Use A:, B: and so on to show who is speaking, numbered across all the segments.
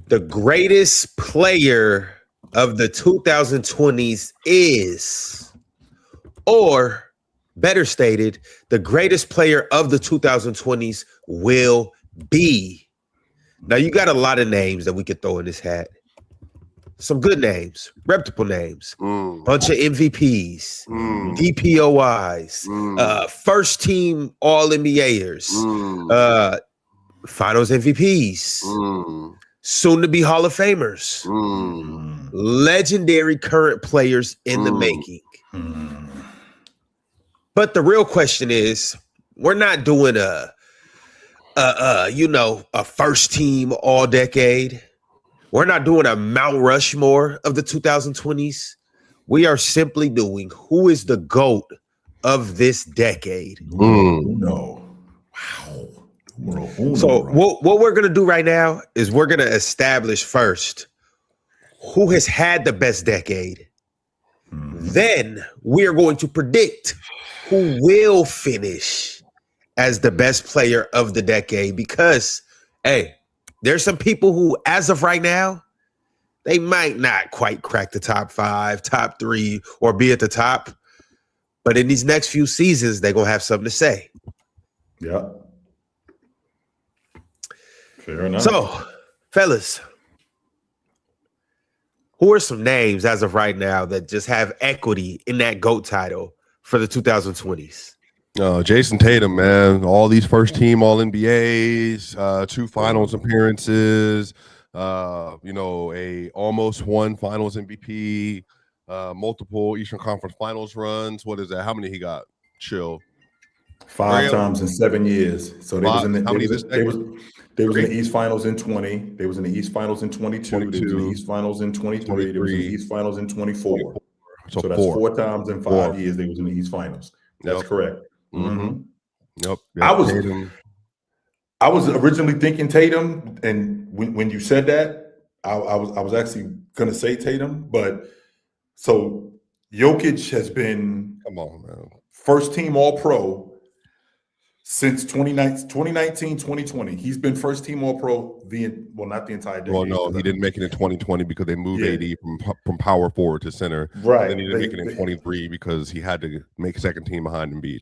A: The greatest player of the 2020s is, or better stated, the greatest player of the 2020s will be. Now, you got a lot of names that we could throw in this hat. Some good names, reputable names, bunch of MVPs, DPOIs, first team All NBAers, Finals MVPs, soon to be Hall of Famers, legendary current players in the making. But the real question is, we're not doing a first team all decade. We're not doing a Mount Rushmore of the 2020s. We are simply doing who is the GOAT of this decade.
B: No. Wow.
A: So what we're going to do right now is we're going to establish first who has had the best decade. Then we are going to predict who will finish as the best player of the decade because, hey, there's some people who, as of right now, they might not quite crack the top 5, top 3, or be at the top. But in these next few seasons, they're going to have something to say.
B: Yeah. Fair enough.
A: So, fellas, who are some names as of right now that just have equity in that GOAT title for the 2020s?
C: Jason Tatum, man. All these first team All NBAs, 2 finals appearances, a almost won finals MVP, multiple Eastern Conference finals runs. What is that? How many he got? Chill.
B: 5 times in 7 years. So they was in the they was in the East Finals in 20. They was in the East Finals in 22. They was in the East Finals in 23. They was in the East Finals in 24. So that's 4 times in 5 years they was in the East Finals. That's correct.
C: Yep.
B: I was originally thinking Tatum, and when you said that, I was actually gonna say Tatum, but so Jokic has been first team All Pro since 2019, 2020. He's been first team All Pro not the entire decade.
C: Well, no, he didn't make it in 2020 because they moved AD from power forward to center.
B: Right.
C: And then he didn't make it in 23 because he had to make second team behind Embiid.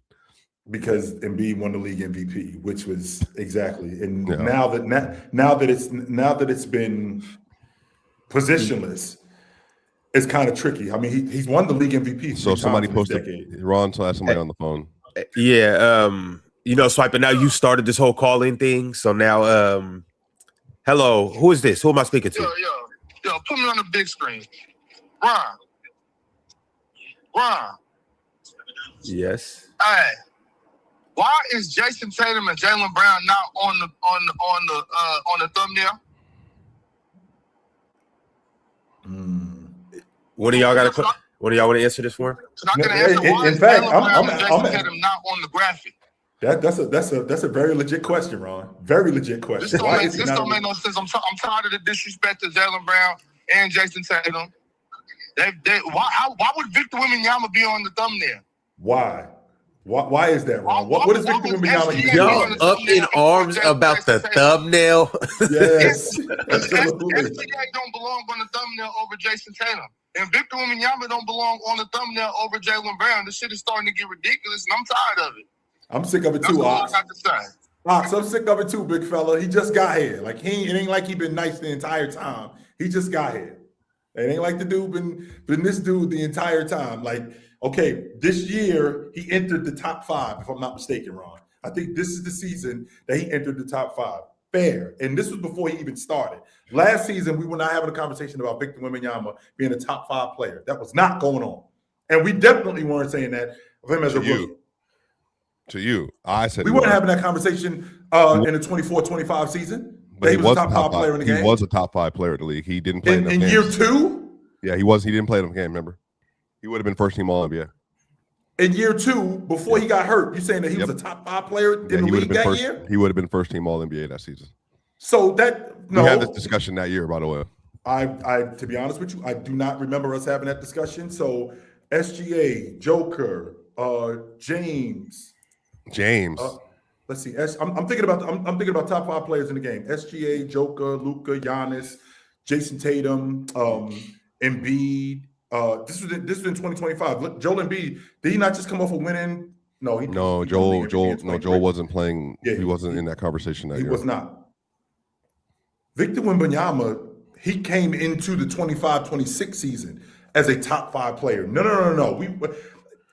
B: Because Embiid won the league MVP, which was exactly. And now that it's been positionless, it's kind of tricky. I mean, he's won the league MVP.
C: So somebody posted Ron, so I have somebody on the phone.
A: Yeah, Swiper, now you started this whole call-in thing. So now, hello, who is this? Who am I speaking to?
D: Yo, put me on the big screen. Ron.
A: Yes.
D: Hey, why is Jason Tatum and Jaylen Brown not on the thumbnail?
A: One of y'all want to answer this for him?
B: In fact, I'm
D: Jason Tatum not on the graphic.
B: That's a very legit question, Ron. Very legit question.
D: This don't make no sense. I'm tired of the disrespect to Jaylen Brown and Jason Tatum. Why would Victor Wembanyama be on the thumbnail?
B: Why? Why is that, Ron? What is Victor Wembanyama?
A: Y'all up in arms about the thumbnail?
B: Yes.
D: SGA don't belong on the thumbnail over Jason Tatum. And Victor Wembanyama don't belong on the thumbnail over Jaylen Brown. This shit is starting to get ridiculous, and I'm tired of it.
B: I'm sick of it too, Ox. Ox, I'm sick of it too, big fella. He just got here. Like it ain't like he been nice the entire time. He just got here. It ain't like the dude been this dude the entire time. Like, okay, this year he entered the top 5, if I'm not mistaken, Ron. I think this is the season that he entered the top 5. Fair. And this was before he even started. Last season, we were not having a conversation about Victor Wembanyama being a top 5 player. That was not going on. And we definitely weren't saying that of him as a rookie.
C: To you, I said
B: we weren't having that conversation in the 24-25 season.
C: But
B: he was a top 5 player in the game.
C: He was a top 5 player in the league. He didn't play
B: in year 2.
C: Yeah, he was. He didn't play in the game. Remember, he would have been first team All NBA.
B: In year 2, before he got hurt, you saying that he was a top 5 player in the league that year?
C: He would have been first team All NBA that season.
B: So we
C: had this discussion that year, by the way.
B: I to be honest with you, I do not remember us having that discussion. So SGA, Joker, James. Let's see. I'm thinking about top 5 players in the game. SGA, Joker, Luka, Giannis, Jason Tatum, Embiid. This was in 2025. Look, Joel Embiid, did he not just come off a winning? No,
C: Joel wasn't playing. Yeah, he wasn't in that conversation that year.
B: He was not. Victor Wembanyama, he came into the 25-26 season as a top 5 player. No.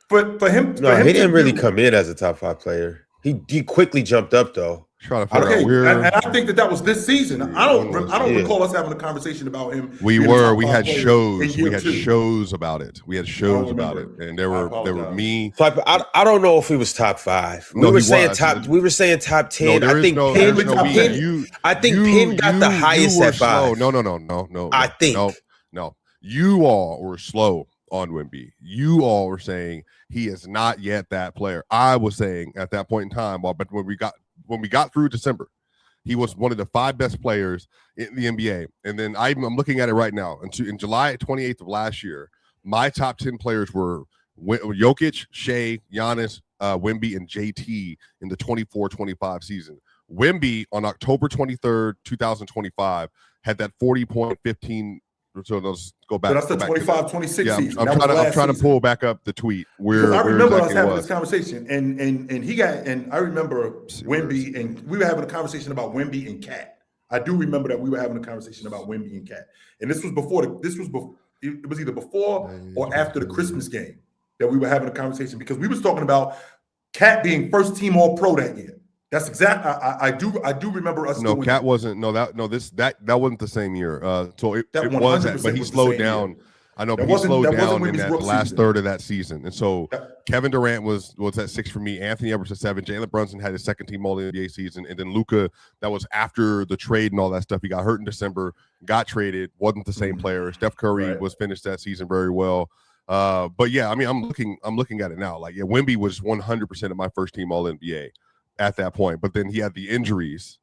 B: For him,
A: he didn't really come in as a top 5 player. He quickly jumped up though.
C: Trying to figure out where,
B: and I think that was this season. I don't recall us having a conversation about him.
C: We had shows. We had shows about it. And there were me.
A: So I don't know if he was top 5. We were saying top 10. I think Penn got the highest at 5.
C: No.
A: I think
C: no. You all were slow on Wemby. You all were saying he is not yet that player. I was saying at that point in time, but when we got through December, he was one of the 5 best players in the NBA. And then I'm looking at it right now. In July 28th of last year, my top 10 players were Jokic, Shea, Giannis, Wemby, and JT in the 24-25 season. Wemby on October 23rd, 2025, had that 40.15. So let's go back.
B: So that's the 25-26 season.
C: I'm trying to pull back up the tweet where
B: I remember us having
C: this
B: conversation, and I remember Wemby, and we were having a conversation about Wemby and Cat. I do remember that we were having a conversation about Wemby and Cat, and it was either before or after the Christmas game that we were having a conversation, because we was talking about Cat being first team All Pro that year. That's exactly. I do remember us.
C: No, Cat wasn't. That wasn't the same year. So it was that, but he slowed down. Year. I know, but he slowed down in that last third of that season. And so Kevin Durant was at 6 for me. Anthony Edwards at 7. Jalen Brunson had his second team All NBA season, and then Luka. That was after the trade and all that stuff. He got hurt in December, got traded, wasn't the same player. Steph Curry was finished that season very well. But yeah, I mean, I'm looking at it now. Like, yeah, Wemby was 100% of my first team All NBA at that point, but then he had the injuries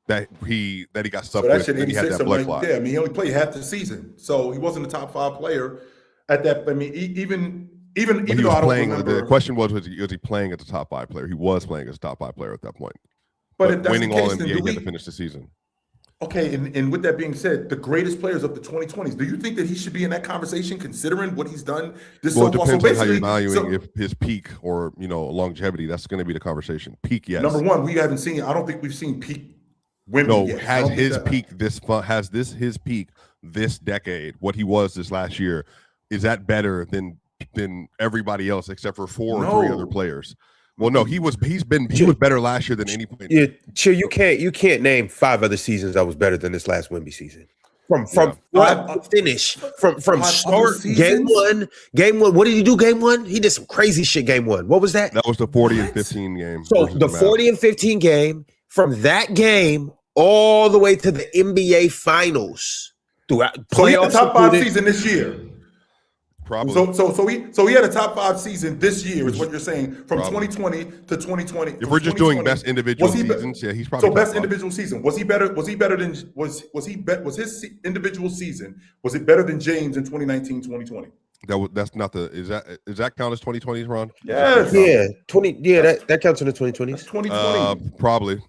C: that he got stuck with, and he had that blood clot.
B: Yeah, I mean, he only played half the season, so he wasn't a top 5 player at that. I mean, even though I don't remember.
C: The question was he playing as a top 5 player? He was playing as a top 5 player at that point.
B: But if that's
C: winning
B: the case,
C: All NBA, he had to finish the season.
B: Okay, and with that being said, the greatest players of the 2020s, do you think that he should be in that conversation considering what he's done this so far?
C: It depends on how you're evaluating if his peak or longevity. That's going to be the conversation. Peak, yes.
B: Number one, we haven't seen. I don't think we've seen peak Wemby yet.
C: Has his peak this decade, what he was this last year, is that better than everybody else except for 4 or 3 other players? Well, no, he was better last year than any point.
A: Yeah, Chill, you can't name 5 other seasons that was better than this last Wemby season. From finish, from start, game one. What did he do game 1? He did some crazy shit game 1. What was that?
C: That was the 40 and 15 game.
A: So the 40 and 15 game, from that game all the way to the NBA finals. Throughout
B: so he had a top 5 season this year.
C: Probably.
B: So he had a top 5 season this year, is what you're saying, from 2020 to 2020.
C: If we're just doing best individual seasons, yeah, he's probably
B: so best individual season. Was his individual season, was it better than James in 2019, 2020?
C: That's not is that count as 2020s, Ron?
B: Yes.
A: Yeah, 20. Yeah, that counts in the 2020s.
B: That's 2020.
C: Probably.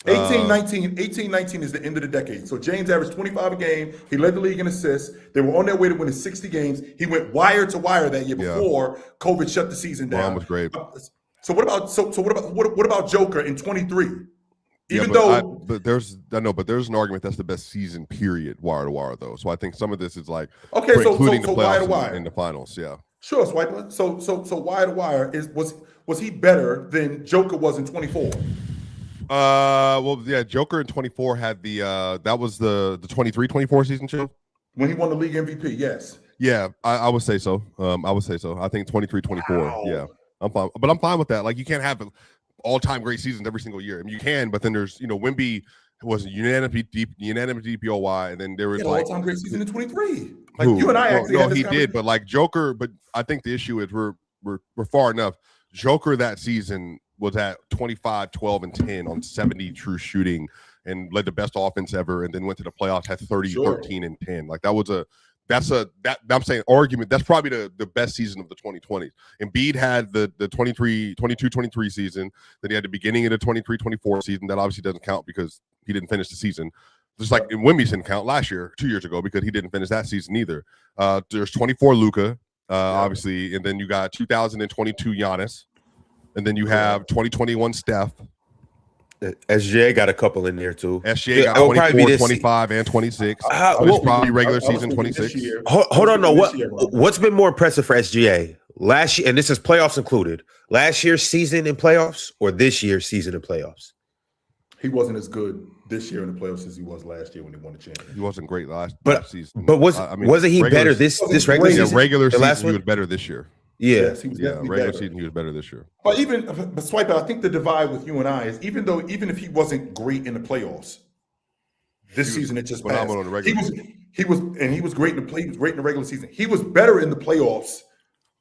B: 18-19 is the end of the decade. So James averaged 25 a game. He led the league in assists. They were on their way to winning 60 games. He went wire to wire that year before COVID shut the season down.
C: Ron was great.
B: So what about Joker in 23?
C: But there's an argument that's the best season period, wire to wire, though. So I think some of this is like including the playoffs in the finals. Yeah.
B: Sure. So wire to wire was he better than Joker was in 24?
C: Joker in 24 had that was the 23-24 season, Chill?
B: When he won the league MVP, yes.
C: Yeah, I would say so. I think 23-24. Wow. Yeah, I'm fine. But I'm fine with that. Like, you can't have all-time great seasons every single year. I mean, you can, but then there's, Wemby was unanimous DPOY, and then there was
B: all-time great season in 23. Like, you and I actually had this
C: he did, but like Joker, but I think the issue is we're far enough. Joker that season was at 25, 12, and 10 on 70 true shooting and led the best offense ever, and then went to the playoffs, had 30, 13, and 10. Like, I'm saying argument. That's probably the best season of the 2020s. Embiid had the 22-23 season. Then he had the beginning of the 23-24 season. That obviously doesn't count because he didn't finish the season. Just like Wemby didn't count last year, 2 years ago, because he didn't finish that season either. There's 24 Luka, obviously, and then you got 2022 Giannis, and then you have 2021 Steph.
A: SGA got a couple in there too.
C: SGA got 24, 25, and 26. It's probably regular season 26.
A: Hold on, no. What's been more impressive for SGA last year, and this is playoffs included? Last year's season in playoffs or this year's season in playoffs?
B: He wasn't as good this year in the playoffs as he was last year when he won the championship.
C: He wasn't great last season.
A: But wasn't he better this regular season?
C: Yeah, regular season he was better this year.
A: Yeah,
B: yes, he was
C: regular season he was better this year.
B: But Swipe, I think the divide with you and I is even if he wasn't great in the playoffs, this season it just passed.
C: On the regular
B: he was great in the play. He was great in the regular season. He was better in the playoffs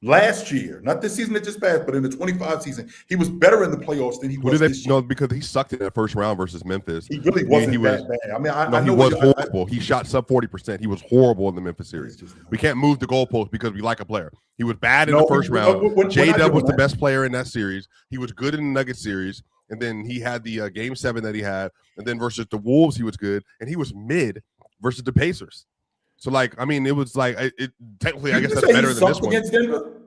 B: last year, not this season that just passed, but in the 25 season, he was better in the playoffs than he was this year.
C: No, because he sucked in that first round versus Memphis.
B: He really wasn't that bad. I mean, I know
C: he was horrible. He shot sub 40%. He was horrible in the Memphis series. We can't move the goalpost because we like a player. He was bad in the first round. J-Dub was the best player in that series. He was good in the Nuggets series. And then he had the game 7 that he had. And then versus the Wolves, he was good. And he was mid versus the Pacers. So, like, I mean, it was like, technically, I guess that's better than this one.
B: Against Denver?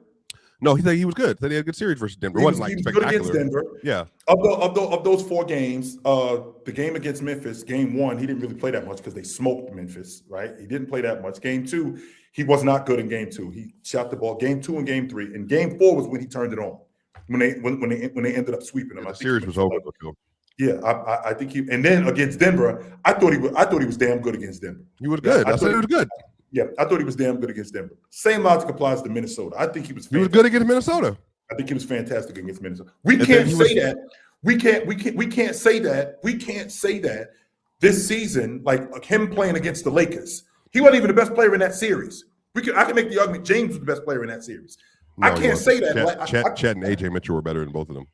C: No, he was good. He had a good series versus Denver. It wasn't like spectacular.
B: Good against Denver.
C: Yeah.
B: Of those 4 games, the game against Memphis, game 1, he didn't really play that much because they smoked Memphis, right? He didn't play that much. Game 2, he was not good in game 2. He shot the ball game 2 and game 3. And game 4 was when he turned it on. When they ended up sweeping him.
C: The series was over.
B: Yeah, I think he. And then against Denver, I thought he was damn good against Denver.
C: He was good. I said he was good.
B: Yeah, I thought he was damn good against Denver. Same logic applies to Minnesota. I think he was.
C: He was good against Minnesota.
B: I think he was fantastic against Minnesota. We can't say that. We can't say that. We can't say that this season, like him playing against the Lakers. He wasn't even the best player in that series. I can make the argument James was the best player in that series.
C: No,
B: I can't say that.
C: Chet and AJ Mitchell were better than both of them.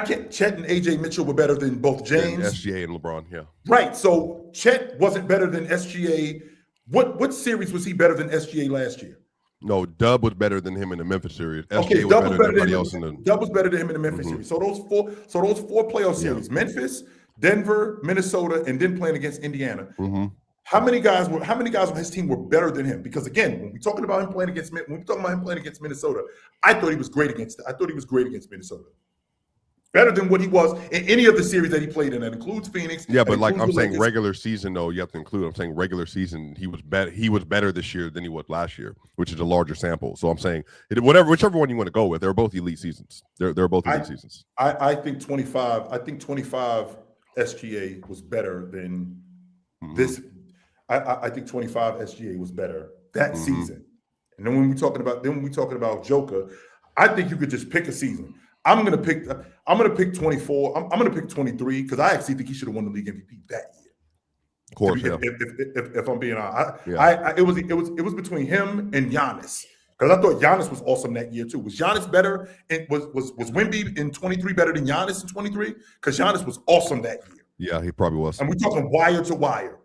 B: Chet and AJ Mitchell were better than both James.
C: And SGA and LeBron, yeah.
B: Right. So Chet wasn't better than SGA. What series was he better than SGA last year?
C: No, Dub was better than him in the Memphis series.
B: Okay,
C: SGA
B: Dub
C: was better than everybody else in the.
B: Dub was better than him in the Memphis series. So those four playoff series: Memphis, Denver, Minnesota, and then playing against Indiana. How many guys on his team were better than him? Because again, when we're talking about him playing against Minnesota, I thought he was great against Minnesota. Better than what he was in any of the series that he played in. That includes Phoenix.
C: Yeah, but like I'm saying, regular season though, you have to include. I'm saying regular season, he was better. He was better this year than he was last year, which is a larger sample. So I'm saying, whichever one you want to go with, they're both elite seasons. They're both elite seasons.
B: I think 25. I think 25 SGA was better than this. I think 25 SGA was better that season. And then when we're talking about Joker, I think you could just pick a season. I'm gonna pick 24. I'm gonna pick 23 because I actually think he should have won the league MVP that year.
C: Of course,
B: if I'm being honest, it was between him and Giannis because I thought Giannis was awesome that year too. Was Giannis better? And was Wemby in 23 better than Giannis in 23? Because Giannis was awesome that year.
C: Yeah, he probably was.
B: And we're talking wire to wire.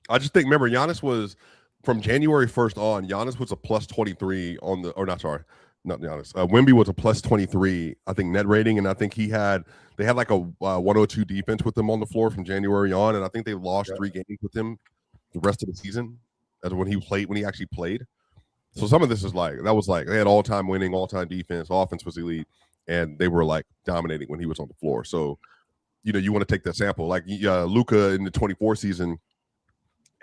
C: I just think, remember, Giannis was from January 1st on. Giannis was a plus 23 on the, or not sorry. Not Giannis. Wemby was a plus 23, I think, net rating, and I think they had like a 102 defense with him on the floor from January on, and I think they lost 3 games with him the rest of the season as when he actually played. So some of this is they had all-time winning, all-time defense, offense was elite, and they were like dominating when he was on the floor. So, you want to take that sample. Like Luka in the 24 season,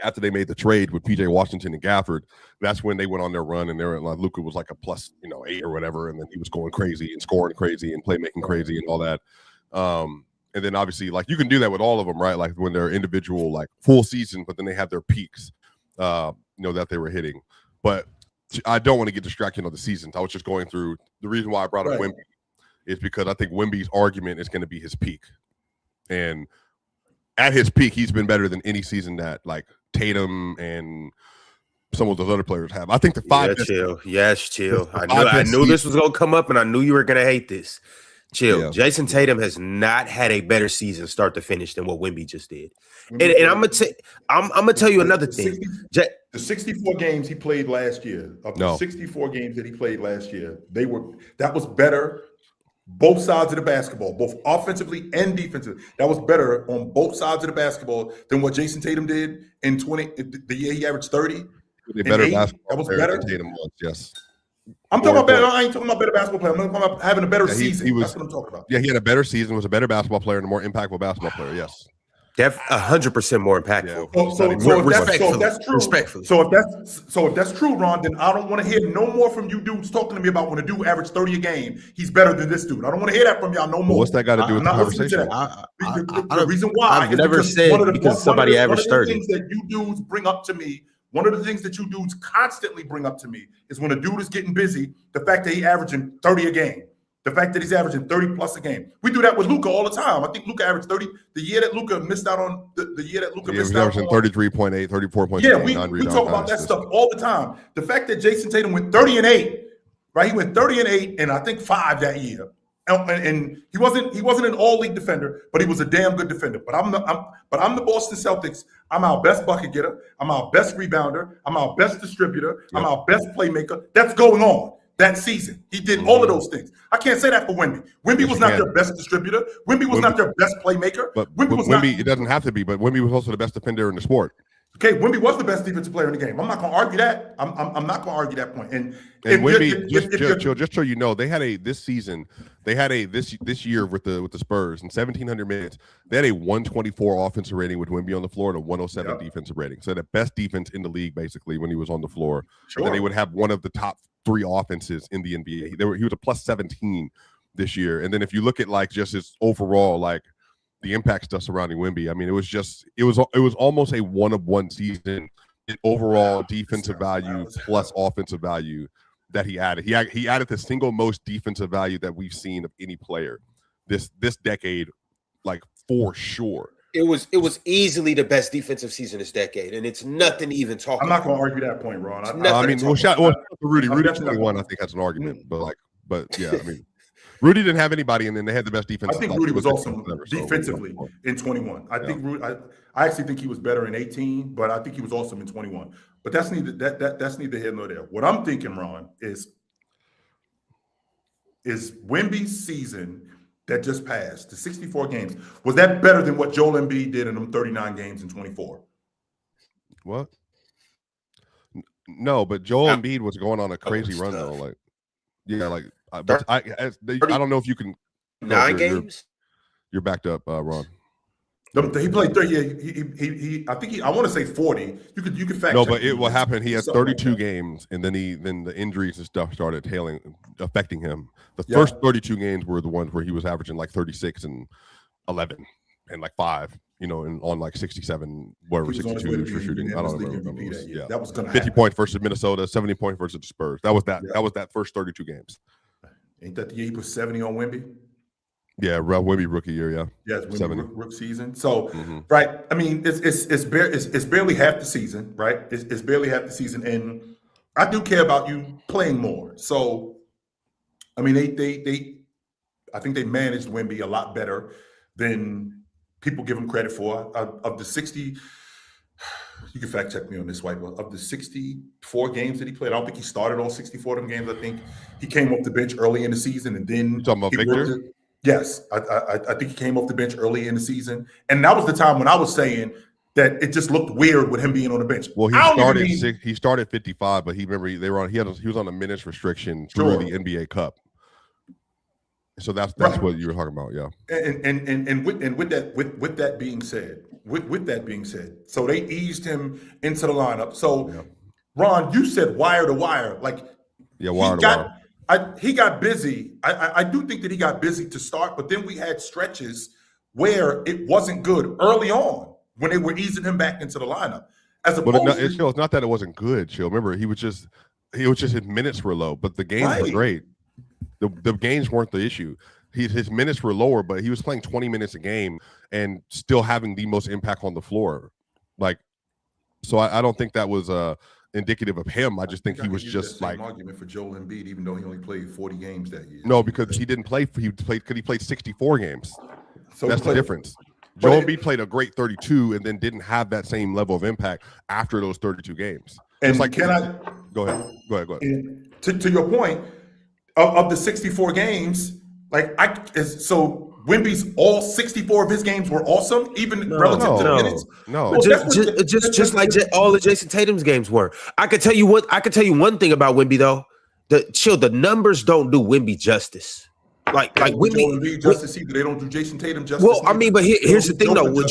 C: after they made the trade with PJ Washington and Gafford, that's when they went on their run, and like Luka was like a plus 8 or whatever, and then he was going crazy and scoring crazy and playmaking crazy and all that. And then obviously, like, you can do that with all of them, right? Like when they're individual, like full season, but then they have their peaks, that they were hitting. But I don't want to get distracted on the seasons. I was just going through the reason why I brought up Wemby is because I think Wemby's argument is going to be his peak, and at his peak, he's been better than any season that like Tatum and some of those other players have. I think the 5
A: chill. I knew this was gonna come up, and I knew you were gonna hate this. Chill. Yeah. Jason Tatum has not had a better season start to finish than what Wemby just did. And I'm gonna tell you another thing.
B: The 64 games he played last year, of the 64 games that he played last year, that was better both sides of the basketball, both offensively and defensively. That was better on both sides of the basketball than what Jason Tatum did in the year he averaged 30.
C: A better
B: 8.
C: basketball
B: That was
C: player
B: better.
C: than Tatum was, yes.
B: I'm talking about better. I ain't talking about better basketball player. I'm talking about having a better season. That's what I'm talking about.
C: Yeah, he had a better season, was a better basketball player, and a more impactful basketball player. Yes.
A: 100% more impactful.
C: Yeah.
B: So if that's true,
A: respectfully.
B: So if that's true, Ron, then I don't want to hear no more from you dudes talking to me about when a dude averaged 30 a game, he's better than this dude. I don't want to hear that from y'all no more.
C: What's that got to do with the conversation?
B: The reason why
A: I've never said because somebody averaged 30.
B: Things that you dudes bring up to me, one of the things that you dudes constantly bring up to me is when a dude is getting busy, the fact that he's averaging 30 a game. The fact that he's averaging 30 plus a game. We do that with Luka all the time. I think Luka averaged 30. The year that Luka missed out on the year that Luka missed out on
C: 33.8, 34.8.
B: Yeah, we talk about that stuff all the time. The fact that Jason Tatum went 30 and 8, right? He went 30 and 8 and I think 5 that year. And he wasn't an all-league defender, but he was a damn good defender. But I'm the Boston Celtics. I'm our best bucket getter. I'm our best rebounder. I'm our best distributor. I'm our best playmaker. That's going on. That season, he did all of those things. I can't say that for Wemby. Wemby was not their best distributor. Wemby was not their best playmaker.
C: But Wemby, it doesn't have to be. But Wemby was also the best defender in the sport.
B: Okay, Wemby was the best defensive player in the game. I'm not going to argue that. I'm not going to argue that point. And
C: Wemby, just so you know, they had this year with the Spurs in 1,700 minutes. They had a 124 offensive rating with Wemby on the floor and a 107 defensive rating. So the best defense in the league basically when he was on the floor. Sure. And then they would have one of the top 3 offenses in the NBA. He was a plus 17 this year. And then if you look at like just his overall like the impact stuff surrounding Wemby, I mean, it was almost a one-of-one season in overall defensive value plus offensive value that he added. He added the single most defensive value that we've seen of any player this decade, like for sure.
A: It was easily the best defensive season this decade, and it's nothing to even talk.
B: I'm not going to argue that point, Ron.
C: I mean, shout out to Rudy. Rudy 21, I think has an argument, but yeah, I mean, Rudy didn't have anybody, and then they had the best defense.
B: I think Rudy was awesome defensively in 21. I think Rudy. I actually think he was better in 18, but I think he was awesome in 21. But that's neither here nor there. What I'm thinking, Ron, is Wemby's season that just passed, the 64 games, was that better than what Joel Embiid did in them 39 games in 24?
C: What? No, but Joel Embiid was going on a crazy run though. Like, yeah, like I don't know if you can
A: 9 games.
C: You're backed up, Ron.
B: He played 30. I want to say 40. You could fact.
C: No, but what happened? He had 32 games, and then the injuries and stuff started affecting him. The first 32 games were the ones where he was averaging like 36 and 11 and like 5. You know, and on like 67, whatever 62 for shooting. I don't remember. Yeah, that was going to 50 points versus Minnesota, 70 points versus the Spurs. That was that. Yeah. That was that first 32 games.
B: Ain't that the year he put 70 on Wemby?
C: Yeah, Wemby rookie year. Yeah,
B: it's Wemby rookie season. So, right. I mean, it's barely half the season, right? It's barely half the season, and I do care about you playing more. So, I mean, I think they managed Wemby a lot better than people give him credit for. Of the 60, you can fact check me on this, White. Of the 64 games that he played, I don't think he started all 64 of them games. I think he came off the bench early in the season, and then
C: you talking about Victor?
B: Yes, I think he came off the bench early in the season, and that was the time when I was saying that it just looked weird with him being on the bench.
C: Well, he started 55, but he was on a minutes restriction through the NBA Cup. So that's what you were talking about, yeah.
B: And with that being said, so they eased him into the lineup. So Ron, you said wire to wire, like
C: wire to wire.
B: He got busy. I do think that he got busy to start, but then we had stretches where it wasn't good early on when they were easing him back into the lineup.
C: It's not that it wasn't good, Chill. Remember, he was just his minutes were low, but the games were great. The games weren't the issue. His minutes were lower, but he was playing 20 minutes a game and still having the most impact on the floor. Like, so I don't think that was indicative of him. I just think he was just like
B: argument for Joel Embiid, even though he only played 40 games that year.
C: No, because he didn't play. He played 64 games. So that's the difference. Joel Embiid played a great 32 and then didn't have that same level of impact after those 32 games.
B: And
C: like,
B: go ahead.
C: And
B: to your point, of the 64 games, So Wemby's all 64 of his games were awesome, even relative to the minutes.
C: No,
B: Well,
A: just like all of Jason Tatum's games were. I could tell you one thing about Wemby though. The numbers don't do Wemby justice. Like
B: Wemby justice either. They don't do Jason Tatum justice.
A: Well, I mean, but here's the thing though. With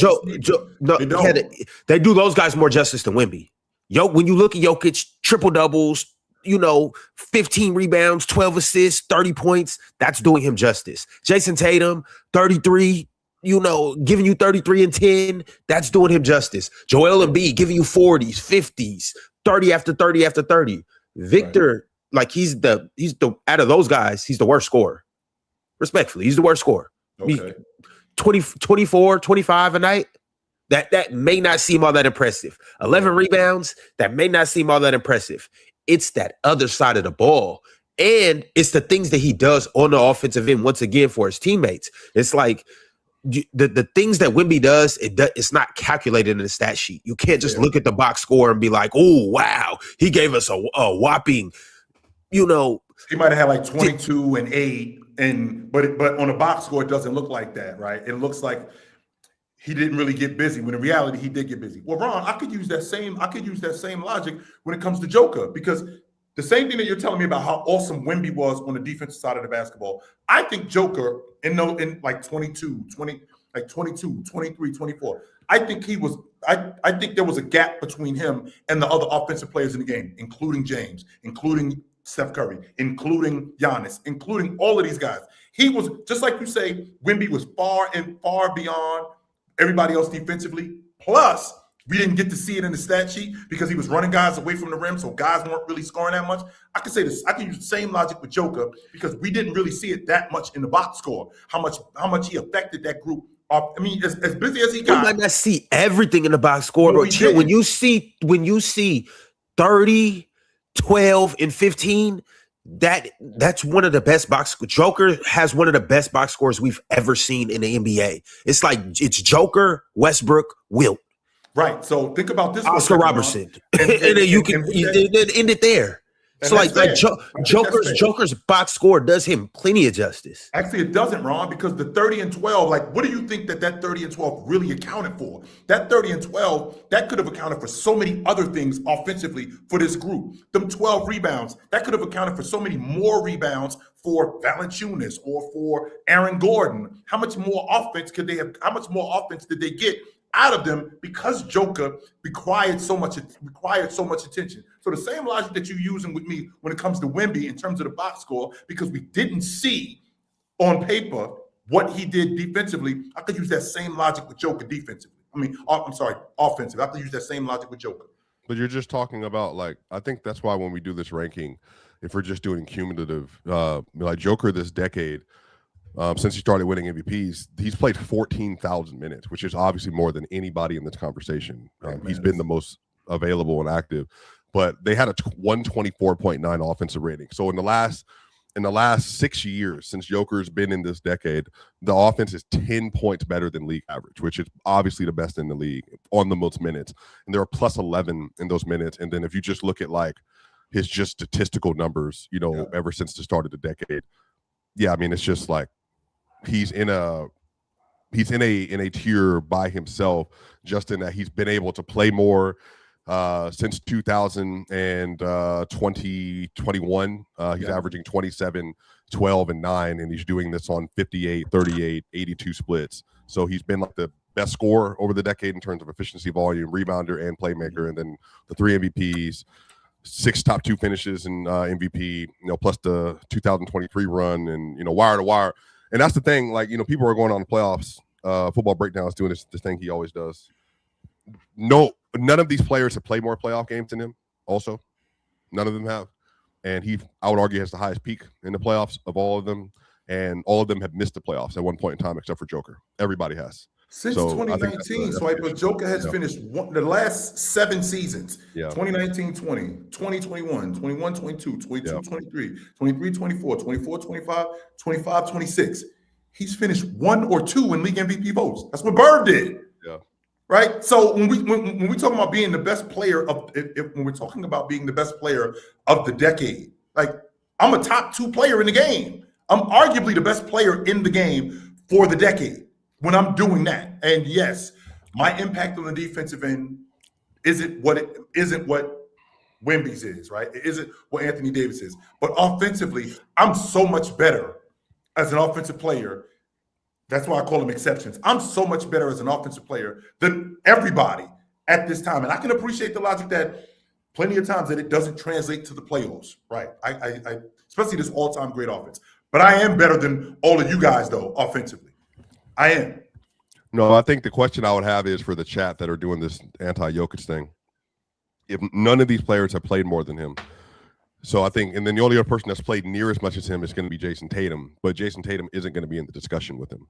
A: they do those guys more justice than Wemby. When you look at Jokic, triple doubles, 15 rebounds, 12 assists, 30 points, that's doing him justice. Jason Tatum, 33, giving you 33 and 10, that's doing him justice. Joel Embiid giving you 40s, 50s, 30 after 30 after 30. Victor, he's the out of those guys, he's the worst scorer. Respectfully, he's the worst scorer.
B: Okay.
A: 24, 25 a night. That may not seem all that impressive. 11 rebounds, that may not seem all that impressive. It's that other side of the ball. And it's the things that he does on the offensive end, once again, for his teammates. It's like the things that Wemby does, it's not calculated in the stat sheet. You can't just look at the box score and be like, oh, wow, he gave us a whopping,
B: He might have had 22 and 8, but on the box score, it doesn't look like that, right? It looks like he didn't really get busy, when in reality he did get busy. Well, Ron, I could use that same logic when it comes to Joker, because the same thing that you're telling me about how awesome Wemby was on the defensive side of the basketball, I think Joker in 22, 23, 24. I think I think there was a gap between him and the other offensive players in the game, including James, including Steph Curry, including Giannis, including all of these guys. He was, just like you say, Wemby was far beyond everybody else defensively. Plus, we didn't get to see it in the stat sheet because he was running guys away from the rim, so guys weren't really scoring that much. I can say this. I can use the same logic with Joker because we didn't really see it that much in the box score. How much he affected that group. I mean, as busy as he got.
A: You might not see everything in the box score, but when you see 30, 12, and 15. That's one of the best box. Joker has one of the best box scores we've ever seen in the NBA. It's Joker, Westbrook, Wilt.
B: Right. So think about this.
A: Oscar Robertson, and then you can end it there. So Joker's box score does him plenty of justice.
B: Actually, it doesn't, Ron, because the 30 and 12, what do you think that 30 and 12 really accounted for? That 30 and 12, that could have accounted for so many other things offensively for this group. Them 12 rebounds, that could have accounted for so many more rebounds for Valanciunas or for Aaron Gordon. How much more offense could they have? How much more offense did they get out of them because Joker required so much attention? So the same logic that you're using with me when it comes to Wemby in terms of the box score, because we didn't see on paper what he did defensively, I could use that same logic with Joker defensively. Offensive. I could use that same logic with Joker.
C: But you're just talking about, I think that's why when we do this ranking, if we're just doing cumulative, Joker this decade, since he started winning MVPs, he's played 14,000 minutes, which is obviously more than anybody in this conversation. He's been the most available and active, but they had a 124.9 offensive rating. So in the last 6 years since Joker's been in this decade, the offense is 10 points better than league average, which is obviously the best in the league on the most minutes. And there are plus 11 in those minutes. And then if you just look at his just statistical numbers, ever since the start of the decade, I mean, it's just he's in a tier by himself, just in that he's been able to play more since 2021. He's averaging 27, 12, and 9, and he's doing this on 58, 38, 82 splits. So he's been the best scorer over the decade in terms of efficiency, volume, rebounder, and playmaker. And then the 3 MVPs, 6 top 2 finishes in MVP, plus the 2023 run, and wire to wire. And that's the thing, people are going on the playoffs, football breakdowns, doing this thing he always does. No, none of these players have played more playoff games than him. Also, none of them have, and I would argue, has the highest peak in the playoffs of all of them. And all of them have missed the playoffs at one point in time, except for Joker. Everybody has.
B: Since 2019, but Joker has finished the last 7 seasons. 2019, 20, 2021, 21, 22, 22, 23, 23, 24, 24, 25, 25, 26. He's finished 1 or 2 in league MVP votes. That's what Bird did.
C: Yeah.
B: Right. So when we talk about being the best player when we're talking about being the best player of the decade, I'm a top 2 player in the game. I'm arguably the best player in the game for the decade when I'm doing that. And yes, my impact on the defensive end isn't what Wemby's is, right? It isn't what Anthony Davis is. But offensively, I'm so much better as an offensive player. That's why I call them exceptions. I'm so much better as an offensive player than everybody at this time. And I can appreciate the logic that plenty of times that it doesn't translate to the playoffs, right? I especially this all-time great offense. But I am better than all of you guys, though, offensively. I am.
C: No, I think the question I would have is for the chat that are doing this anti-Jokic thing. If none of these players have played more than him, so I think, and then the only other person that's played near as much as him is going to be Jason Tatum, but Jason Tatum isn't going to be in the discussion with him.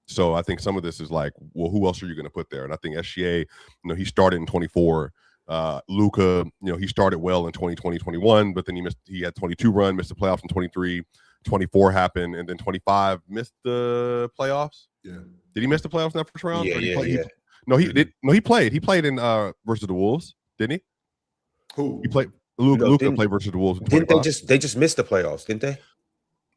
C: So I think some of this is like, well, who else are you going to put there? And I think SGA, he started in 24. Luka, he started well in 2020, 21, but then he had 22 run, missed the playoffs in 23, 24 happened, and then 25 missed the playoffs.
B: Yeah.
C: Did he miss the playoffs in that first round?
A: Yeah.
C: No, he did. No, he played. He played in versus the Wolves, didn't he?
B: Who?
C: He played. Luka played versus the Wolves.
A: Didn't they just miss the playoffs? Didn't they?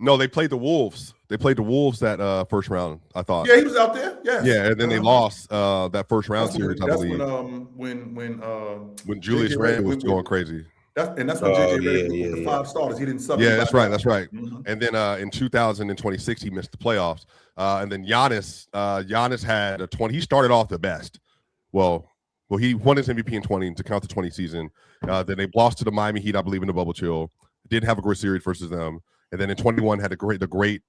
C: No, they played the Wolves. They played the Wolves that first round, I thought.
B: Yeah, he was out there. Yeah.
C: Yeah, and then they lost that first round series, I believe.
B: When
C: Julius Randle was going crazy.
B: That's when JJ Redick with the 5 starters. He didn't sub.
C: Yeah, that's right.
B: Mm-hmm.
C: And then in 2026, he missed the playoffs. And then Giannis had a 20. He started off the best. Well, he won his MVP in 20 to count the 20 season. Then they lost to the Miami Heat, I believe, in the bubble chill. Didn't have a great series versus them. And then in 21 had the great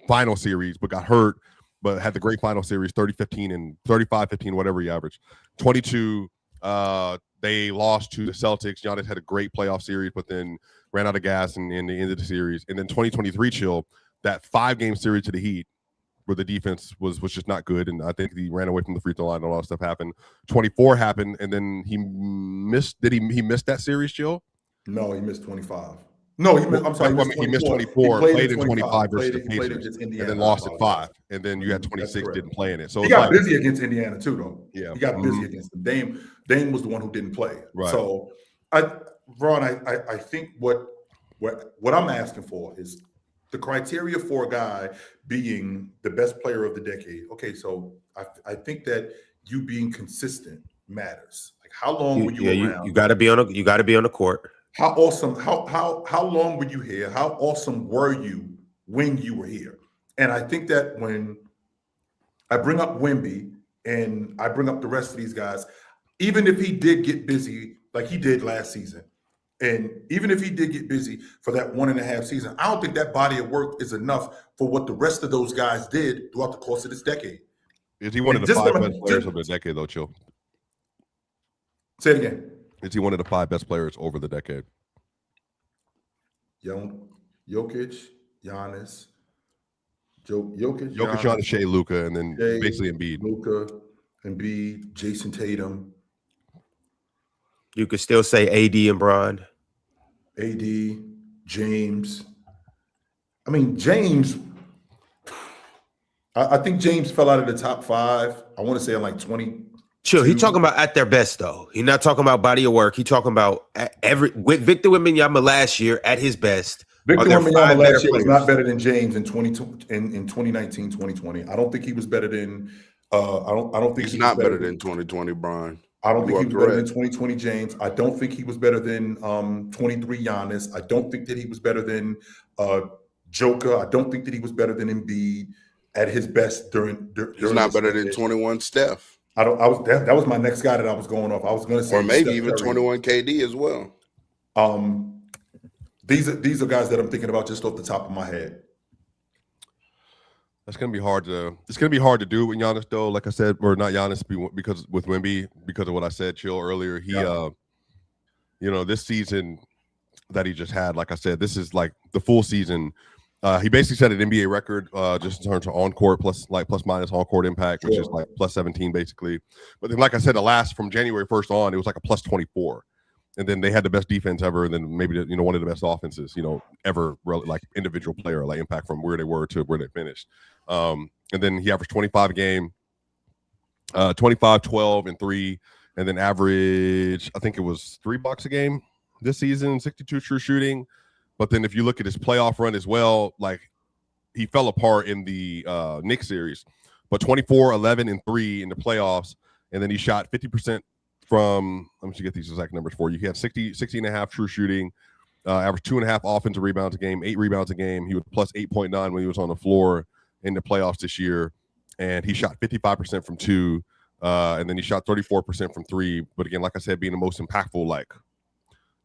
C: final series, but got hurt, but had the great final series, 30-15 and 35-15, whatever he averaged. 22, they lost to the Celtics. Giannis had a great playoff series, but then ran out of gas in the end of the series. And then 2023 chill, that 5-game series to the Heat, where the defense was just not good, and I think he ran away from the free throw line and all that stuff happened. 24 happened, and then he missed. Did he miss that series, Jill?
B: No, he missed 25. No, I'm sorry.
C: He missed 24. Played in 25 versus the Pacers, and then lost at 5. And then you had 26, didn't play in it. So
B: he got busy against Indiana too, though.
C: Yeah,
B: he got busy against them. Dame was the one who didn't play.
C: Right.
B: So, Ron, I think what I'm asking for is the criteria for a guy being the best player of the decade. Okay, so I think that you being consistent matters. Like how long were you around?
A: You got to be on the court.
B: How awesome? How long were you here? How awesome were you when you were here? And I think that when I bring up Wemby and I bring up the rest of these guys, even if he did get busy like he did last season, and even if he did get busy for that 1.5 season, I don't think that body of work is enough for what the rest of those guys did throughout the course of this decade.
C: Is he one of the 5 best players of the decade, though, Chill?
B: Say it again.
C: Is he one of the 5 best players over the decade?
B: Jokic, Giannis,
C: Giannis, Shea, Luka, and then basically Embiid.
B: Luka, Embiid, Jason Tatum.
A: You could still say AD and Bron.
B: AD, James. I mean, James. I think James fell out of the top 5. I want to say like 20.
A: Chill. He talking about at their best though. He not talking about body of work. He talking about with Victor Wembanyama last year at his best.
B: Victor Wembanyama last year was not better than James in 2019, 2020. I don't think he was better than. I don't think
E: he's not better than 2020, Brian.
B: I don't think he was better than 2020 James. I don't think he was better than 23 Giannis. I don't think that he was better than Joker. I don't think that he was better than Embiid at his best during
E: he's not better than 21 Steph.
B: That was my next guy that I was going off. I was going to say,
E: or maybe even 21 KD as well.
B: These are guys that I'm thinking about just off the top of my head.
C: It's gonna be hard to do with Giannis though. Like I said, or not Giannis, because with Wemby, because of what I said, Chill, earlier. He, this season that he just had, like I said, this is like the full season. He basically set an NBA record just in terms of on court plus minus on court impact, which is like plus 17 basically. But then, like I said, the last from January 1st on, it was like a plus 24. And then they had the best defense ever, and then maybe one of the best offenses ever, like individual player, like impact from where they were to where they finished. And then he averaged 25 a game, 25, 12, and 3, and then average, I think it was 3 blocks a game this season, 62 true shooting. But then if you look at his playoff run as well, like he fell apart in the Knicks series, but 24, 11, and 3 in the playoffs, and then he shot 50% from. Let me get these exact numbers for you. He had 60.5 true shooting, averaged 2.5 offensive rebounds a game, 8 rebounds a game. He was plus 8.9 when he was on the floor in the playoffs this year, and he shot 55% from 2, and then he shot 34% from 3. But again, like I said, being the most impactful, like,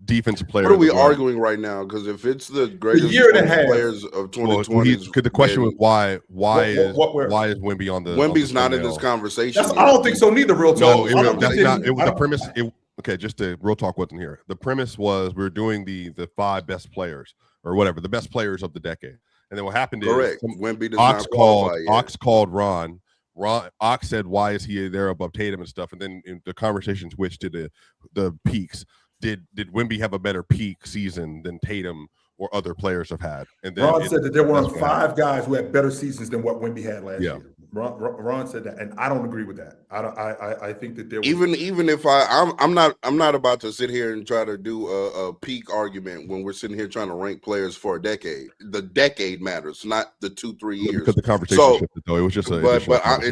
C: defensive player.
E: What are we arguing right now? Because if it's the greatest
B: year and a half
E: players of 2020,
C: the question was why is Wemby on the?
E: Wemby's
C: on the
E: not in this conversation.
B: I don't think so neither. Real talk.
C: No, that's not. It was the premise. Okay, just the real talk wasn't here. The premise was we were doing the 5 best players or whatever, the best players of the decade. And then what happened is
E: Wemby does not qualify yet.
C: Ox called Ron. Ox said, "Why is he there above Tatum and stuff?" And then the conversation switched to the peaks. Did Wemby have a better peak season than Tatum or other players have had? And then
B: Ron said that there weren't 5 guys who had better seasons than what Wemby had last year. Ron said that, and I don't agree with that. I think that there was
E: even if I'm not about to sit here and try to do a peak argument when we're sitting here trying to rank players for a decade. The decade matters, not the 2-3 years.
C: Because the conversation shifted, though. It was just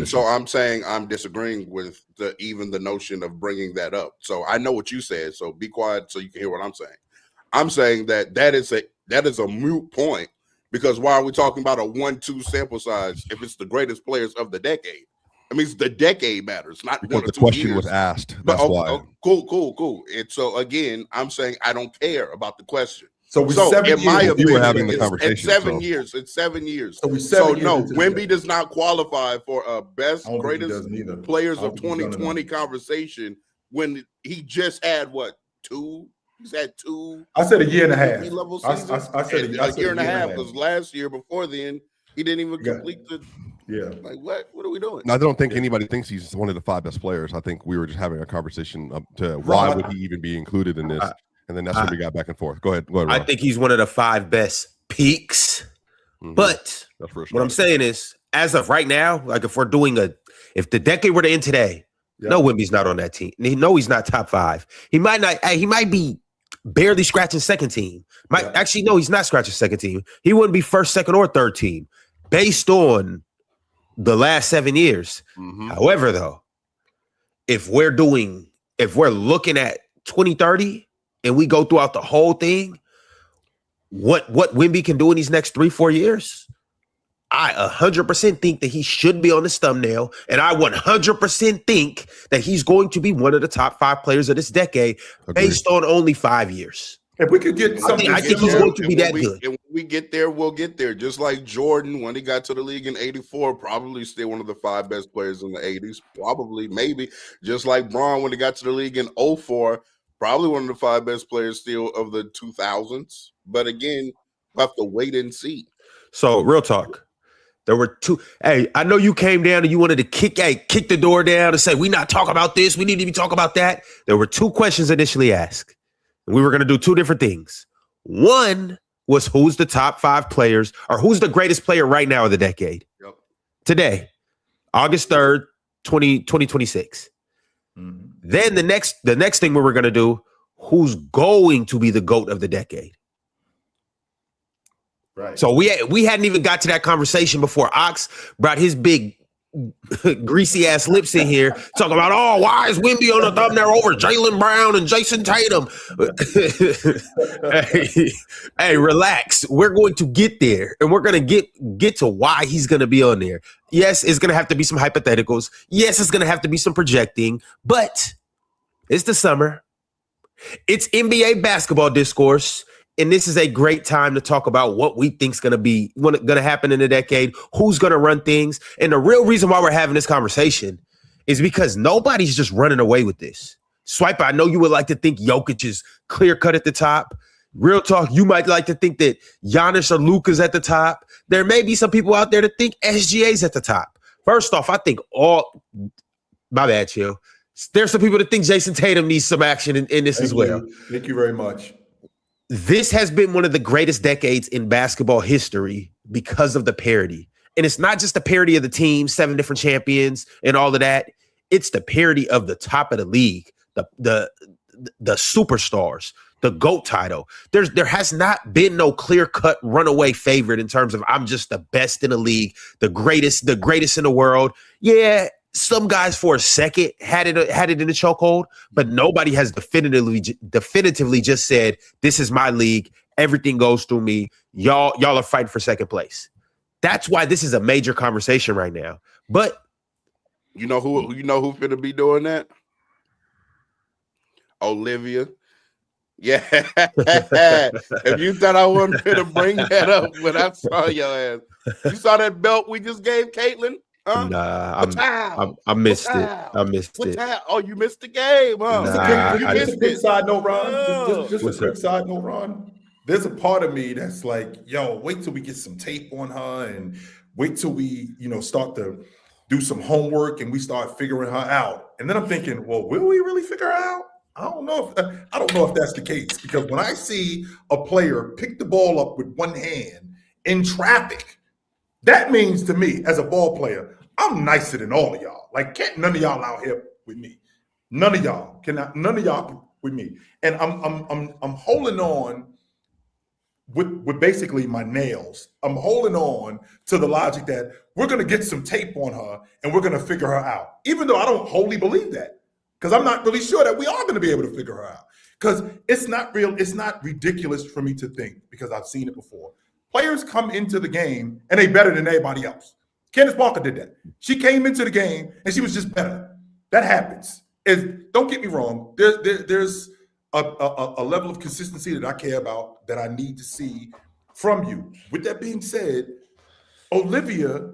E: so I'm saying I'm disagreeing with the notion of bringing that up. So I know what you said. So be quiet so you can hear what I'm saying. I'm saying that is a moot point. Because why are we talking about a 1-2 sample size if it's the greatest players of the decade? I mean, the decade matters, not
C: because
E: 1 or 2
C: the question
E: years.
C: was asked. That's why.
E: Cool. And so again, I'm saying I don't care about the question.
B: So in my opinion,
C: you were having the conversation.
E: It's 7 years. It's 7 years.
B: So
E: no, Wemby does not qualify for a best greatest players of 2020 conversation when he just had 2. He's had 2.
B: I said a year and a half.
E: I said a year and a half because last year before then he didn't even complete the.
B: Yeah.
E: Like what? What are we doing?
C: I don't think anybody thinks he's one of the 5 best players. I think we were just having a conversation to why would he even be included in this, and then that's when we got back and forth. Go ahead. Ron.
A: I think he's one of the 5 best peaks. Mm-hmm. But what I'm saying is, as of right now, like if the decade were to end today, no, Wemby's not on that team. No, he's not top 5. He might not. He might be barely scratching second team. Actually, no, he's not scratching second team. He wouldn't be first, second, or third team based on the last 7 years. Mm-hmm. However, though, if we're looking at 2030 and we go throughout the whole thing, what Wemby can do in these next 3-4 years, I 100% think that he should be on this thumbnail, and I 100% think that he's going to be one of the top 5 players of this decade based on only 5 years.
B: If we could get something,
A: I think he's going to be that good.
E: And when we get there, we'll get there. Just like Jordan, when he got to the league in '84, probably still one of the 5 best players in the '80s. Probably, maybe. Just like Bron, when he got to the league in '04, probably one of the 5 best players still of the 2000s. But again, we'll have to wait and see.
A: So, real talk. There were 2. Hey, I know you came down and you wanted to kick the door down and say, we not talk about this. We need to be talking about that. There were 2 questions initially asked. We were going to do 2 different things. One was who's the top 5 players or who's the greatest player right now of the decade?
E: Yep.
A: Today, August 3rd, 2026. Mm-hmm. Then the next thing we were going to do, who's going to be the GOAT of the decade?
B: Right.
A: So we hadn't even got to that conversation before Ox brought his big greasy ass lips in here talking about, why is Wemby on the thumbnail over Jaylen Brown and Jason Tatum? hey, relax. We're going to get there, and we're going to get to why he's going to be on there. Yes, it's going to have to be some hypotheticals. Yes, it's going to have to be some projecting, but it's the summer. It's NBA basketball discourse. And this is a great time to talk about what we think is going to happen in the decade, who's going to run things. And the real reason why we're having this conversation is because nobody's just running away with this. Swiper, I know you would like to think Jokic is clear cut at the top. Real talk, you might like to think that Giannis or Luka's at the top. There may be some people out there that think SGA's at the top. First off, I think my bad, chill. There's some people that think Jason Tatum needs some action in this as well.
B: Thank you very much.
A: This has been one of the greatest decades in basketball history because of the parity. And it's not just the parity of the team, 7 different champions and all of that. It's the parity of the top of the league, the superstars. the GOAT title. There has not been no clear-cut runaway favorite in terms of I'm just the best in the league, the greatest in the world. Yeah, some guys for a second had it in the chokehold, but nobody has definitively just said, this is my league. Everything goes through me. Y'all are fighting for second place. That's why this is a major conversation right now. But
E: you know who finna be doing that? Olivia. Yeah. If you thought I wasn't finna bring that up when I saw your ass. You saw that belt we just gave Caitlin? Huh?
A: Nah, I missed it. I missed it.
E: Oh, you missed the game, huh?
B: Just a quick side note, Ron. Just a quick side note, Ron. There's a part of me that's like, yo, wait till we get some tape on her and wait till we, start to do some homework and we start figuring her out. And then I'm thinking, well, will we really figure her out? I don't know if that's the case, because when I see a player pick the ball up with one hand in traffic, that means to me as a ball player, I'm nicer than all of y'all. Like, can't none of y'all out here with me. None of y'all with me. And I'm holding on with basically my nails. I'm holding on to the logic that we're going to get some tape on her and we're going to figure her out, even though I don't wholly believe that. Because I'm not really sure that we are going to be able to figure her out. Because it's not ridiculous for me to think, because I've seen it before. Players come into the game and they better than everybody else. Candace Parker did that. She came into the game and she was just better. That happens. Don't get me wrong. There's a level of consistency that I care about, that I need to see from you. With that being said, Olivia,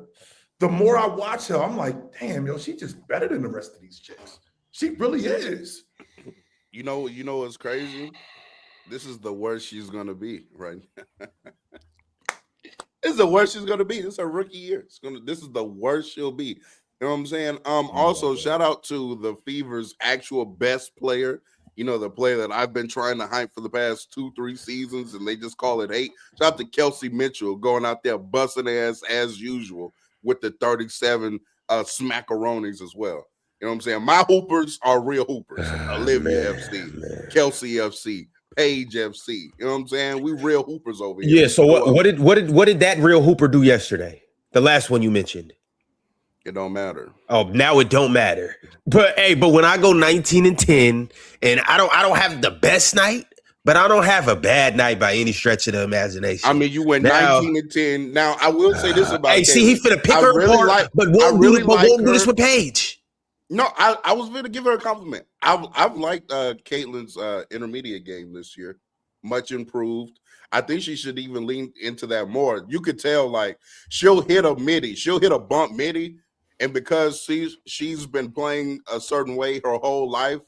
B: the more I watch her, I'm like, damn, yo, she's just better than the rest of these chicks. She really is.
E: You know what's crazy? This is the worst she's gonna be, right? This is the worst she's gonna be. This is her rookie year. This is the worst she'll be. You know what I'm saying? Also, shout out to the Fever's actual best player. The player that I've been trying to hype for the past 2-3 seasons, and they just call it hate. Shout out to Kelsey Mitchell going out there busting ass as usual with the 37 smackaronis as well. You know what I'm saying? My hoopers are real hoopers. Olivia FC, Kelsey FC, Paige FC. You know what I'm saying? We real hoopers over here.
A: Yeah. So what did that real hooper do yesterday? The last one you mentioned.
E: It don't matter.
A: Oh, now it don't matter. But when I go 19-10 and I don't have the best night, but I don't have a bad night by any stretch of the imagination.
E: I mean, you went 19-10. Now I will say this about
A: Hey, see, he finna pick her apart, but won't do this with Paige.
E: No, I was going to give her a compliment. I've liked Caitlin's intermediate game this year. Much improved. I think she should even lean into that more. You could tell, like, she'll hit a midi. She'll hit a bump midi. And because she's been playing a certain way her whole life,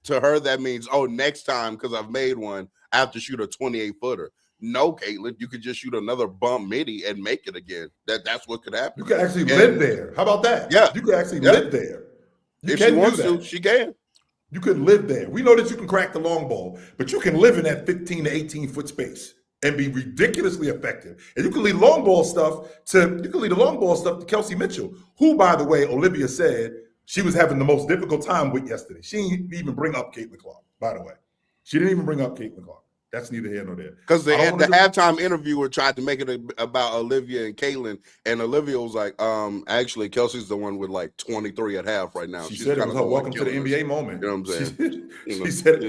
E: to her, that means, oh, next time, because I've made one, I have to shoot a 28-footer. No, Caitlin, you could just shoot another bump midi and make it again. That's what could happen.
B: You could actually live there. How about that?
E: Yeah.
B: You could actually live there.
E: If she wants to, she can.
B: You can live there. We know that you can crack the long ball, but you can live in that 15 to 18 foot space and be ridiculously effective. And you can lead the long ball stuff to Kelsey Mitchell, who, by the way, Olivia said she was having the most difficult time with yesterday. She didn't even bring up Caitlin Clark, by the way. She didn't even bring up Caitlin Clark. That's neither here nor there.
E: Because the halftime interviewer tried to make it about Olivia and Caitlin, and Olivia was like, actually, Kelsey's the one with like 23 at half right now.
B: She said it was her welcome to the NBA moment.
E: You know what I'm saying?
B: She said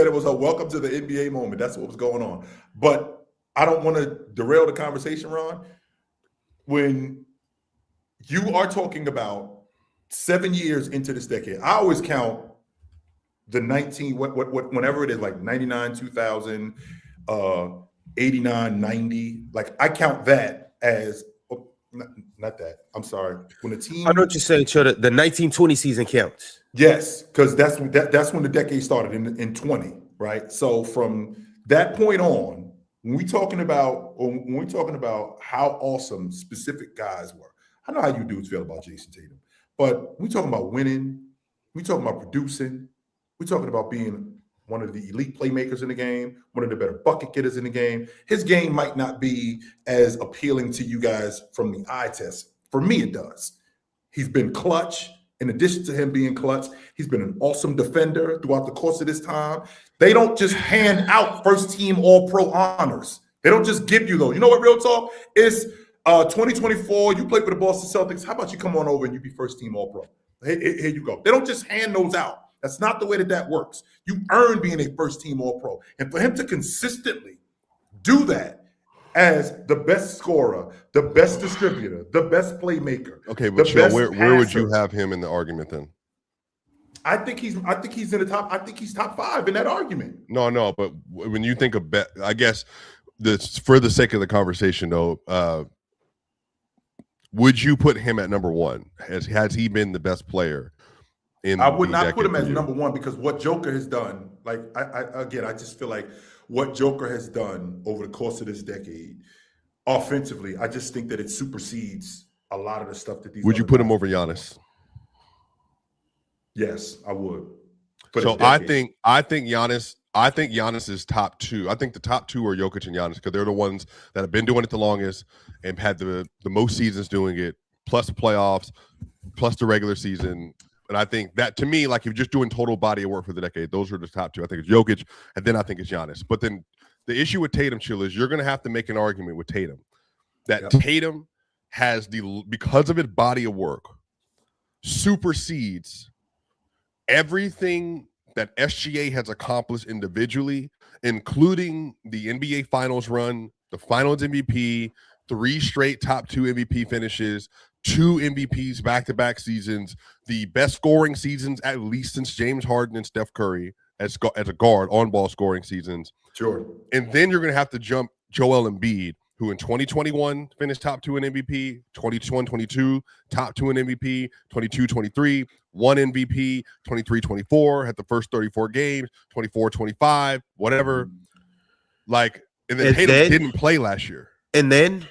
B: it was her welcome to the NBA moment. That's what was going on. But I don't want to derail the conversation, Ron. When you are talking about 7 years into this decade, I always count the 19, whenever it is, like 99, 2000, 89, 90, like I count that as, not that, I'm sorry. When the team.
A: I know what you're saying, Chota. The 1920 season counts.
B: Yes, because that's when the decade started in 20, right? So from that point on, when we're talking about how awesome specific guys were, I know how you dudes feel about Jason Tatum, but we're talking about winning, we're talking about producing, we're talking about being one of the elite playmakers in the game, one of the better bucket getters in the game. His game might not be as appealing to you guys from the eye test. For me, it does. He's been clutch In addition to him being clutch, he's been an awesome defender throughout the course of this time. They don't just hand out first-team All-Pro honors. They don't just give you those. You know what, real talk? It's 2024, you play for the Boston Celtics. How about you come on over and you be first-team All-Pro? Here you go. They don't just hand those out. That's not the way that works. You earn being a first-team All-Pro. And for him to consistently do that as the best scorer, the best distributor, the best playmaker.
C: Okay, but Chill, where would you have him in the argument then?
B: I think he's in the top. I think he's top 5 in that argument.
C: No, but when you think of I guess for the sake of the conversation though, would you put him at number 1? Has he been the best player?
B: I would not put him as number 1 because what Joker has done, like I just feel like what Joker has done over the course of this decade, offensively, I just think that it supersedes a lot of the stuff that these.
C: Would you put him over Giannis?
B: Yes, I would.
C: So I think Giannis is top 2. I think the top 2 are Jokic and Giannis because they're the ones that have been doing it the longest and had the most seasons doing it, plus the playoffs, plus the regular season. And I think that, to me, like if you're just doing total body of work for the decade, those are the top 2. I think it's Jokic, and then I think it's Giannis. But then the issue with Tatum, Chill, is you're going to have to make an argument with Tatum that Tatum has because of his body of work, supersedes everything that SGA has accomplished individually, including the NBA Finals run, the Finals MVP, 3 straight top 2 MVP finishes, 2 MVPs back-to-back seasons, the best scoring seasons at least since James Harden and Steph Curry as a guard, on-ball scoring seasons.
B: Sure.
C: And then you're going to have to jump Joel Embiid, who in 2021 finished top 2 in MVP, 21-22 top 2 in MVP, 22-23 1 MVP, 23-24 had the first 34 games, 24-25 whatever. Like, and then Tatum didn't play last year.
A: And then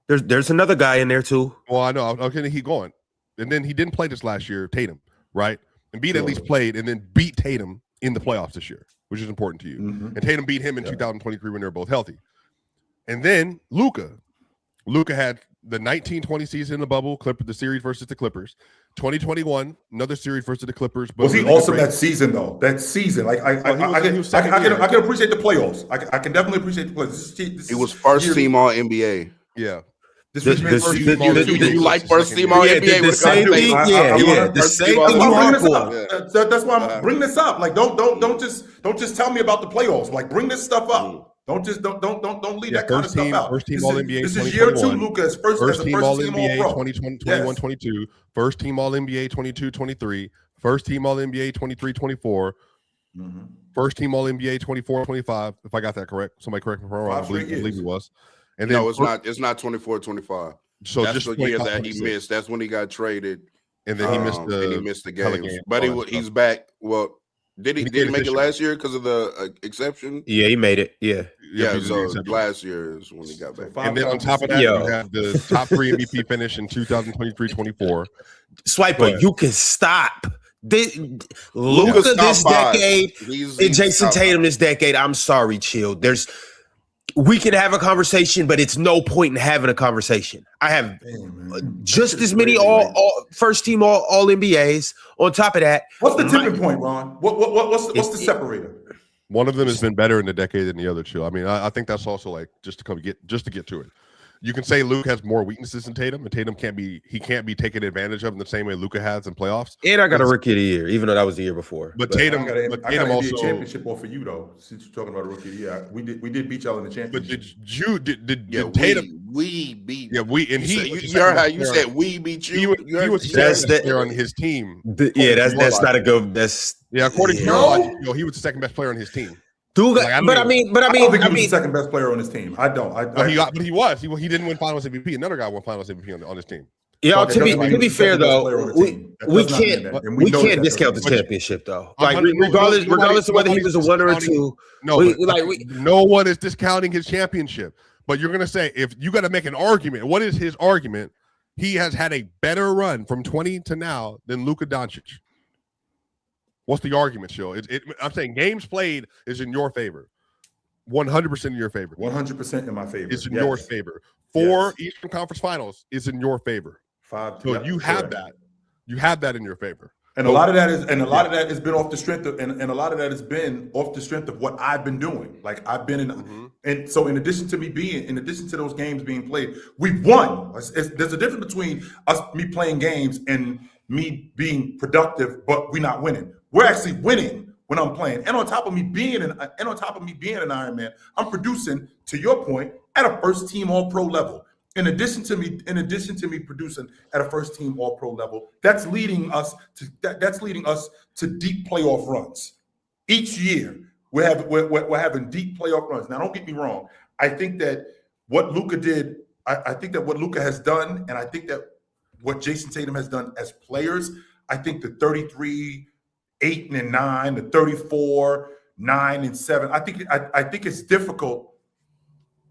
A: there's another guy in there too.
C: Well, I know. Okay, keep going. And then he didn't play this last year, Tatum, right? Embiid at least played and then beat Tatum in the playoffs this year, which is important to you. Mm-hmm. And Tatum beat him in 2023 when they were both healthy. And then Luka had the 19-20 season in the bubble, the series versus the Clippers. 2021, another series versus the Clippers. But
B: was he awesome that season though? That season, like I can appreciate the playoffs. I can definitely appreciate the playoffs.
E: He was first team All NBA.
C: Yeah.
E: Do you like first team All NBA?
A: The same thing. The same thing.
B: That's why I'm bringing this up. Like, don't just tell me about the playoffs. Like, bring this stuff up. Don't leave that kind of stuff out.
C: First team All NBA.
B: This is year 2, Lucas. First
C: team All NBA 21-22. First team All NBA 22-23. First team All NBA 23-24. First team All NBA 24-25. If I got that correct, somebody correct me if I'm wrong. I believe it was. And then
E: no, it's not. It's not 24-25.
C: So
E: that's
C: just
E: the year that he missed. That's when he got traded.
C: And then he missed the
E: games. But he's back. Well. Did he make it last year because of the exception?
A: Yeah, he made it. Yeah.
E: So last year is when he got back.
C: And then on top of that, you have the top 3 MVP finish in 2023-24.
A: Swiper, you can stop. Luka this decade and Jason Tatum this decade. I'm sorry, Chill. We can have a conversation, but it's no point in having a conversation. I have just as many all first team all NBAs. On top of that,
B: what's the tipping point, Ron? What's the separator?
C: One of them has been better in the decade than the other two. I mean, I think that's also like just to get to it. You can say Luke has more weaknesses than Tatum, and Tatum can't be taken advantage of in the same way Luka has in playoffs.
A: And I got a rookie of the year, even though that was the year before.
C: But Tatum,
B: I got an NBA championship off for you though. Since you're talking about a rookie of the year, we did beat y'all in the championship.
C: But Tatum?
E: We beat.
C: Yeah, we and he.
E: You heard how you said we beat you.
C: He was the second player on his team.
A: That's not a good. That's
C: according to your logic, he was the second best player on his team.
B: I don't think he was the second best player on his team. I don't. But
C: he was. He didn't win Finals MVP. Another guy won Finals MVP on his team.
A: Yeah, to be fair though, we can't discount the championship though. Like regardless of whether he was a winner or two.
C: No one is discounting his championship. But you're gonna say if you got to make an argument, what is his argument? He has had a better run from 20 to now than Luka Doncic. What's the argument, Chill? I'm saying games played is in your favor. 100% in your favor.
B: 100% in my favor.
C: It's in your favor. 4 Eastern Conference Finals is in your favor.
B: 5.
C: So you have that. You have that in your favor.
B: And a lot of that has been off the strength of, and a lot of that has been off the strength of what I've been doing. Like I've been in, and so in addition to those games being played, we've won. There's a difference between me playing games and me being productive, but we're not winning. We're actually winning when I'm playing. And on top of me being an Iron Man, I'm producing, to your point, at a first team All Pro level. In addition to me producing at a first team All Pro level, that's leading us to deep playoff runs. Each year we're having deep playoff runs. Now, don't get me wrong. I think that what Luka did, I think that what Luka has done, and I think that what Jason Tatum has done as players, I think the 33, 8-9, the 34, 9-7. I think it's difficult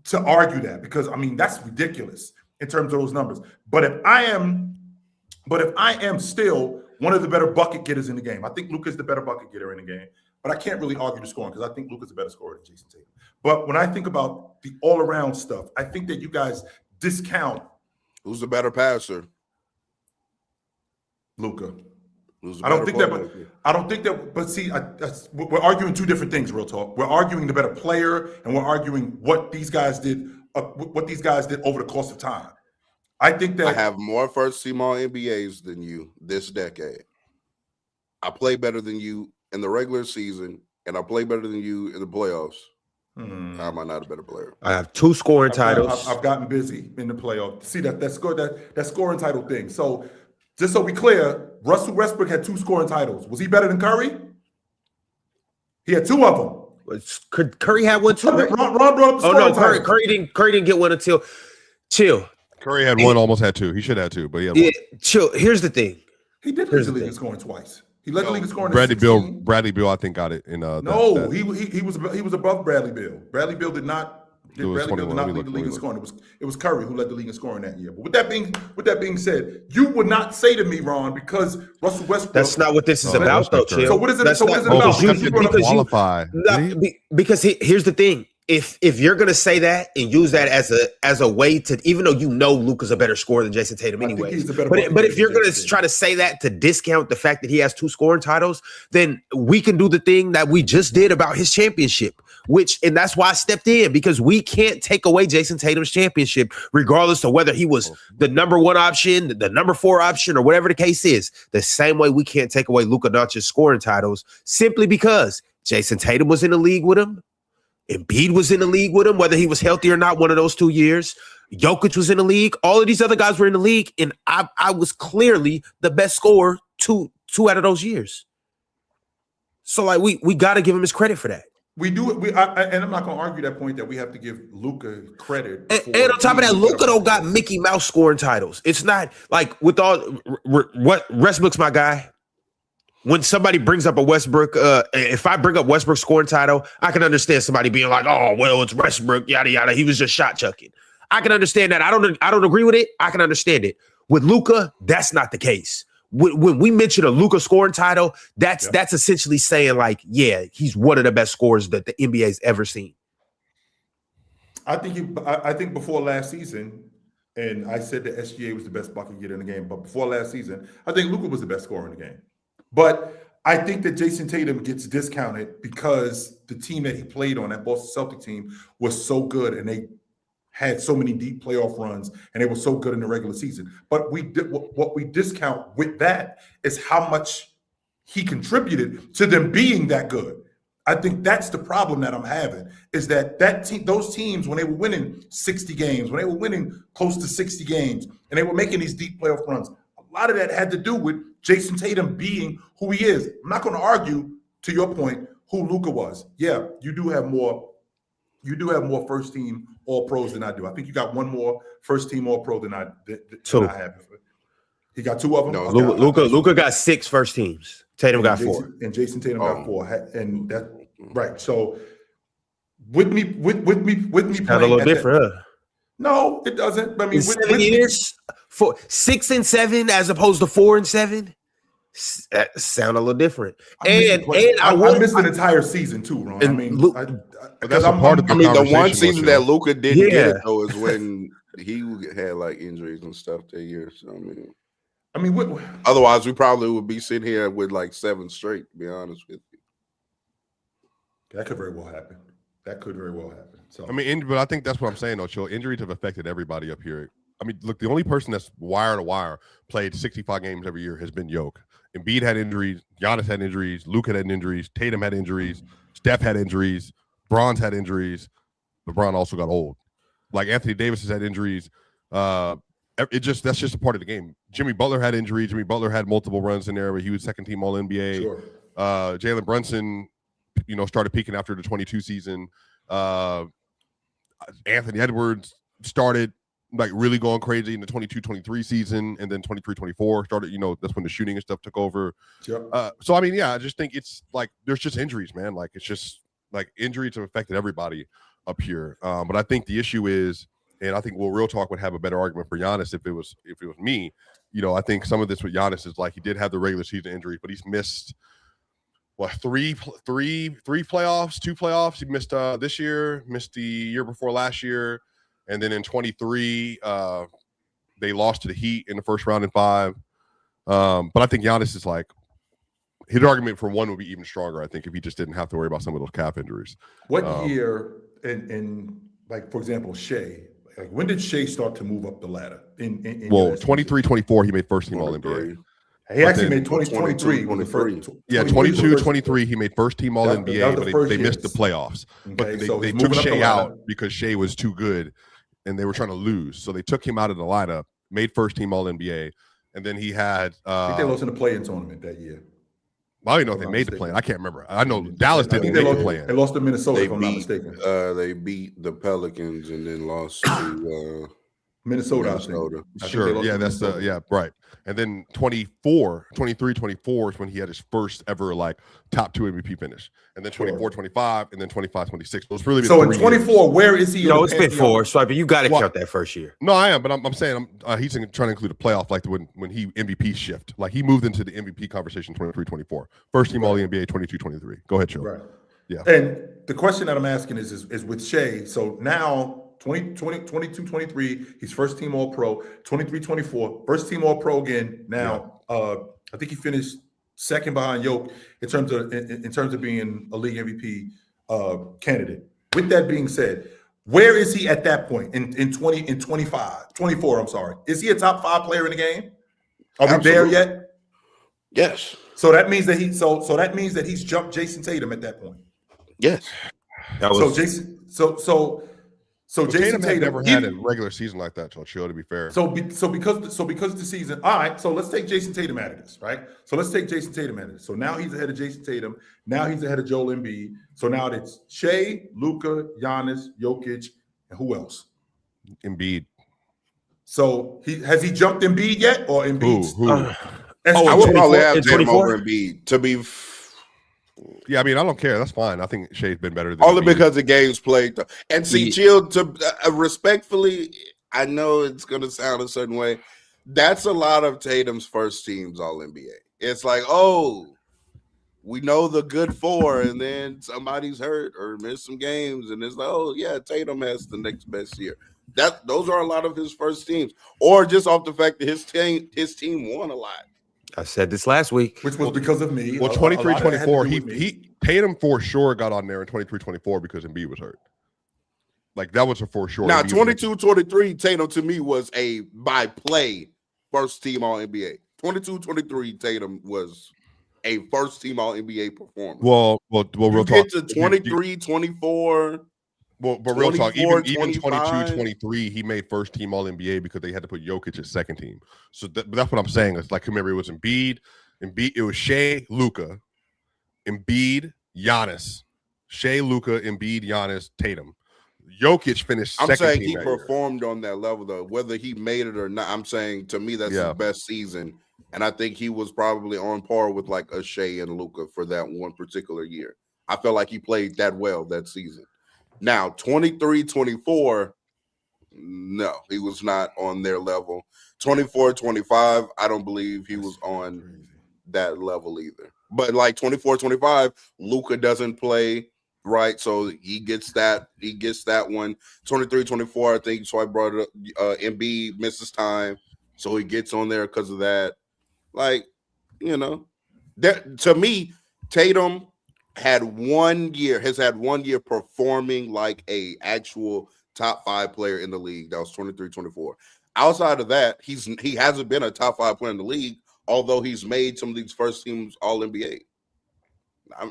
B: to argue that, because I mean that's ridiculous in terms of those numbers. But if I am still one of the better bucket getters in the game, I think Luka's the better bucket getter in the game. But I can't really argue the scoring because I think Luka's a better scorer than Jason Tatum. But when I think about the all-around stuff, I think that you guys discount
E: Who's the better passer?
B: Luka.
E: I don't think
B: that. But see, we're arguing two different things. Real talk. We're arguing the better player, and we're arguing what these guys did. What these guys did over the course of time. I think that
E: I have more first team All NBAs than you this decade. I play better than you in the regular season, and I play better than you in the playoffs. How am I not a better player?
A: I have 2 scoring titles.
B: I've gotten busy in the playoffs. See that scoring title thing. So just so we clear, Russell Westbrook had 2 scoring titles. Was he better than Curry? He had 2 of them.
A: Could Curry have one too?
B: Ron brought up the scoring
A: Curry
B: titles.
A: Curry didn't get one until chill.
C: Curry had one, almost had 2. He should have 2, but
A: yeah, chill. Here's the thing.
B: He did lead the league in scoring twice. He led the league in scoring.
C: Bradley Beal, I think got it in.
B: He was above Bradley Beal. Bradley Beal did not. Bradley Beal did not lead the league in scoring. It was Curry who led the league in scoring that year. But with that being said, you would not say to me, Ron, because Russell Westbrook.
A: That's not what this is about, though, Chill.
B: So what is it? About?
A: Because here's the thing. If you're gonna say that and use that as a way to, even though you know Luka's a better scorer than Jason Tatum anyway, but if you're gonna try to say that to discount the fact that he has 2 scoring titles, then we can do the thing that we just did about his championship, and that's why I stepped in, because we can't take away Jason Tatum's championship, regardless of whether he was the number 1 option, the number 4 option, or whatever the case is. The same way we can't take away Luka Doncic's scoring titles simply because Jason Tatum was in the league with him. Embiid was in the league with him, whether he was healthy or not, one of those 2 years. Jokic was in the league. All of these other guys were in the league, and I was clearly the best scorer two out of those years. So, like, we got to give him his credit for that.
B: We do it. And I'm not going to argue that point that we have to give Luka credit.
A: And on top of that, Luka don't got Mickey Mouse scoring titles. It's not like with all what Westbrook's my guy. When somebody brings up a Westbrook, if I bring up Westbrook's scoring title, I can understand somebody being like, "Oh, well, it's Westbrook, yada yada. He was just shot chucking." I can understand that. I don't agree with it. I can understand it. With Luka, that's not the case. When we mention a Luka scoring title, that's essentially saying like, yeah, he's one of the best scorers that the NBA's ever seen.
B: I think before last season, and I said that SGA was the best bucket getter in the game, but before last season, I think Luka was the best scorer in the game. But I think that Jason Tatum gets discounted because the team that he played on, that Boston Celtic team, was so good, and they had so many deep playoff runs, and they were so good in the regular season. But what we discount with that is how much he contributed to them being that good. I think that's the problem that I'm having, is that those teams, when they were winning 60 games, when they were winning close to 60 games, and they were making these deep playoff runs, a lot of that had to do with Jason Tatum being who he is. I'm not going to argue, to your point, who Luka was. Yeah, you do have more first team All Pros than I do. I think you got one more first team All Pro than I have. He got 2 of them.
E: No,
A: Luka got 6 first teams. Tatum got 4,
B: and Jason Tatum got 4. And that right. So with me playing
A: a little different. Huh?
B: No, it doesn't. I mean,
A: 7 years, 6 and 7 as opposed to 4 and 7. That sound a little different. I
B: missed an entire season too, Ron. I mean,
C: that's a part of the
E: the one season that Luka didn't get it though is when he had like injuries and stuff that year. So I mean,
B: I mean, what?
E: Otherwise, we probably would be sitting here with like 7 straight, to be honest with you.
B: That could very well happen. That could very well happen. So
C: I mean, but I think that's what I'm saying, though, Chill. Injuries have affected everybody up here. I mean, look, the only person that's wire to wire played 65 games every year has been Jokic. Embiid had injuries. Giannis had injuries. Luka had injuries. Tatum had injuries. Steph had injuries. Bron's had injuries. LeBron also got old. Like Anthony Davis has had injuries. That's just a part of the game. Jimmy Butler had injuries. Jimmy Butler had multiple runs in there, but he was second team All NBA.
B: sure.
C: Jalen Brunson, started peaking after the 22 season. Anthony Edwards started like really going crazy in the 22-23 season, and then 23-24 started, that's when the shooting and stuff took over.
B: Sure.
C: So I mean, yeah, I just think it's like there's just injuries, man. Like it's just like injuries have affected everybody up here. But I think the issue is, and I think Real Talk would have a better argument for Giannis if it was me. I think some of this with Giannis is like he did have the regular season injury, but he's missed three playoffs, 2 playoffs. He missed this year, missed the year before last year, and then in 23, they lost to the Heat in the first round in 5. But I think Giannis is like his argument for one would be even stronger. I think if he just didn't have to worry about some of those calf injuries.
B: What year in like, for example, Shea? Like, when did Shea start to move up the ladder? In
C: 23-24, he made first team All NBA.
B: He actually made 2023.
C: 22-23, he made first team All NBA, but they missed the playoffs.
B: Okay,
C: But
B: so
C: they
B: he's
C: took
B: moving up the
C: Shea
B: ladder.
C: out because Shea was too good, and they were trying to lose. So they took him out of the lineup, made first team All NBA, and then he had.
B: I think they lost in the play-in tournament that year.
C: I don't even know if they made the play-in. I can't remember. I know Dallas didn't make the play-in.
B: They lost to Minnesota, if I'm not mistaken.
E: They beat the Pelicans and then lost to
B: Minnesota. I
C: Sure. Yeah, that's right. And then 23-24 is when he had his first ever like top 2 MVP finish. And then 24-25 and then 25-26. So it's really been
B: so in 24, where is he?
A: It's been 4. So you got to count that first year.
C: No, I am, but I'm saying he's trying to include a playoff like when he MVP shift. Like he moved into the MVP conversation 23-24. First team All NBA 22-23. Go ahead, Joe.
B: Right.
C: Yeah.
B: And the question that I'm asking is with Shea. So now 22-23, he's first team All Pro. 23-24, first team All Pro again. Now, I think he finished second behind Jokic in terms of being a league MVP candidate. With that being said, where is he at that point in 24? I'm sorry. Is he a top 5 player in the game? Are we there yet?
E: Yes.
B: So that means that he's jumped Jason Tatum at that point.
E: Yes.
B: So Jason Tatum
C: never had a regular season like that, Chill, to be fair.
B: So because the season, all right. So let's take Jason Tatum out of this, right? So now he's ahead of Jason Tatum. Now he's ahead of Joel Embiid. So now it's Shea, Luka, Giannis, Jokic, and who else?
C: Embiid.
B: So has he jumped Embiid yet, or Embiid?
C: Who?
E: I would probably have Tatum over Embiid to be.
C: Yeah, I mean, I don't care. That's fine. I think Shea's been better than
E: only
C: Embiid.
E: because the game's played. And see, Chill, to respectfully, I know it's going to sound a certain way. That's a lot of Tatum's first teams All NBA. It's like, we know the good 4, and then somebody's hurt or missed some games, and it's like, Tatum has the next best year. Those are a lot of his first teams, or just off the fact that his team won a lot.
A: I said this last week,
B: which was because of me.
C: Well, 23-24, Tatum for sure got on there in 23-24 because Embiid was hurt. Like that was a for sure.
E: Now 22-23, Tatum to me was a by play first team All NBA. 22-23, Tatum was a first team All NBA performer.
C: Well, real talk.
E: Get to 23-24.
C: Well, but real talk, even 22-23, he made first team All NBA because they had to put Jokic as second team. So that's what I'm saying. It's like, remember, it was Embiid, it was Shea, Luka, Embiid, Giannis, Shea, Luka, Embiid, Giannis, Tatum. Jokic finished second.
E: I'm saying
C: team
E: he performed on that level, though, whether he made it or not. I'm saying to me that's his best season, and I think he was probably on par with like a Shea and Luka for that one particular year. I felt like he played that well that season. Now, 23-24, no, he was not on their level. 24-25, I don't believe he was on that level either. But like 24-25, Luka doesn't play, right? So he gets that one. 23-24, I think, so I brought it up. Embiid misses time, so he gets on there because of that. Like, you know, that to me, Tatum has had 1 year performing like a actual top 5 player in the league. That was 23-24. Outside of that, he hasn't been a top 5 player in the league, although he's made some of these first teams all NBA.
B: I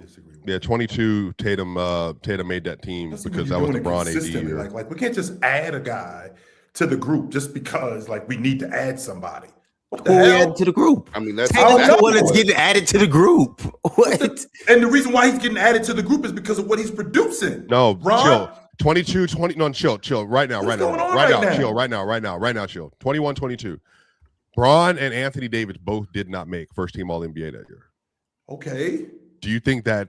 B: disagree with
C: 22 Tatum made that team because that was LeBron AD year.
B: Like we can't just add a guy to the group just because like we need to add somebody. What the
A: Who we
B: hell?
A: added to the group?
E: I mean, that's
A: Tatum's the
E: exactly
A: one that's getting added to the group. What?
B: And the reason why he's getting added to the group is because of what he's producing.
C: No,
B: Ron,
C: chill. 22, 20. No, chill. Right now. Chill. 21, 22. Bron and Anthony Davis both did not make first team All NBA that year.
B: Okay.
C: Do you think that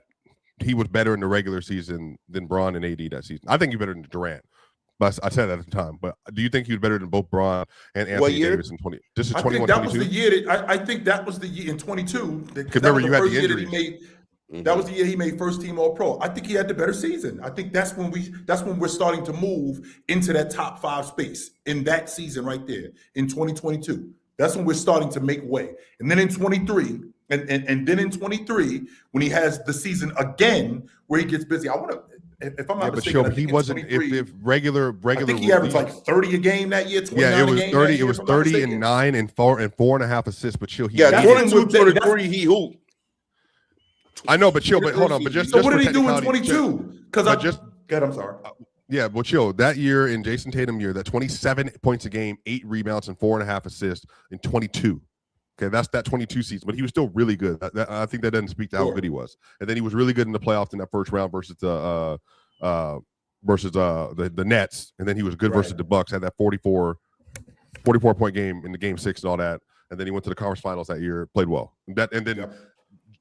C: he was better in the regular season than Bron and AD that season? I think he's better than Durant. But I said that at the time. But do you think he was better than both Bron and Anthony Davis in 20? This is 21, 22?
B: Was the year that I think that was the year in 22.
C: Because remember, you had the injuries.
B: That was the year he made first team All Pro. I think he had the better season. I think that's when we're starting to move into that top 5 space in that season right there in 2022. That's when we're starting to make way. And then in 23, and then in 23, when he has the season again where he gets busy. I want to, if I'm not mistaken,
C: but he wasn't. If regular,
B: I think he averaged like 30 a game that year. 29
C: it was
B: a game
C: 30.
B: Year,
C: it was 30 and 9 and 4.5 assists. But chill,
E: 22-23. He hooped.
C: I know, but chill. But hold on. But just
B: so what did he do in 22? Because I'm sorry.
C: Yeah, but chill. That year in Jason Tatum year, that 27 points a game, 8 rebounds, and 4.5 assists in 22. Okay, that's that 22 season, but he was still really good. I think that doesn't speak to how good he was. And then he was really good in the playoffs in that first round versus the Nets, and then he was good versus the Bucks. Had that 44 point game in the game 6 and all that. And then he went to the conference finals that year, played well.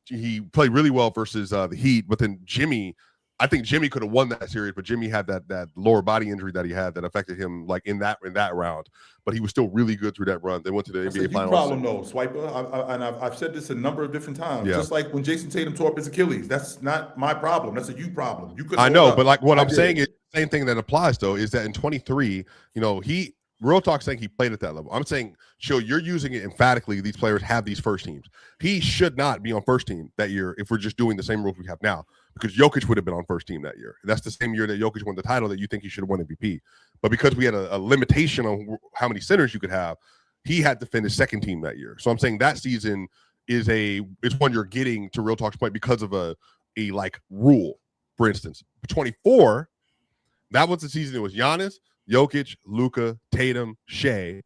C: He played really well versus the Heat. But then Jimmy, I think Jimmy could have won that series, but Jimmy had that lower body injury that he had that affected him like in that round. But he was still really good through that run. They went to the NBA Finals.
B: Problem though, Swiper. I've said this a number of different times. Yeah. Just like when Jason Tatum tore up his Achilles, that's not my problem. That's a you problem. You could.
C: I know, but like what I'm saying is the same thing that applies though. Is that in 23, Real talk saying he played at that level. I'm saying, Chill, you're using it emphatically. These players have these first teams. He should not be on first team that year if we're just doing the same rules we have now, because Jokic would have been on first team that year. That's the same year that Jokic won the title that you think he should have won MVP. But because we had a limitation on how many centers you could have, he had to finish second team that year. So I'm saying that season is one you're getting to Real Talk's point because of a like rule. For instance, 24, that was the season. It was Giannis, Jokic, Luka, Tatum, Shea.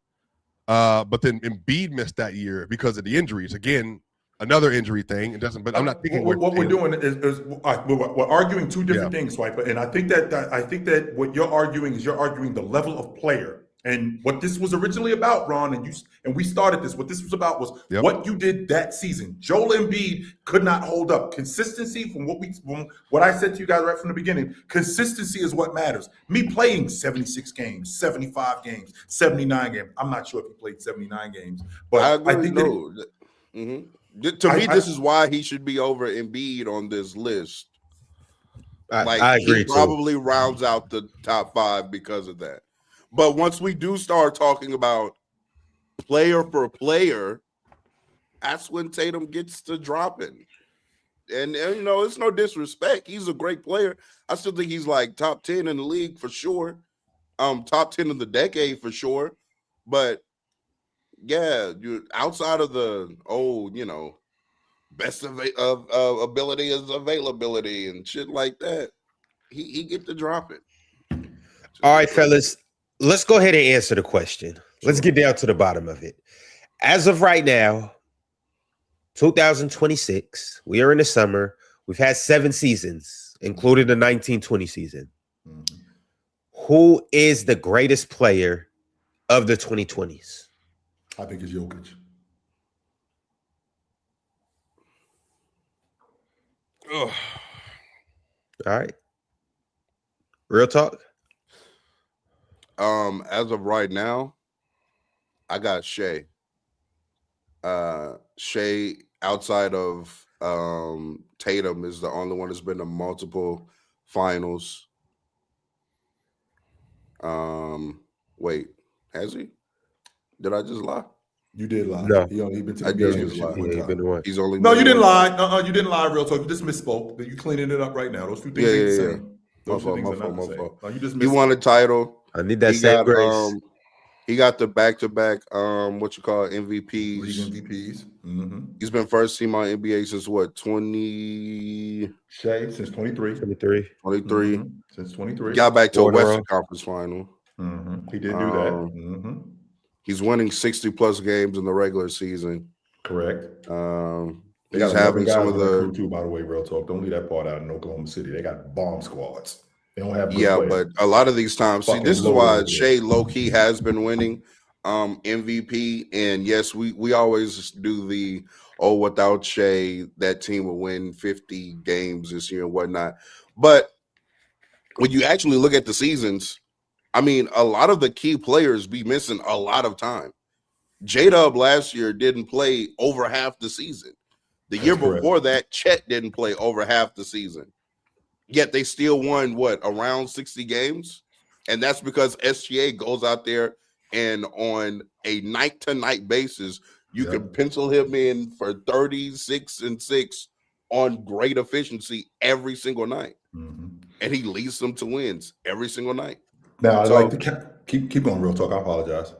C: But then Embiid missed that year because of the injuries. Again, another injury thing. It doesn't. But I'm not thinking
B: what we're doing is we're arguing two different things, Swiper. And I think that what you're arguing is you're arguing the level of player. And what this was originally about, Ron, and we started this. What this was about was what you did that season. Joel Embiid could not hold up. Consistency from what I said to you guys right from the beginning. Consistency is what matters. Me playing 76 games, 75 games, 79 games. I'm not sure if he played 79 games, but I think
E: to me, this is why he should be over Embiid on this list.
A: I agree.
E: He probably rounds out the top 5 because of that. But once we do start talking about player for player, that's when Tatum gets to dropping. And it's no disrespect. He's a great player. I still think he's like top 10 in the league for sure. Top 10 of the decade for sure. But yeah, outside of the best of ability is availability and shit like that, he get to drop it.
A: All right, fellas. Let's go ahead and answer the question. Let's get down to the bottom of it. As of right now, 2026, we are in the summer. We've had 7 seasons, including the 1920 season. Mm-hmm. Who is the greatest player of the 2020s?
B: I think it's Jokic.
A: Ugh. All right. Real talk.
E: As of right now, I got Shea. Shea, outside of Tatum, is the only one that's been to multiple finals. Wait, has he? Did I just lie?
B: You did lie.
A: No.
B: He been to the
E: I
B: NBA
E: did
B: championship
E: lie.
B: one
A: Yeah, he
B: time.
A: been the one.
E: He's only
B: No,
E: been
B: you didn't
E: one.
B: lie. You didn't lie, real talk. You just misspoke. You cleaning it up right now. Those two things ain't the same. Those two things are not the same. No, you just
E: He won a
B: misspoke.
E: title.
A: I need that
E: He
A: same
E: got
A: grace.
E: he got the back-to-back what you call
B: League
E: MVPs.
B: MVPs. Mm-hmm.
E: He's been first team on NBA since what, 2023?
B: Shea since 23.
A: 23.
B: Mm-hmm. Since 23.
E: Got back to a
A: 4 in a
E: Western
A: row.
E: Conference final.
B: Mm-hmm. He did do that. Mm-hmm.
E: He's winning 60+ games in the regular season.
B: Correct. They
E: He's
B: got 11
E: having
B: guys
E: some of
B: on that crew
E: the
B: too, by the way, real talk. Don't leave that part out in Oklahoma City. They got bomb squads. They don't have good players.
E: but a lot of these times, see,
B: Fucking
E: this is
B: loaded
E: why
B: over there.
E: Shea low-key has been winning MVP. And yes, we always do the without Shea, that team will win 50 games this year and whatnot. But when you actually look at the seasons, I mean, a lot of the key players be missing a lot of time. J-Dub last year didn't play over half the season. The year before that, Chet didn't play over half the season. Yet they still won, around 60 games? And that's because SGA goes out there and on a night-to-night basis, you can pencil him in for 36-6 on great efficiency every single night.
B: Mm-hmm.
E: And he leads them to wins every single night.
B: Now, I'd like to keep going real talk. I apologize.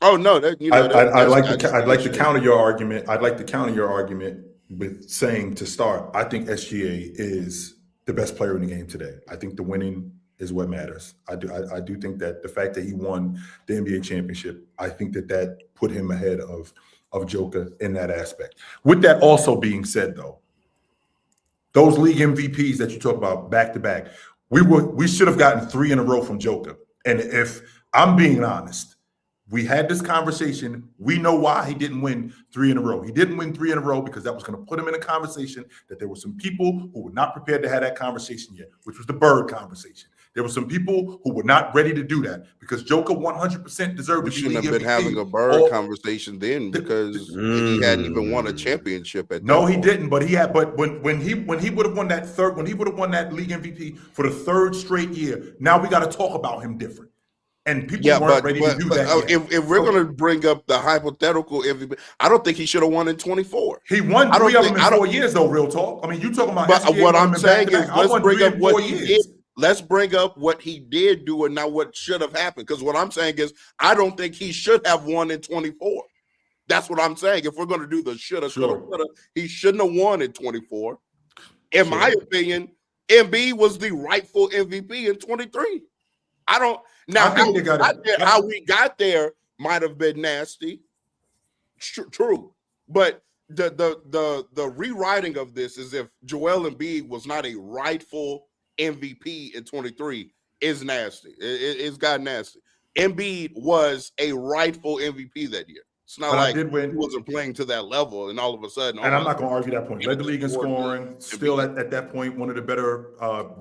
E: Oh no,
B: I'd like to counter your argument. I'd like to counter your argument with saying, to start, I think SGA is the best player in the game today. I think the winning is what matters. I do think that the fact that he won the NBA championship, I think that put him ahead of Joker in that aspect. With that also being said, though, those league MVPs that you talk about back to back, we should have gotten 3 in a row from Joker. And if I'm being honest, we had this conversation. We know why he didn't win 3 in a row. He didn't win 3 in a row because that was going to put him in a conversation that there were some people who were not prepared to have that conversation yet, which was the Bird conversation. There were some people who were not ready to do that because Joker 100% deserved to be
E: shouldn't have been
B: MVP.
E: having a Bird conversation then because he hadn't even won a championship at that
B: No, he
E: point.
B: didn't. But he had. But when he would have won that league MVP for the 3rd straight year, now we got to talk about him different. And people weren't ready to do that yet.
E: If we're going to bring up the hypothetical MVP, I don't think he should have won in 24.
B: He won 3 of them in 4 years, though. Real talk. I mean, you talking about?
E: But
B: SGA
E: what I'm saying is, let's bring up what he did. Let's bring up what he did do and not what should have happened. Because what I'm saying is, I don't think he should have won in 24. That's what I'm saying. If we're going to do the shoulda, coulda, he shouldn't have won in 24. In my opinion, Embiid was the rightful MVP in 23. I don't. Now, how we got there might have been nasty. True. But the rewriting of this is if Joel Embiid was not a rightful MVP in 23 is nasty. It's got nasty. Embiid was a rightful MVP that year. It's not like he wasn't playing to that level, and all of a sudden.
B: And I'm not going to argue that point. Led the league in scoring. Still at that point, one of the better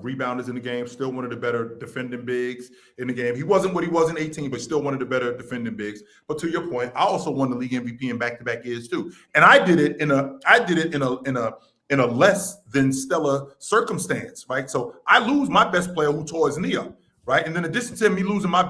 B: rebounders in the game. Still one of the better defending bigs in the game. He wasn't what he was in 18, but still one of the better defending bigs. But to your point, I also won the league MVP in back-to-back years too. And I did it in a less than stellar circumstance, right? So I lose my best player who tore his knee up. Right. And in addition to me losing my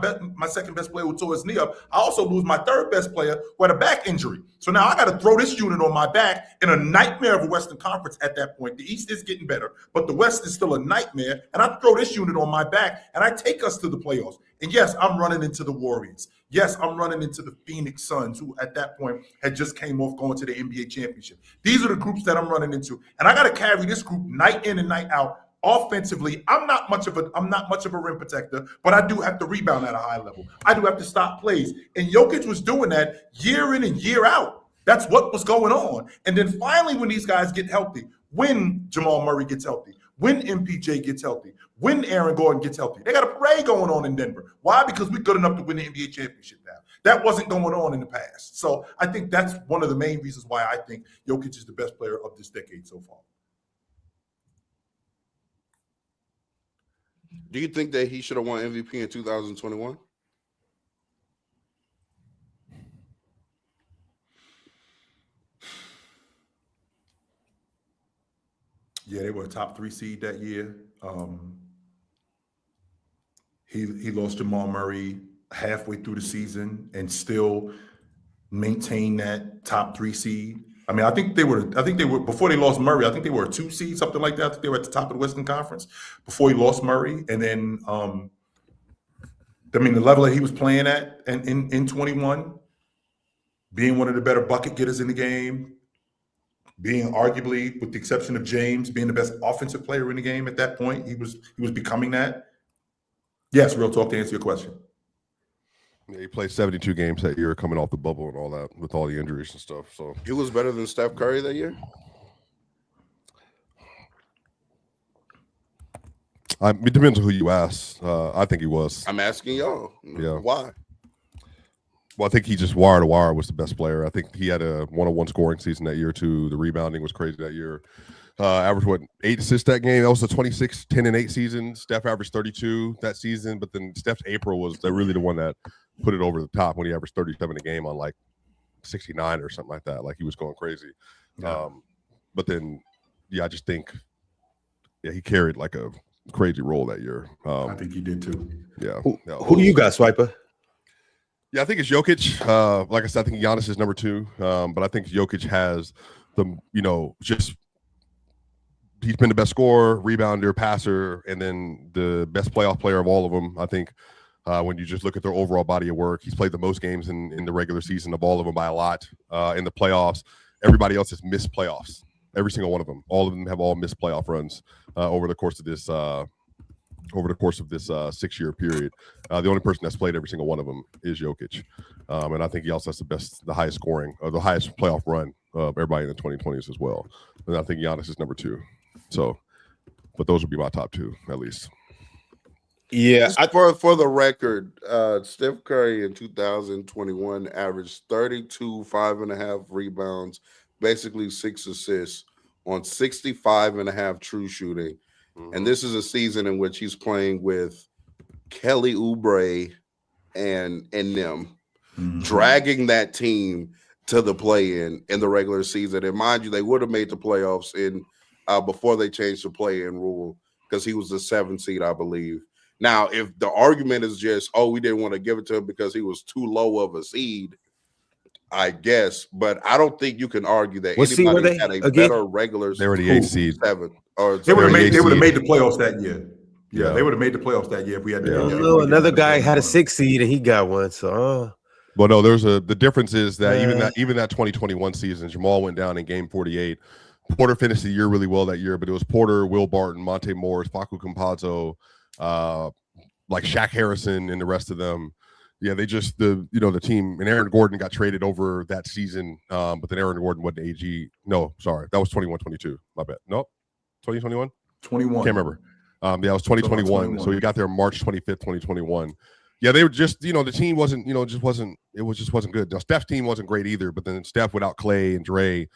B: second best player who tore his knee up, I also lose my 3rd best player who had a back injury. So now I got to throw this unit on my back in a nightmare of a Western Conference at that point. The East is getting better, but the West is still a nightmare. And I throw this unit on my back and I take us to the playoffs. And yes, I'm running into the Warriors. Yes, I'm running into the Phoenix Suns, who at that point had just came off going to the NBA championship. These are the groups that I'm running into. And I got to carry this group night in and night out. Offensively, I'm not much of a rim protector, but I do have to rebound at a high level. I do have to stop plays. And Jokic was doing that year in and year out. That's what was going on. And then finally, when these guys get healthy, when Jamal Murray gets healthy, when MPJ gets healthy, when Aaron Gordon gets healthy, they got a parade going on in Denver. Why? Because we're good enough to win the NBA championship now. That wasn't going on in the past. So I think that's one of the main reasons why I think Jokic is the best player of this decade so far.
E: Do you think that he should have won MVP in 2021?
B: Yeah, they were a top 3 seed that year. He lost Jamal Murray halfway through the season and still maintain that top 3 seed. I mean, I think they were before they lost Murray. I think they were a 2 seed, something like that. I think they were at the top of the Western Conference before he lost Murray. And then, I mean, the level that he was playing at in 21, being one of the better bucket getters in the game, being arguably, with the exception of James, being the best offensive player in the game at that point, he was becoming that. Yes, real talk, to answer your question.
C: Yeah, he played 72 games that year, coming off the bubble and all that, with all the injuries and stuff. So
E: He was better than Steph Curry that year.
C: it depends on who you ask. I think he was.
E: I'm asking y'all.
C: Yeah.
E: Why?
C: Well, I think he just wire to wire was the best player. I think he had a one-on-one scoring season that year too. The rebounding was crazy that year. Averaged 8 assists that game. That was a 26, 10 and 8 season. Steph averaged 32 that season, but then Steph's April was really the one that put it over the top when he averaged 37 a game on like 69 or something like that. Like he was going crazy.
B: Yeah.
C: But then, I just think, he carried like a crazy role that year.
B: I think he did too.
C: Yeah.
A: Who do you got, Swiper?
C: Yeah, I think it's Jokic. Like I said, I think Giannis is number 2. But I think Jokic has just he's been the best scorer, rebounder, passer, and then the best playoff player of all of them. I think when you just look at their overall body of work, he's played the most games in the regular season of all of them by a lot. In the playoffs, everybody else has missed playoffs. Every single one of them. All of them have missed playoff runs over the course of this 6-year period. The only person that's played every single one of them is Jokic. And I think he also has the highest scoring, or the highest playoff run of everybody in the 2020s as well. And I think Giannis is number 2. So, but those would be my top 2 at least.
A: Yeah.
E: For the record, Steph Curry in 2021 averaged 32, 5.5 rebounds, basically 6 assists on 65.5 true shooting. Mm-hmm. And this is a season in which he's playing with Kelly Oubre and them, dragging that team to the play-in the regular season. And mind you, they would have made the playoffs before they changed the play-in rule, because he was the 7th seed, I believe. Now, if the argument is just, we didn't want to give it to him because he was too low of a seed, I guess. But I don't think you can argue that anybody had a better regular season.
C: They were the 8th seed.
E: 7th.
B: They would have made the playoffs that year. Yeah, they would have made the playoffs that year if we had.
A: Another guy had a 6 seed and he got one. So,
C: well, no, the difference is that even that 2021 season, Jamal went down in game 48. Porter finished the year really well that year, but it was Porter, Will Barton, Monte Morris, Facu Campazzo, like Shaq Harrison, and the rest of them. Yeah, they just the team, and Aaron Gordon got traded over that season, but then Aaron Gordon wasn't AG. No, sorry, that was 21-22. My bad. No, 2021.
B: 21.
C: Can't remember. It was 2021. So he got there March 25th, 2021. Yeah, they were just, the team wasn't, just wasn't good. Now, Steph's team wasn't great either, but then Steph without Clay and Dre,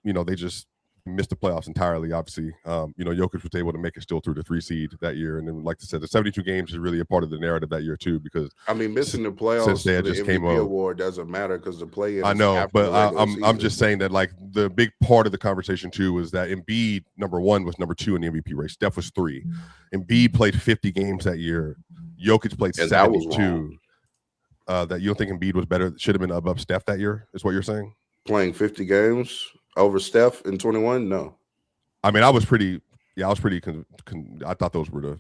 C: they just missed the playoffs entirely, obviously. Jokic was able to make it still through the 3 seed that year. And then, like I said, the 72 games is really a part of the narrative that year, too, because
E: missing the playoffs since
C: they had
E: the
C: just
E: MVP award doesn't matter because the play-in.
C: I know, but I'm just saying that, like, the big part of the conversation, too, was that Embiid, number 1, was number 2 in the MVP race. Steph was 3. Embiid played 50 games that year. Jokic played 72. That you don't think Embiid was better, should have been above Steph that year, is what you're saying? Playing
E: 50 games over Steph in 21? No.
C: I mean, I thought those were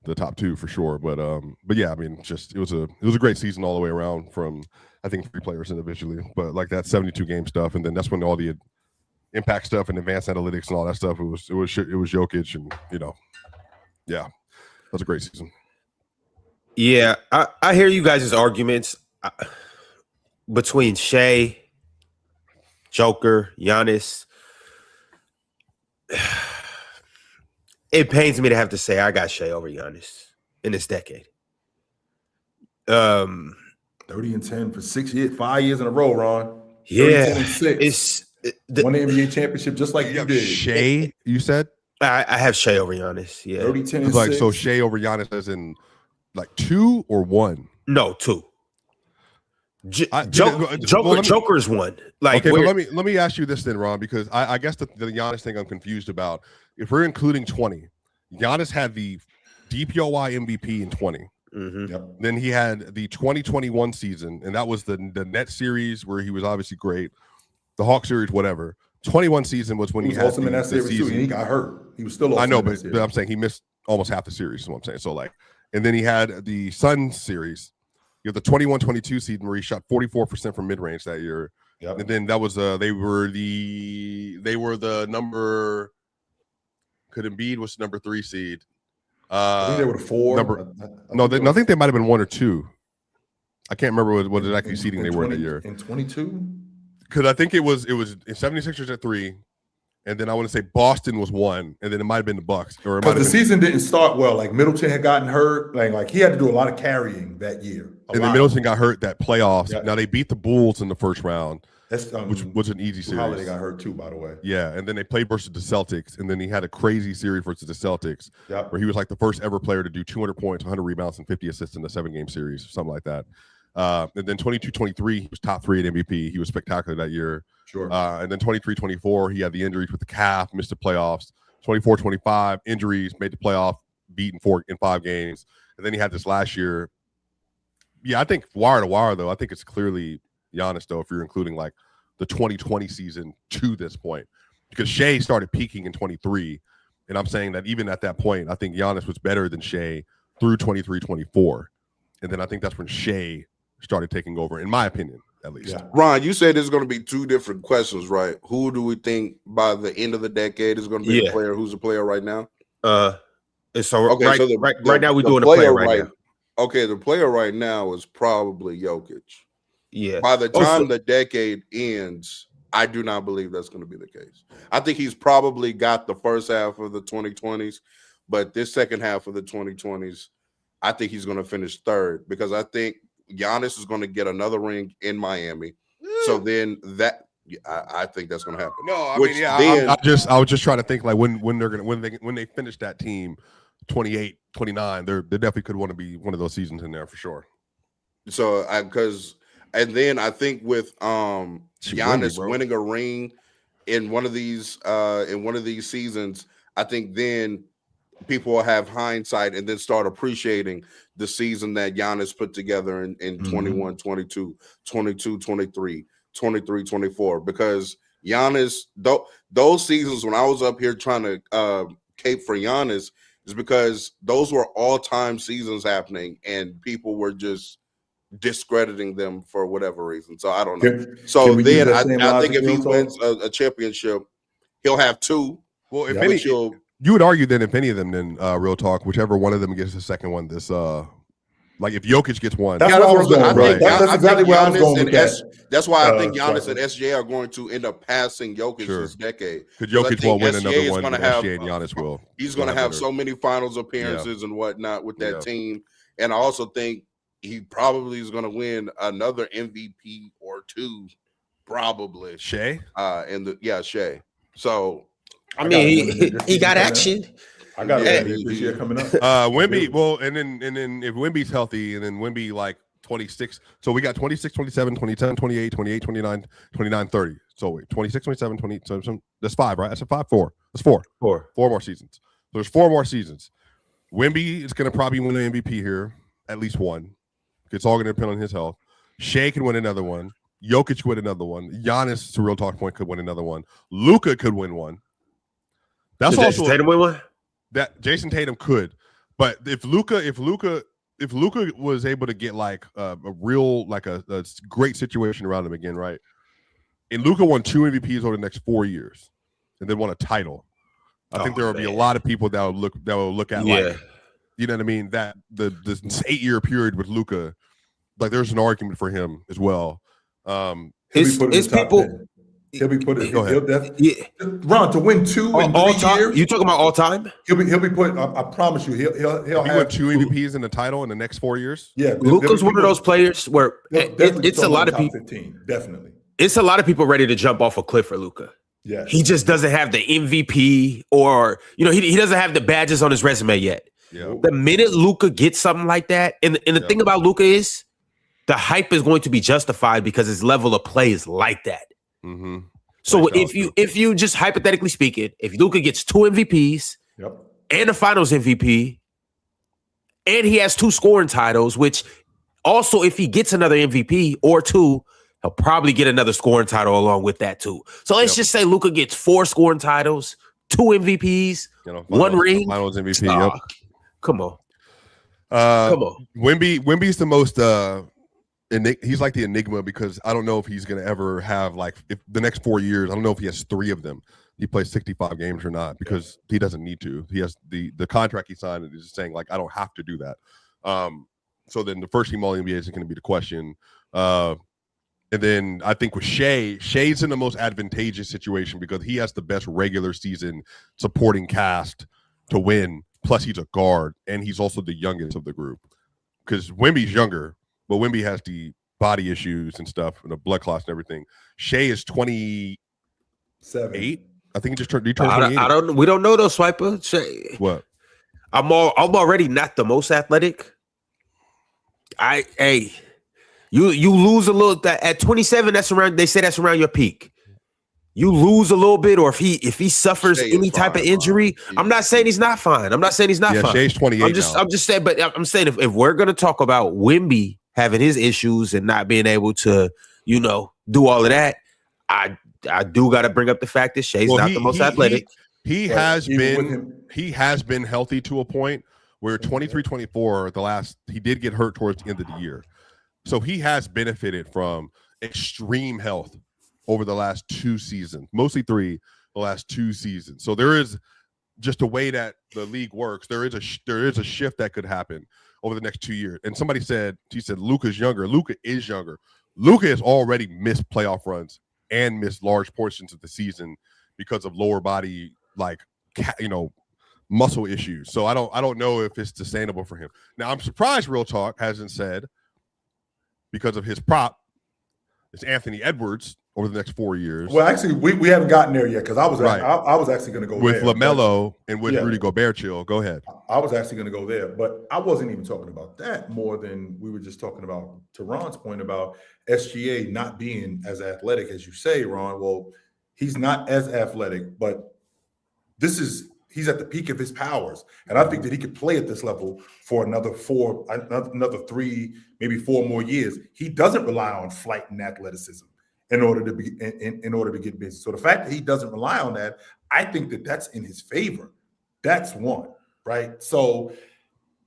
C: the top 2 for sure. But yeah, I mean, just it was a great season all the way around from, I think, 3 players individually. But like that 72 game stuff, and then that's when all the impact stuff and advanced analytics and all that stuff, it was Jokic, and yeah, that was a great season.
A: Yeah, I hear you guys' arguments between Shea, Joker, Giannis. It pains me to have to say I got Shea over Giannis in this decade.
B: 30 and 10 for 6 years, 5 years in a row, Ron.
A: Yeah,
B: 10 and 6. Won the NBA championship just like you did.
C: Shea, you said?
A: I have Shea over Giannis. Yeah,
B: 30, 10 and
C: like
B: 6.
C: So Shea over Giannis as in like 2 or 1?
A: No, 2. Joker is 1. Like,
C: okay, but let me ask you this then, Ron, because I guess the Giannis thing I'm confused about. If we're including 20, Giannis had the DPOY MVP in 20.
A: Mm-hmm.
B: Yep.
C: Then he had the 2021 season, and that was the Nets series where he was obviously great. The Hawks series, whatever. 21 season was when
B: He
C: he
B: was
C: had
B: awesome in that series too, and he got hurt. He was still awesome.
C: I know,
B: in that
C: but I'm saying he missed almost half the series. Is what I'm saying. So like, and then he had the Suns series. You have the 21-22 season where he shot 44% from mid range that year.
B: Yep.
C: And then that was they were the number. Could Embiid was the number 3 seed.
B: I think they were the 4.
C: I think they might have been 1 or 2. I can't remember what exactly seeding they were that year.
B: In 22?
C: Because I think it was 76ers at 3, and then I want to say Boston was 1, and then it might have been the Bucks.
B: Because the season didn't start well. Like Middleton had gotten hurt. Like he had to do a lot of carrying that year.
C: And then Middleton got hurt that playoffs.
B: Yeah.
C: Now they beat the Bulls in the first round.
B: That's
C: which was an easy series.
B: Holiday got hurt too, by the way.
C: Yeah, and then they played versus the Celtics, and then he had a crazy series versus the Celtics, where he was like the first ever player to do 200 points, 100 rebounds, and 50 assists in a 7-game series, or something like that. And then 22-23, he was top 3 at MVP. He was spectacular that year.
B: Sure.
C: And then 23-24, he had the injuries with the calf, missed the playoffs. 24-25, injuries, made the playoff, beat in 5 games. And then he had this last year. Yeah, I think wire to wire, though, I think it's clearly Giannis, though, if you're including like the 2020 season to this point, because Shea started peaking in 23, and I'm saying that even at that point, I think Giannis was better than Shea through 23-24, and then I think that's when Shea started taking over, in my opinion, at least.
B: Yeah.
E: Ron, you said there's going to be 2 different questions, right? Who do we think by the end of the decade is going to be the player? Who's a player right now?
A: Right now we're
E: the
A: doing a player right now.
E: Okay, the player right now is probably Jokic.
A: Yeah.
E: By the time the decade ends, I do not believe that's going to be the case. I think he's probably got the first half of the 2020s, but this second half of the 2020s, I think he's going to finish 3rd, because I think Giannis is going to get another ring in Miami. So then I think that's going to happen.
C: No, I mean, yeah, I was just trying to think like when they finish that team 28, 29, they definitely could want to be one of those seasons in there for sure.
E: So and then I think with Giannis winning a ring in one of these seasons, I think then people will have hindsight and then start appreciating the season that Giannis put together in 21, 22, 22, 23, 23, 24. Because Giannis, those seasons when I was up here trying to cape for Giannis is because those were all-time seasons happening and people were just discrediting them for whatever reason. So I don't know. So then I think if he wins a championship, he'll have 2.
C: Well, if any, you would argue that if any of them, then real talk, whichever one of them gets the second one, this like if Jokic gets one,
B: that's exactly where I was going with that.
E: That's why I think Giannis and SGA are going to end up passing Jokic this decade.
C: Because Jokic won't win another one. SGA and Giannis will.
E: He's going to have so many finals appearances and whatnot with that team, and I also think he probably is going to win another MVP or 2, probably.
C: Shea?
E: Shea. So
A: I mean, he got action.
B: I got this year coming up.
C: Wemby, well, and then if Wemby's healthy, and then Wemby like 26. So we got 26, 27, 27, 28, 28, 29, 29, 30. So wait, 26, 27, 20. So that's 5, right? That's a 5, 4. That's 4. 4 more seasons. So there's 4 more seasons. Wemby is going to probably win the MVP here, at least 1. It's all going to depend on his health. Shea can win another one. Jokic could win another one. Giannis, to real talk point, could win another one. Luka could win one. That's also
A: Jason Tatum win one.
C: That Jason Tatum could, but if Luka was able to get like a real like a great situation around him again, right? And Luka won 2 MVPs over the next 4 years, and then won a title. I think there will be a lot of people that will look at like, you know what I mean? That this 8-year period with Luka, like there's an argument for him as well.
A: It's people.
B: He'll be put. Ron, to win 2 in 3 years.
A: You talking about all time?
B: He'll be put. I promise you, he'll have
C: won 2 MVPs in the title in the next 4 years.
B: Yeah,
A: Luka's one of those players where it's a lot of people.
B: 15, definitely.
A: It's a lot of people ready to jump off a cliff for Luka.
B: Yeah,
A: he just doesn't have the MVP or he doesn't have the badges on his resume yet.
C: Yeah.
A: The minute Luka gets something like that, and the thing about Luka is the hype is going to be justified because his level of play is like that.
C: Mm-hmm.
A: So if you just hypothetically speaking, if Luka gets 2 MVPs and the Finals MVP, And he has 2 scoring titles, which also, if he gets another MVP or 2, he'll probably get another scoring title along with that too. So let's just say Luka gets 4 scoring titles, 2 MVPs,
C: finals,
A: 1 ring.
C: Finals MVP.
A: Yep. Come on.
C: Wemby's the most he's like the enigma because I don't know if he's gonna ever have if the next 4 years, I don't know if he has 3 of them. He plays 65 games or not because he doesn't need to. He has the contract he signed is just saying I don't have to do that. So then the first team all NBA is going to be the question. And then I think with Shea's in the most advantageous situation because he has the best regular season supporting cast to win. Plus he's a guard and he's also the youngest of the group because Wemby's younger, but Wemby has the body issues and stuff and the blood clots and everything. Shea is 28. I think he just turned 28.
A: We don't know though, Swiper. Shea.
C: What?
A: I'm already not the most athletic. You lose a little at 27. They say that's around your peak. You lose a little bit, or if he suffers any type of injury, I'm not saying he's not fine. I'm not saying he's not fine.
C: Shea's 28.
A: I'm just saying, but I'm saying if we're gonna talk about Wemby having his issues and not being able to, do all of that, I do got to bring up the fact that Shea's not the most athletic.
C: He has been healthy to a point where 23-24, he did get hurt towards the end of the year. So he has benefited from extreme health over the last 2 seasons, mostly 3, the last 2 seasons. So there is just a way that the league works. There is a shift that could happen over the next 2 years. And somebody said, Luka's younger. Luka is younger. Luka has already missed playoff runs and missed large portions of the season because of lower body, muscle issues. So I don't know if it's sustainable for him. Now I'm surprised Real Talk hasn't said, because of his prop, it's Anthony Edwards over the next 4 years.
B: Well, actually, we haven't gotten there yet because I was actually going to go
C: with
B: there.
C: LaMelo and with Rudy Gobert. Chill, go ahead.
B: I was actually going to go there, but I wasn't even talking about that more than we were just talking about Teron's point about SGA not being as athletic as you say, Ron. Well, he's not as athletic, but he's at the peak of his powers, and I think that he could play at this level for another 3, maybe 4 more years. He doesn't rely on flight and athleticism in order to get busy. So the fact that he doesn't rely on that, I think that that's in his favor. That's one, right? So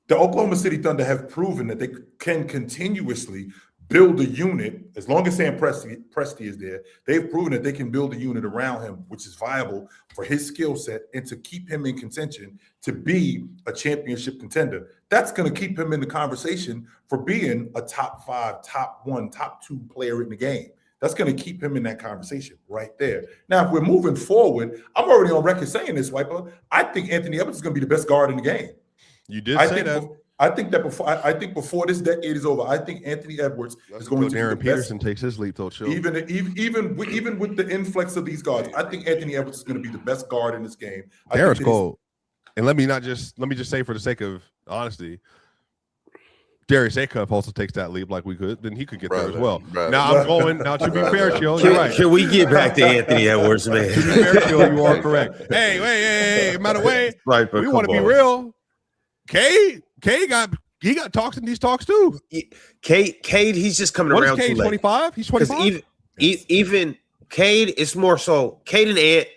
B: the Oklahoma City Thunder have proven that they can continuously build a unit as long as Sam Presti is there. They've proven that they can build a unit around him, which is viable for his skill set and to keep him in contention to be a championship contender. That's going to keep him in the conversation for being a top 5, top 1, top 2 player in the game. That's going to keep him in that conversation right there. Now, if we're moving forward, I'm already on record saying this, Wiper. I think Anthony Edwards is going to be the best guard in the game.
C: You did say that.
B: I think before this decade is over, I think Anthony Edwards is going to be the best.
C: Peterson takes his leap, though. Chill.
B: Even with the influx of these guards, I think Anthony Edwards is going to be the best guard in this game.
C: Darren's cold. And let me just say, for the sake of honesty, Darius Acuff also takes that leap like we could, then he could get there as well. Now to be fair, Chill, you're right.
A: Can we get back to Anthony Edwards, man?
C: To be fair, Chill, you are correct. Hey, by the way, we want to be real. Cade got talks in these talks too.
A: Cade, he's just coming around.
C: Cade,
A: too late.
C: 25? He's 25.
A: Even Cade, it's more so Cade and Ant.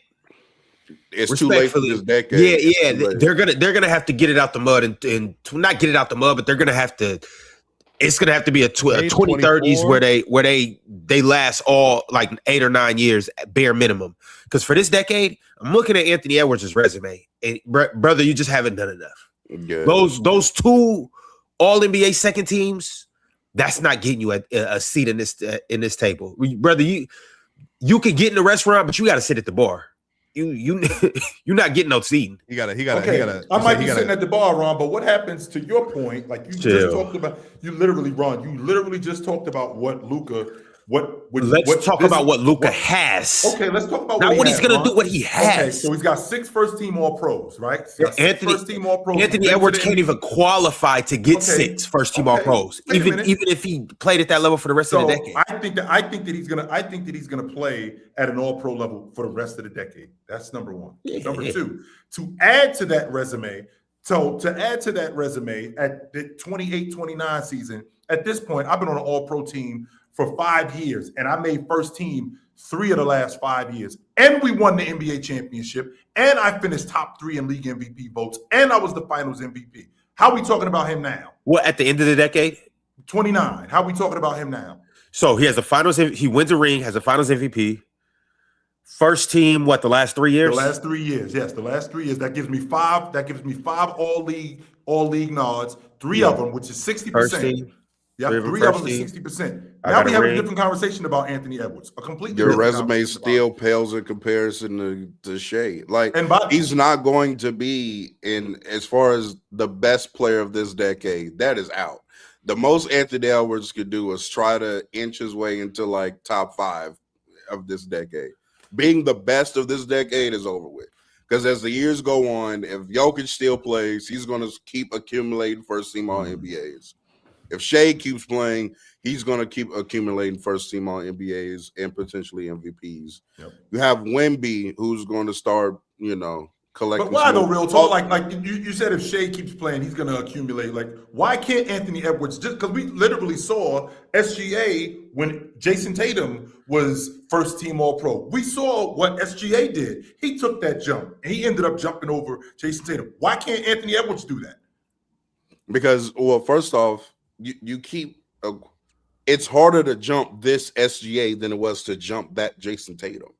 E: It's too late for this decade.
A: Yeah. They're gonna have to get it out the mud and not get it out the mud, but they're gonna have to. It's gonna have to be a 2030s where they last all like 8 or 9 years at bare minimum. Because for this decade, I'm looking at Anthony Edwards' resume, and brother, you just haven't done enough.
E: Yeah.
A: Those 2 All NBA second teams, that's not getting you a seat in this table, brother. You can get in the restaurant, but you got to sit at the bar. You're not getting no seating.
B: He got. I might be sitting at the bar, Ron. But what happens to your point? Like you just talked about. You literally just talked about what Luka.
A: Let's talk about what Luka has.
B: Okay, let's talk about
A: not what he's going to do. What he has.
B: Okay, so he's got 6 first-team All-Pros, right?
A: Anthony Edwards can't even qualify to get 6 first-team All-Pros, even if he played at that level for the rest of the decade.
B: I think that he's gonna play at an All-Pro level for the rest of the decade. That's number one. Number two, to add to that resume, So to add to that resume, at the 28-29 season, at this point, I've been on an all-pro team for 5 years, and I made first team 3 of the last 5 years. And we won the NBA championship, and I finished top 3 in league MVP votes, and I was the finals MVP. How are we talking about him now?
A: What, at the end of the decade?
B: 29. How are we talking about him now?
A: So he has a finals, he wins a ring, has a finals MVP. First team, what, the last 3 years?
B: The last 3 years, yes, the last 3 years. That gives me 5. That gives me 5 all league nods. 3 of them, which is 60%.
A: First team.
B: Yeah, 3 of them is 60%. Now we have a different conversation about Anthony Edwards. A completely
E: Your
B: different
E: resume still pales in comparison to Shea. Like,
B: and
E: he's not going to be in as far as the best player of this decade. That is out. The most Anthony Edwards could do is try to inch his way into like top 5 of this decade. Being the best of this decade is over with. Because as the years go on, if Jokic still plays, he's going to keep accumulating first team all NBAs. If Shea keeps playing, he's going to keep accumulating first team all NBAs and potentially MVPs. Yep. You have Wemby, who's going to start, collecting.
B: But why though, real talk? Like you said, if Shea keeps playing, he's going to accumulate. Like, why can't Anthony Edwards? Just because we literally saw SGA when Jason Tatum was first team All Pro. We saw what SGA did. He took that jump and he ended up jumping over Jason Tatum. Why can't Anthony Edwards do that?
E: Because, well, first off, you keep it's harder to jump this SGA than it was to jump that Jason Tatum.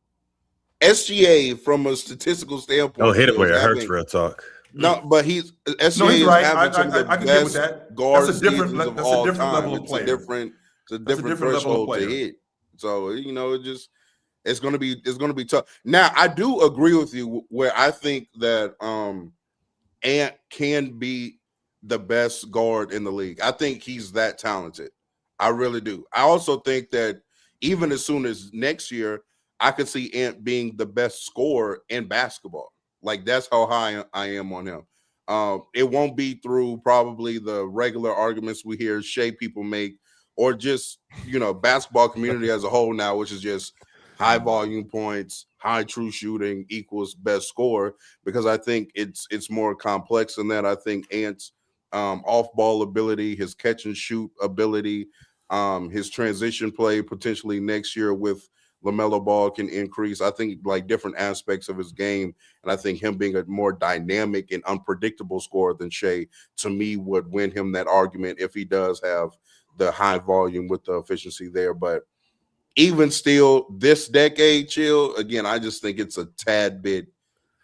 E: SGA, from a statistical standpoint,
A: don't hit it where it hurts. Real talk.
E: No, but he's SGA
B: no, he's right.
E: having some of the best guard seasons of all time.
B: Level of player.
E: It's a different threshold to hit. So it's going to be tough. Now, I do agree with you where I think that Ant can be the best guard in the league. I think he's that talented. I really do. I also think that even as soon as next year, I could see Ant being the best scorer in basketball. Like, that's how high I am on him. It won't be through probably the regular arguments we hear Shea people make, or just, basketball community as a whole now, which is just high volume points, high true shooting equals best scorer, because I think it's more complex than that. I think Ant's off-ball ability, his catch and shoot ability, his transition play potentially next year with LaMelo Ball can increase. I think like different aspects of his game, and I think him being a more dynamic and unpredictable scorer than Shea, to me, would win him that argument if he does have the high volume with the efficiency there. But even still, this decade, Chill, again, I just think it's a tad bit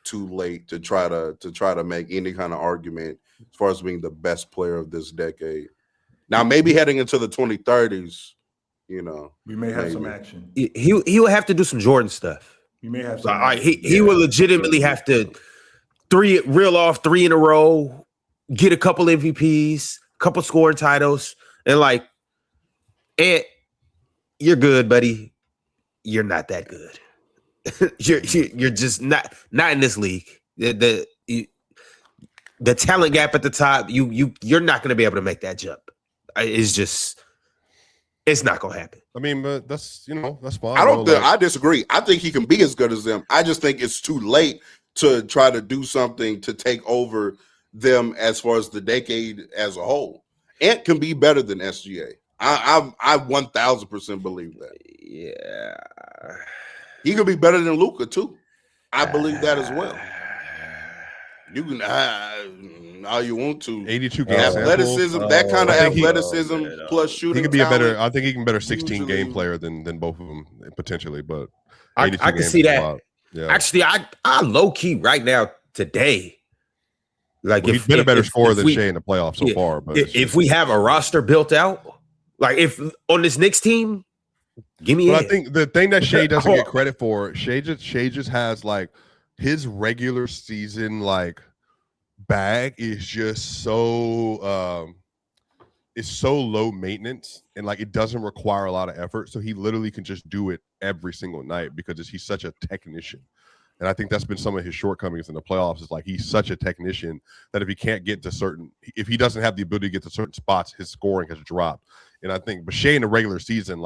E: too late to try to make any kind of argument as far as being the best player of this decade. Now, maybe heading into the 2030s,
B: we may have some action.
A: He will have to do some Jordan stuff.
B: You may have some.
A: He will legitimately have to reel off 3 in a row, get a couple MVPs, couple scoring titles, and you're good, buddy. You're not that good. you're just not in this league. The talent gap at the top, you're not going to be able to make that jump. It's not going to happen.
C: I mean, but that's fine.
E: I disagree. I think he can be as good as them. I just think it's too late to try to do something to take over them as far as the decade as a whole. Ant can be better than SGA. I 1000% believe that.
A: Yeah.
E: He could be better than Luka too. I believe that as well. You can all you want to.
C: 82 games.
E: Athleticism, that kind of athleticism plus shooting.
C: He could be I think he can be a better 16 game player than both of them potentially. But
A: I can see that. Yeah. Actually, I low key right now today.
C: He's been a better scorer than Shea in the playoffs so far. But
A: if we have a roster built out, if on this Knicks team, give me.
C: I think the thing that Shea doesn't get credit for, Shea just has his regular season bag is just so it's so low maintenance, and it doesn't require a lot of effort, so he literally can just do it every single night because he's such a technician. And I think that's been some of his shortcomings in the playoffs, is he's such a technician that if he doesn't have the ability to get to certain spots, his scoring has dropped. And I think Shea in the regular season,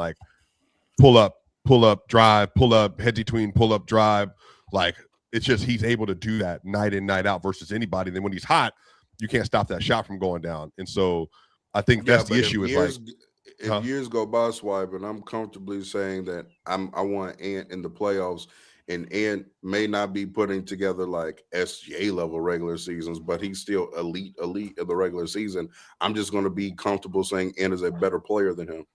C: pull up, drive, pull up, head between, pull up, drive, it's just he's able to do that night in, night out versus anybody. Then when he's hot, you can't stop that shot from going down. And so I think that's the issue.
E: If years go by, Swipe, and I'm comfortably saying that I want Ant in the playoffs, and Ant may not be putting together like SGA level regular seasons, but he's still elite in the regular season. I'm just going to be comfortable saying Ant is a better player than him.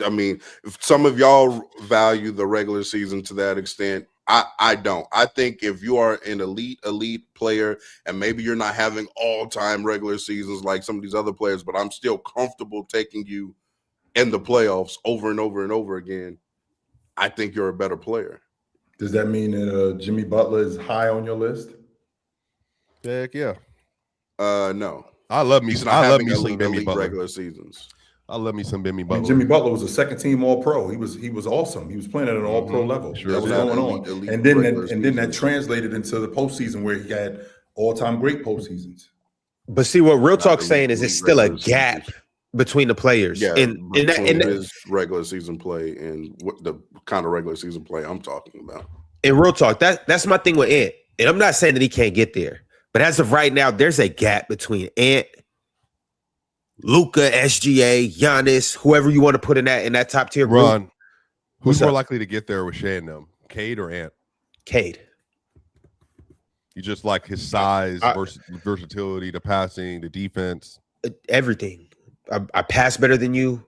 E: I mean, if some of y'all value the regular season to that extent, I don't. I think if you are an elite player, and maybe you're not having all-time regular seasons like some of these other players, but I'm still comfortable taking you in the playoffs over and over and over again, I think you're a better player.
B: Does that mean that Jimmy Butler is high on your list?
C: Heck yeah.
E: No.
C: I love me some Jimmy Butler
E: regular seasons.
C: I love me some Jimmy Butler.
B: I mean, Jimmy Butler was a second-team All-Pro. He was awesome. He was playing at an All-Pro level.
C: Sure
B: that was going on, and then that translated into the postseason where he had all-time great postseasons.
A: But see, what Real Talk's saying is it's still a gap between the players.
E: Yeah,
A: in
E: his regular season play and what the kind of regular season play I'm talking about.
A: In Real Talk, that's my thing with Ant. And I'm not saying that he can't get there, but as of right now, there's a gap between Ant, Luka, SGA, Giannis, whoever you want to put in that top tier group.
C: Ron, who's more likely to get there with Shea and them, Cade or Ant?
A: Cade.
C: You just like his size, versatility, the passing, the defense,
A: everything. I pass better than you.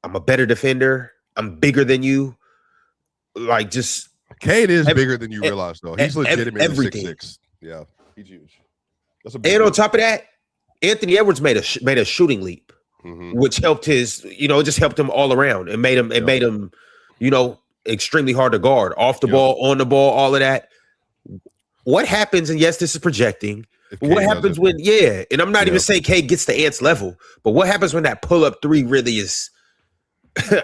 A: I'm a better defender. I'm bigger than you. Like, just
C: Cade is bigger than you realize, though. He's legitimately 6'6". Yeah, he's huge. That's a big
A: and on top of that, Anthony Edwards made a shooting leap, which helped it just helped him all around and made him, extremely hard to guard. Off the ball, on the ball, all of that. What happens? And yes, this is projecting. What happens when? Yeah, and I'm not even saying Cade gets to Ant's level, but what happens when that pull up three really is?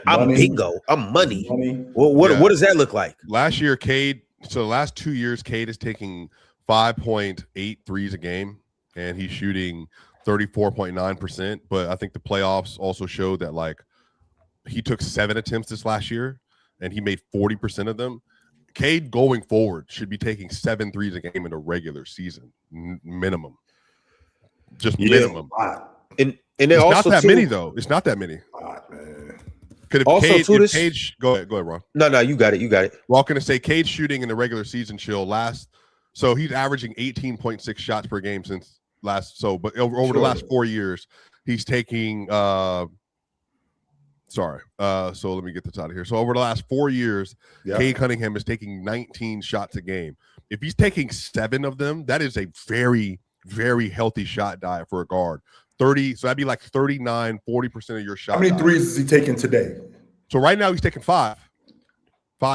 A: I'm bingo. I'm money. Well, what does that look like?
C: Last year, Cade. So the last 2 years, Cade is taking 5.8 threes a game, and he's shooting 34.9%. But I think the playoffs also showed that like he took 7 attempts this last year, and he made 40% of them. Cade going forward should be taking 7 threes a game in a regular season minimum, just minimum.
A: And
C: it's not that many though. It's not that many. Go ahead, Ron.
A: No, you got it.
C: Well, I'm going to say Cade's shooting in the regular season so he's averaging 18.6 shots per game since but over the last 4 years, he's taking so let me get this out of here. So over the last 4 years, Cade Cunningham is taking 19 shots a game. If he's taking 7 of them, that is a very, very healthy shot diet for a guard. 30, so that'd be like 39, 40% of your shot.
B: How many threes is he taking today?
C: So right now he's taking 5,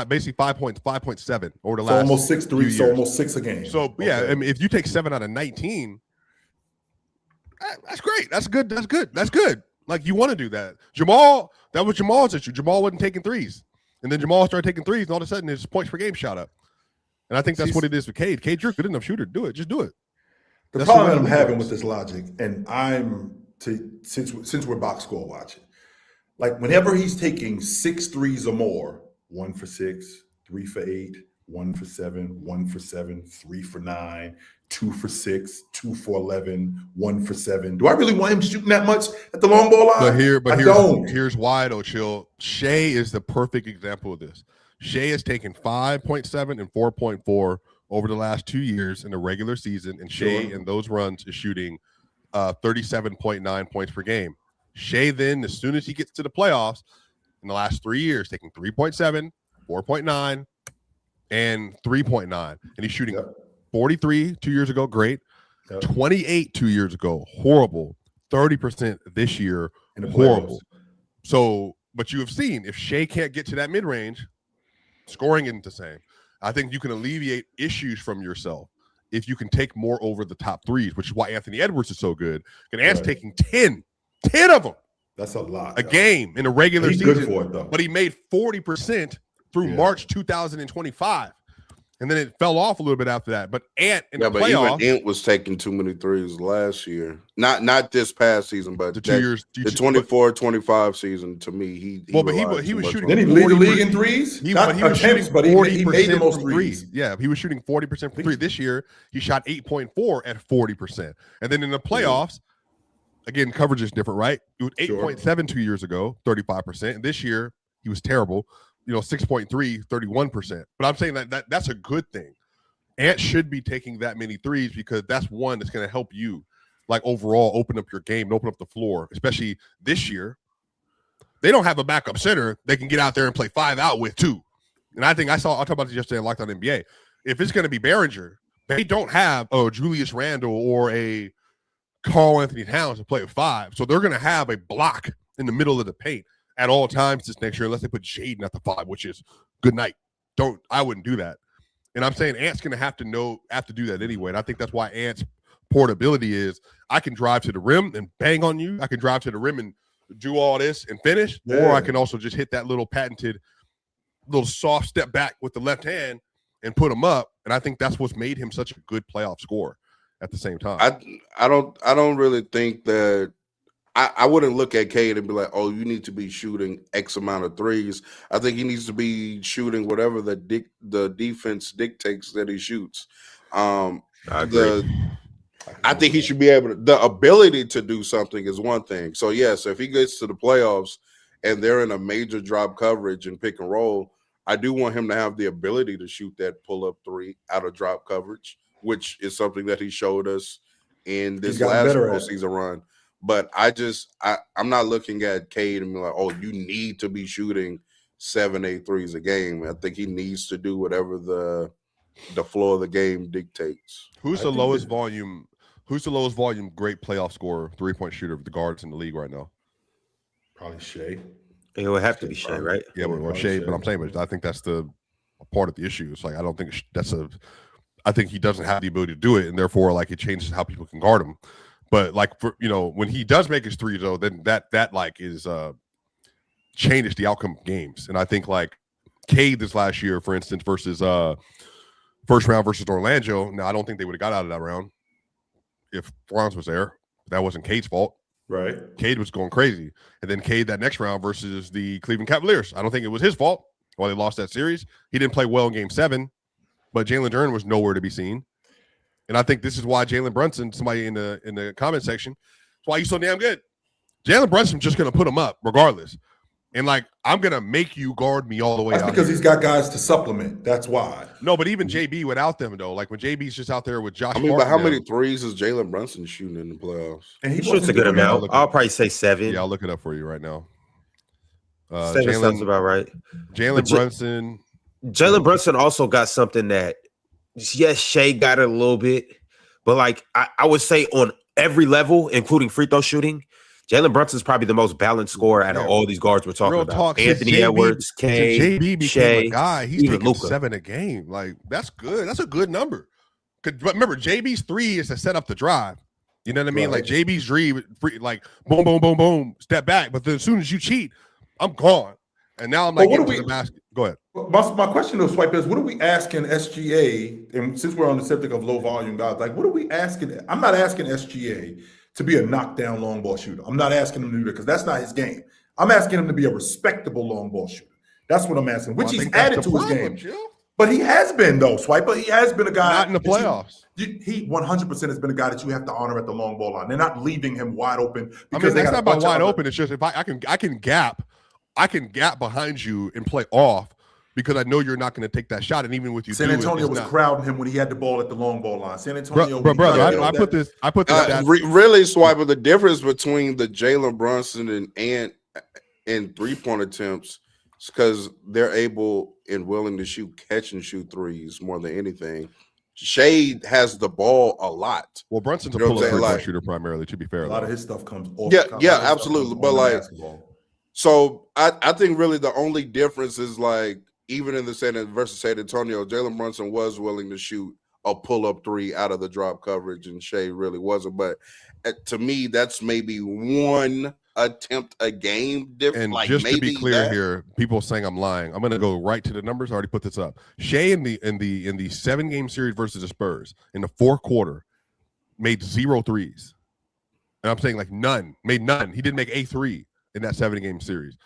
C: basically 5.7 over the last.
B: So almost 6 threes, so almost 6 a game.
C: So yeah, I mean, if you take 7 out of 19, that's great. That's good. Like, you want to do that. Jamal, that was Jamal's issue. Jamal wasn't taking threes. And then Jamal started taking threes, and all of a sudden his points per game shot up. And I think that's what it is with Cade. Cade, you're a good enough shooter. Do it. Just do it.
B: The problem that I'm having with this logic, and since we're box score watching, like whenever he's taking 6 threes or more, 1 for 6, 3 for 8, 1 for 7, 1 for 7, 3 for 9, 2 for 6, 2 for 11, 1 for 7. Do I really want him shooting that much at the long ball line?
C: Here's why though, Chill. Shea is the perfect example of this. Shea has taken 5.7 and 4.4 over the last 2 years in the regular season, and Shea in those runs is shooting 37.9 points per game. Shea then, as soon as he gets to the playoffs, in the last 3 years, taking 3.7, 4.9, and 3.9. And he's shooting 43 2 years ago, great. 28 2 years ago, horrible. 30% this year, horrible. So, but you have seen, if Shea can't get to that mid-range, scoring isn't the same. I think you can alleviate issues from yourself if you can take more over the top threes, which is why Anthony Edwards is so good. And Ant's taking 10 of them.
B: That's a lot.
C: A game in a regular season.
B: Good for it, though.
C: But he made 40% through March 2025. and then it fell off a little bit after that. But Ant in the
E: but
C: playoffs,
E: even Ant was taking too many threes last year. Not this past season, but
C: the 2 years,
E: the 24-25 season. To me, he
C: was shooting.
B: Did he lead the league in threes?
C: He
B: Not
C: was shooting
B: attempts, but he made the most threes.
C: Yeah, he was shooting 40% from three. This year, he shot 8.4 at 40%. And then in the playoffs, again, coverage is different, right? It was 8.7 2 years ago, 35%. And this year, he was terrible. 6.3, 31%. But I'm saying that's a good thing. Ant should be taking that many threes because that's one that's going to help you, like, overall open up your game and open up the floor, especially this year. They don't have a backup center they can get out there and play 5 out with, too. And I talked about this yesterday in Locked On NBA. If it's going to be Behringer, they don't have a Julius Randle or a Karl Anthony Towns to play at 5. So they're going to have a block in the middle of the paint at all times this next year, unless they put Jaden at the 5, which is good night. I wouldn't do that. And I'm saying Ant's going to have to do that anyway. And I think that's why Ant's portability is I can drive to the rim and bang on you. I can drive to the rim and do all this and finish, or I can also just hit that little patented little soft step back with the left hand and put him up. And I think that's what's made him such a good playoff scorer at the same time.
E: I don't really think that I wouldn't look at Cade and be like, oh, you need to be shooting X amount of threes. I think he needs to be shooting whatever the defense dictates that he shoots. I agree. I think he should be able to. The ability to do something is one thing. So yes, if he gets to the playoffs and they're in a major drop coverage and pick and roll, I do want him to have the ability to shoot that pull-up 3 out of drop coverage, which is something that he showed us in this last postseason run. But I'm not looking at Cade and be like, oh, you need to be shooting 7-8 threes a game. I think he needs to do whatever the floor of the game dictates.
C: Who's the lowest volume great playoff scorer, 3-point shooter of the guards in the league right now?
B: Probably Shea.
A: It would have to be Shea, right?
C: Yeah, but Shea. But I'm saying, I think that's the part of the issue. It's like I don't think I think he doesn't have the ability to do it, and therefore, like, it changes how people can guard him. But like, for when he does make his threes, though, then that like is changes the outcome of games. And I think like Cade this last year, for instance, versus first round versus Orlando. Now I don't think they would have got out of that round if Franz was there. That wasn't Cade's fault.
B: Right.
C: Cade was going crazy. And then Cade that next round versus the Cleveland Cavaliers. I don't think it was his fault why they lost that series. He didn't play well in game 7, but Jalen Duren was nowhere to be seen. And I think this is why Jalen Brunson, somebody in the comment section, that's why he's so damn good. Jalen Brunson's just going to put him up regardless. And, like, I'm going to make you guard me all the way out.
B: That's because he's got guys to supplement. That's why.
C: No, but even JB without them, though. Like, when JB's just out there with Josh
E: but how many threes is Jalen Brunson shooting in the playoffs?
A: And he shoots a good amount. I'll probably say 7.
C: Yeah, I'll look it up for you right now.
A: 7 sounds about right.
C: Jalen Brunson.
A: Jalen Brunson also got something that, yes, Shea got it a little bit. But, like, I would say on every level, including free throw shooting, Jalen Brunson's probably the most balanced scorer out of all these guards we're talking about. Anthony Edwards, JB
C: became a guy. He's taking 7 a game. Like, that's good. That's a good number. But remember, JB's 3 is to set up the drive. You know what I mean? Right. Like, JB's dream, like, boom, boom, boom, boom, step back. But then as soon as you cheat, I'm gone. And now I'm like, getting to the basket. Go ahead.
B: My question to Swipe is, what are we asking SGA? And since we're on the subject of low volume guys, like, what are we asking? I'm not asking SGA to be a knockdown long ball shooter. I'm not asking him to do that because that's not his game. I'm asking him to be a respectable long ball shooter. That's what I'm asking, which he's added to his game. Jill. But he has been, though, Swiper. He has been a guy.
C: Not in the playoffs.
B: He 100% has been a guy that you have to honor at the long ball line. They're not leaving him wide open.
C: Because that's not about wide open. It's just if I can gap behind you and play off because I know you're not going to take that shot. And even with you,
B: San Antonio was crowding him when he had the ball at the long ball line. San Antonio, brother,
C: I put this.
E: Really, Swiper, the difference between the Jalen Brunson and Ant in 3-point attempts is because they're able and willing to catch and shoot threes more than anything. Shea has the ball a lot.
C: Well, Brunson's a pull-up shooter primarily. To be fair,
B: a lot of his stuff comes off.
E: Yeah, absolutely. But like, so I think really the only difference is like even in the versus San Antonio, Jalen Brunson was willing to shoot a pull-up 3 out of the drop coverage, and Shea really wasn't. But to me, that's maybe 1 attempt a game.
C: And
E: like
C: just to be
E: maybe
C: clear
E: that.
C: here, people saying I'm lying. I'm going to go right to the numbers. I already put this up. Shea in the 7-game series versus the Spurs in the fourth quarter made 0 threes. And I'm saying like none. Made none. He didn't make a 3 in that 7-game series.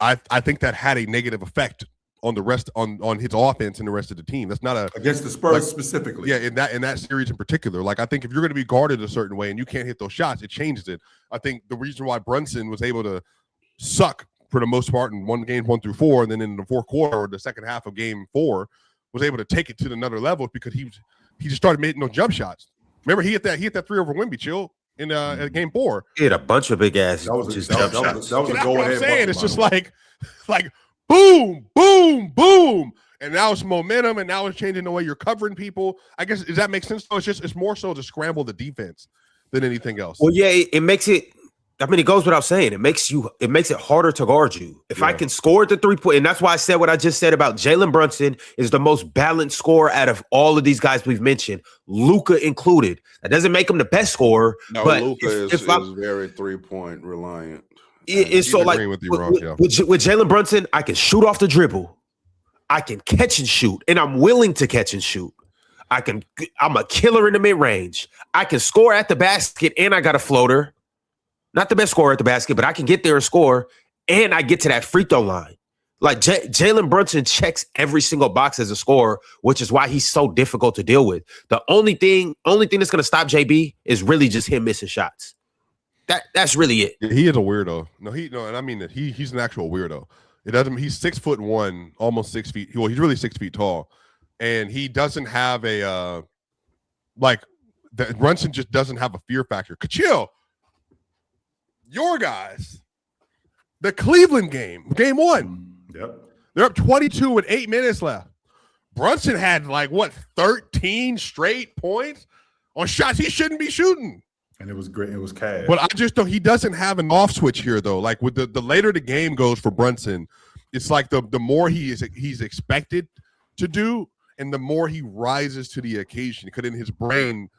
C: I think that had a negative effect on the rest on his offense and the rest of the team. That's not a
B: against the Spurs specifically.
C: Yeah, in that series in particular. Like I think if you're going to be guarded a certain way and you can't hit those shots, it changes it. I think the reason why Brunson was able to suck for the most part in games 1 through 4, and then in the fourth quarter or the second half of game 4 was able to take it to another level because he just started making no jump shots. Remember he hit that 3 over Wemby, chill, in game 4.
A: He had a bunch of big ass
B: That was a
A: jump shots.
B: that was a
C: That's
B: go
C: what
B: ahead.
C: I'm saying. It's just like boom, boom, boom. And now it's momentum, and now it's changing the way you're covering people. I guess, does that make sense? So it's more so to scramble the defense than anything else.
A: Well, yeah, it makes it. I mean, it goes without saying. It makes it harder to guard you. If I can score at the 3-point, and that's why I said what I just said about Jalen Brunson is the most balanced scorer out of all of these guys we've mentioned, Luka included. That doesn't make him the best scorer.
E: No,
A: but
E: Luka is very 3-point reliant.
A: It's so like
C: with
A: Jalen Brunson, I can shoot off the dribble, I can catch and shoot, and I'm willing to catch and shoot. I'm a killer in the mid range. I can score at the basket, and I got a floater. Not the best scorer at the basket, but I can get there and score, and I get to that free throw line. Like Jalen Brunson checks every single box as a scorer, which is why he's so difficult to deal with. The only thing that's going to stop JB is really just him missing shots. That's really it.
C: He is a weirdo. And I mean that he's an actual weirdo. It doesn't. He's 6'1", almost 6 feet. Well, he's really 6 feet tall, and he doesn't have a Brunson just doesn't have a fear factor. Chill. Your guys, the Cleveland game 1.
B: Yep.
C: They're up 22 with 8 minutes left. Brunson had 13 straight points on shots he shouldn't be shooting.
B: And it was great. It was cash.
C: But I just don't. He doesn't have an off switch here though. Like with the later the game goes for Brunson, it's like the more he's expected to do, and the more he rises to the occasion. Because in his brain.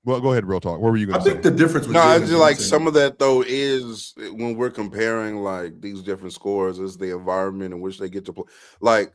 C: Well, go ahead, real talk. What were you going to say?
B: I think the difference.
E: No, I just like some of that though is when we're comparing like these different scores is the environment in which they get to play. Like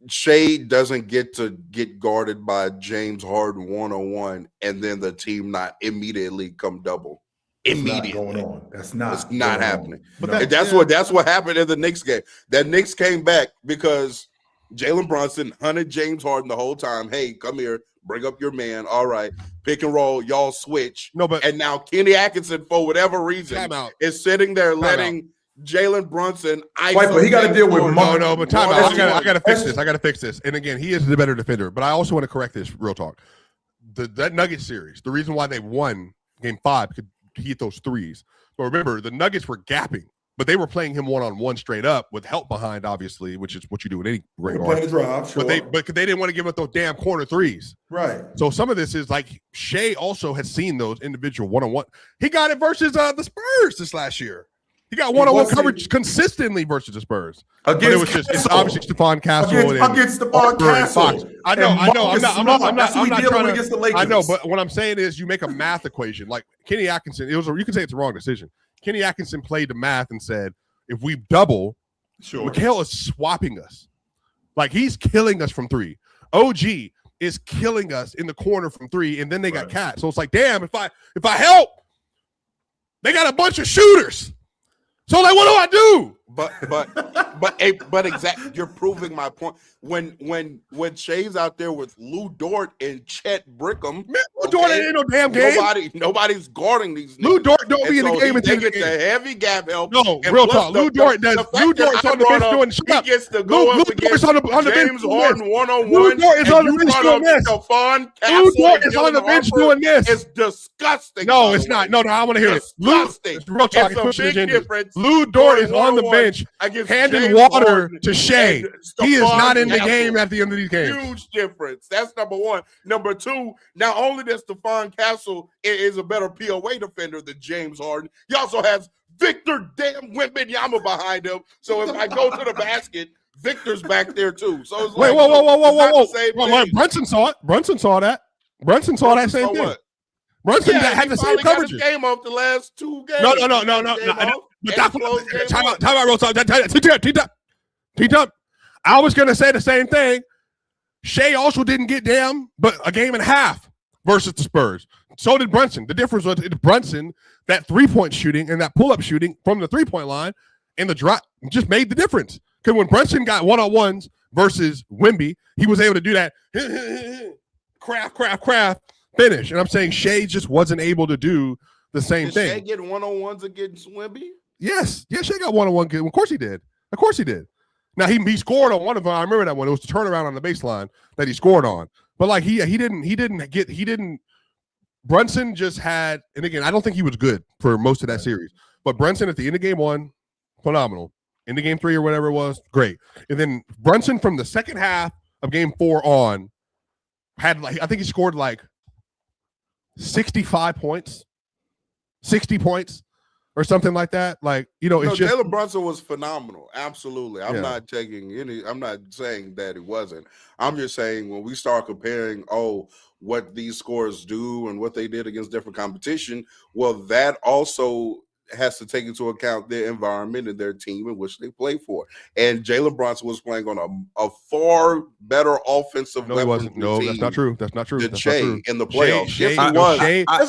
E: Shea doesn't get to get guarded by James Harden 1-on-1, and then the team not immediately come double. Immediately
B: going on. That's not
E: happening.
C: But
E: that's what happened in the Knicks game. That Knicks came back because Jalen Brunson hunted James Harden the whole time. Hey, come here. Bring up your man. All right. Pick and roll. Y'all switch. And now Kenny Atkinson, for whatever reason, is sitting there letting Jalen Brunson.
B: But he got to deal with
C: but time out. I got to fix this. I got to fix this. And again, he is the better defender. But I also want to correct this. Real talk. That Nuggets series, the reason why they won game 5 because he hit those threes. But remember, the Nuggets were gapping. But they were playing him one-on-one straight up with help behind, obviously, which is what you do in any great
B: playing the drive, sure.
C: But they didn't want to give up those damn corner threes.
B: Right.
C: So some of this is like Shea also has seen those individual one-on-one. He got it versus the Spurs this last year. He got one-on-one coverage consistently versus the Spurs. It's obviously Stephon Castle
B: against Stephon Castle.
C: I know. I'm not trying to
B: against the Lakers.
C: I know, but what I'm saying is you make a math equation. Like Kenny Atkinson, you can say it's a wrong decision. Kenny Atkinson played the math and said, if we double, Mikhail is swapping us. Like he's killing us from 3. OG is killing us in the corner from 3, and then they got Cat. So it's like, damn, if I help, they got a bunch of shooters. So like, what do I do?
E: But exactly, you're proving my point. When Shea's out there with Lou Dort and Chet Brickham,
C: Lou Dort ain't no damn game.
E: Nobody's guarding these.
C: Lou Dort don't be in the game until
E: they get the heavy gap help.
C: No, real talk. Lou Dort does. Lou Dort's on the bench doing shit.
E: He gets to go up against
C: on the
E: James Harden 1-on-1.
C: Lou Dort is on the bench doing this.
E: Lou
C: Dort is on the bench doing this.
E: It's disgusting.
C: No, it's not. No, I want to hear it. Real talk.
E: It's a big difference.
C: Lou Dort is on the bench handing water to Shea. He is not in the game at the end of these games.
E: Huge difference. That's number one. Number 2, not only does Stephon Castle is a better POA defender than James Harden, he also has Victor damn Wembanyama behind him. So if I go to the basket, Victor's back there too. So it's
C: whoa. Brunson saw it. Brunson saw that. Brunson saw that same thing. Brunson
E: Yeah,
C: had
E: he
C: the same
E: finally got his
C: coverages.
E: game off the last 2 games.
C: No.
E: Game
C: But
E: off, and closed game
C: time
E: one.
C: out, real talk. T-Top. I was going to say the same thing. Shea also didn't get down, but a game and a half versus the Spurs. So did Brunson. The difference was Brunson, that three-point shooting and that pull-up shooting from the three-point line and the drop just made the difference. Because when Brunson got one-on-ones versus Wemby, he was able to do that craft finish. And I'm saying Shea just wasn't able to do the same
E: Did
C: thing.
E: Shea get one-on-ones against Wemby?
C: Yes, Shea got one-on-one. Of course he did. Now he scored on one of them. I remember that one. It was the turnaround on the baseline that he scored on. But like he didn't. Brunson just had, and again, I don't think he was good for most of that series. But Brunson at the end of game one, phenomenal. Into game three or whatever it was, great. And then Brunson from the second half of game 4 on had like, I think he scored like 65 points, 60 points or something like that. Like, it's just
E: Jalen Brunson was phenomenal. Absolutely. I'm not saying that it wasn't. I'm just saying when we start comparing, what these scores do and what they did against different competition, well, that also has to take into account their environment and their team in which they play for. And Jalen Brunson was playing on a far better offensive
C: no, he wasn't. No, that's not true. That's not true.
E: Than
C: That's
E: Shea
C: not true.
E: in the playoffs.
C: Shea,
E: Yes, he was.
C: Shea,
A: I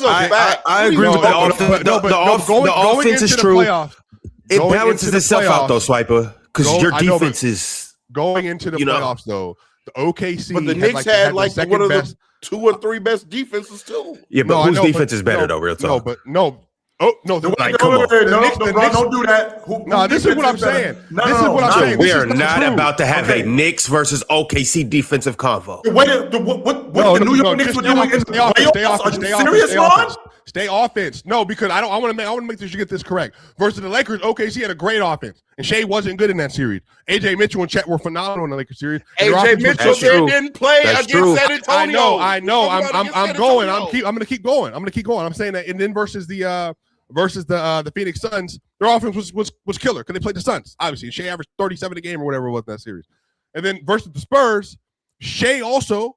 A: agree with the offense is true. It balances itself out though, Swiper, because your defense is
C: going into the playoffs though. The OKC,
E: but the Knicks had like
C: the
E: one of
C: best,
E: the 2 or 3 best defenses too.
A: Yeah, but whose defense is better though? Real talk.
B: Don't do that.
C: No, this is what I'm saying. This is what I'm saying.
A: We are not about to have a Knicks versus OKC defensive convo.
B: What the New York Knicks were doing in the playoffs? Are you serious, Ron?
C: Stay offense. No, because I want to make sure you get this correct. Versus the Lakers, OKC had a great offense, and Shea wasn't good in that series. AJ Mitchell and Chet were phenomenal in the Lakers series.
E: AJ Mitchell didn't play against San Antonio.
C: I know. I'm going. I'm going to keep going. I'm saying that, and then versus the Phoenix Suns, their offense was killer because they played the Suns. Obviously, Shea averaged 37 a game or whatever it was in that series. And then versus the Spurs, Shea also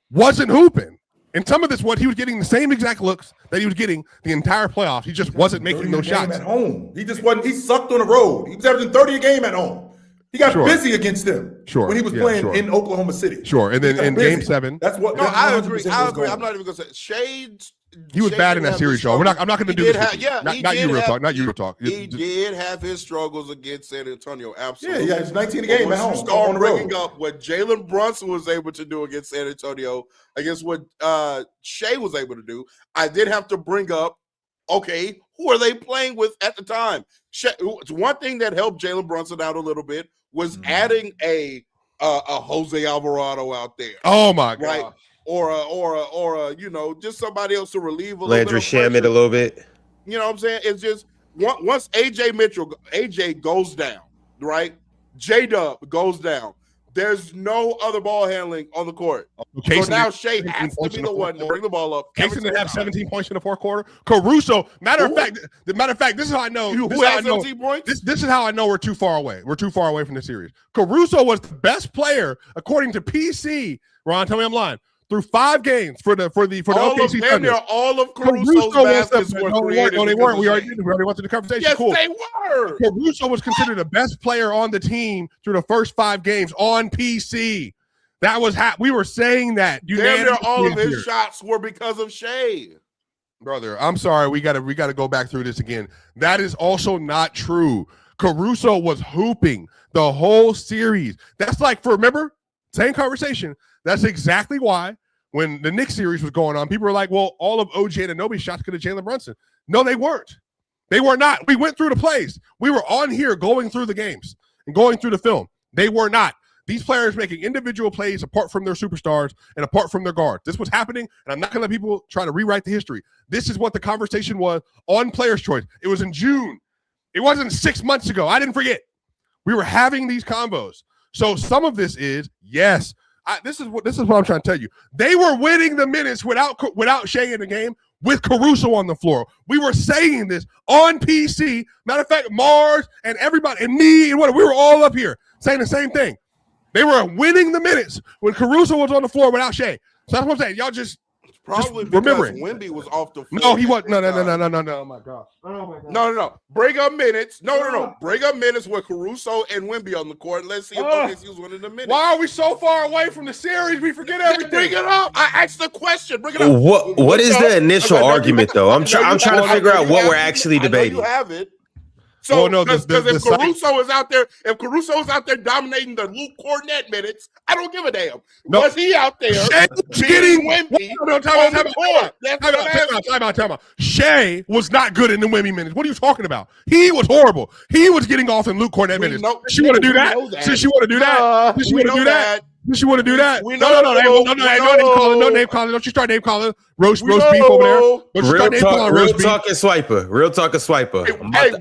C: wasn't hooping. And some of this, he was getting the same exact looks that he was getting the entire playoffs. He just wasn't making those shots
B: at home. He just wasn't. He sucked on the road. He was averaging 30 a game at home. He got busy against them when he was playing in Oklahoma City.
C: Sure, and then in Game 7,
B: that's what.
E: No, I agree. I'm not even gonna say Shades.
C: He was bad in that series, Joe. I'm not going to do this. Not you, real talk. Not you, real talk.
E: He did have his struggles against San Antonio. Absolutely.
B: Yeah, it's 19 a game at home.
E: Start bringing up what Jalen Brunson was able to do against San Antonio, against what Shea was able to do. I did have to bring up, okay, who are they playing with at the time? It's one thing that helped Jalen Brunson out a little bit was adding a Jose Alvarado out there.
C: Oh my God.
E: Right? Or just somebody else to relieve a
A: Landry Shamet a little bit.
E: You know what I'm saying? It's just once AJ goes down, right? J-Dub goes down. There's no other ball handling on the court. So now Shea has to be the one to bring the ball up.
C: Casey didn't have 17 points in the fourth quarter. Caruso, matter of fact, this is how I know.
E: Who had 17 points?
C: This is how I know we're too far away. We're too far away from the series. Caruso was the best player according to PC. Ron, tell me I'm lying. Through 5 games for the OKC Thunder.
E: All of Caruso's baskets were created.
C: No, they weren't. We already went through the conversation.
E: Yes,
C: cool.
E: they were.
C: Caruso was considered the best player on the team through the first 5 games on PC. That was we were saying that.
E: All of his shots were because of Shea.
C: Brother, I'm sorry. We gotta go back through this again. That is also not true. Caruso was hooping the whole series. That's like remember, same conversation. That's exactly why when the Knicks series was going on, people were like, well, all of OG Anunoby's shots could have Jalen Brunson. No, they weren't. They were not. We went through the plays. We were on here going through the games and going through the film. They were not. These players making individual plays apart from their superstars and apart from their guards. This was happening, and I'm not going to let people try to rewrite the history. This is what the conversation was on Players' Choice. It was in June. It wasn't 6 months ago. I didn't forget. We were having these combos. So some of this is, yes, this is what I'm trying to tell you. They were winning the minutes without Shea in the game with Caruso on the floor. We were saying this on PC. Matter of fact, Mars and everybody and me and we were all up here saying the same thing. They were winning the minutes when Caruso was on the floor without Shea. So that's what I'm saying. Y'all just
E: Probably
C: Just
E: because
C: remember it.
E: Wemby was off the floor.
C: No, he wasn't. No. Oh my gosh.
E: No. Bring up minutes. No. Bring up minutes with Caruso and Wemby on the court. Let's see if OKC was winning the minutes.
C: Why are we so far away from the series? We forget everything.
E: Bring it up. I asked the question. Bring it up.
A: What is the initial argument though? I'm trying to figure out what we're actually debating.
E: You have it. So, because if Caruso is out there dominating the Luke Cornett minutes, I don't give a damn.
C: No.
E: Was he out there getting Wemby?
C: Time out. Shea was not good in the Wemby minutes. What are you talking about? He was horrible. He was getting off in Luke Cornett minutes. Since you want to do that? Since you want to do that? Since you want to do that? Since you want to do that? No name calling. Don't you start name calling. Roast beef over there.
A: Real talk and swiper.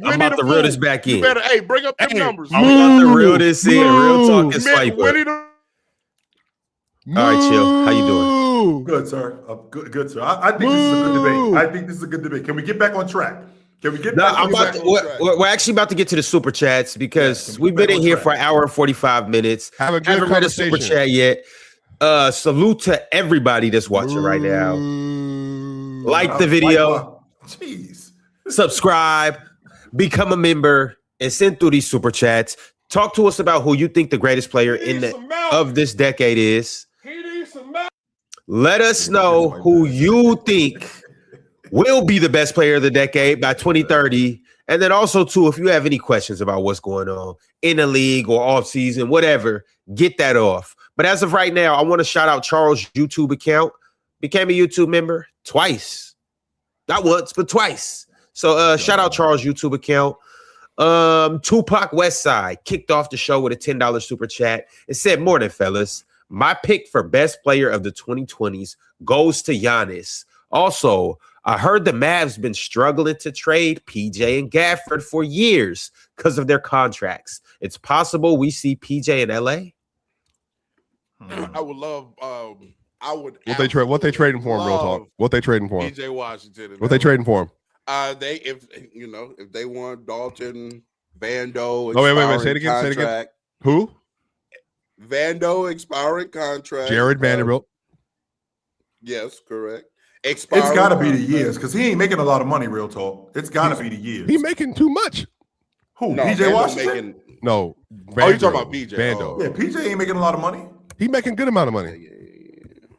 A: I'm about to reel this back in.
E: Bring up them numbers.
A: I'm about to reel this in. Real talk and swiper. All right, Chill. How you doing?
B: Good, sir. Good, sir. I think this is a good debate. Can we get back on track? Can we get back on track?
A: We're actually about to get to the super chats because we've been in here for an hour and 45 minutes. Haven't read a super chat yet. Salute to everybody that's watching right now. Like the video.
B: Jeez.
A: Subscribe. Become a member. And send through these super chats. Talk to us about who you think the greatest player of this decade is. Let us know who you think will be the best player of the decade by 2030. And then also, too, if you have any questions about what's going on in the league or off season, whatever, get that off. But as of right now, I want to shout out Charles' YouTube account. Became a YouTube member twice. Not once, but twice. So shout out Charles' YouTube account. Tupac Westside kicked off the show with a $10 super chat. It said, "Morning, fellas. My pick for best player of the 2020s goes to Giannis. Also, I heard the Mavs been struggling to trade PJ and Gafford for years because of their contracts. It's possible we see PJ in LA."
E: I would love.
C: What they trading for him? Real talk. What they trading for him?
E: PJ Washington.
C: What they trading for him?
E: If they want Dalton, Vando.
C: Oh wait. Say it again. Who?
E: Vando expiring contract.
C: Jared Vanderbilt.
E: Yes, correct.
B: It's got to be the years because he ain't making a lot of money. Real talk. It's got to be the years.
C: He making too much.
B: Who? No, PJ Washington?
C: No.
E: Vando. Oh, you talking about PJ?
C: Vando.
B: Yeah, PJ ain't making a lot of money.
C: He making good amount of money.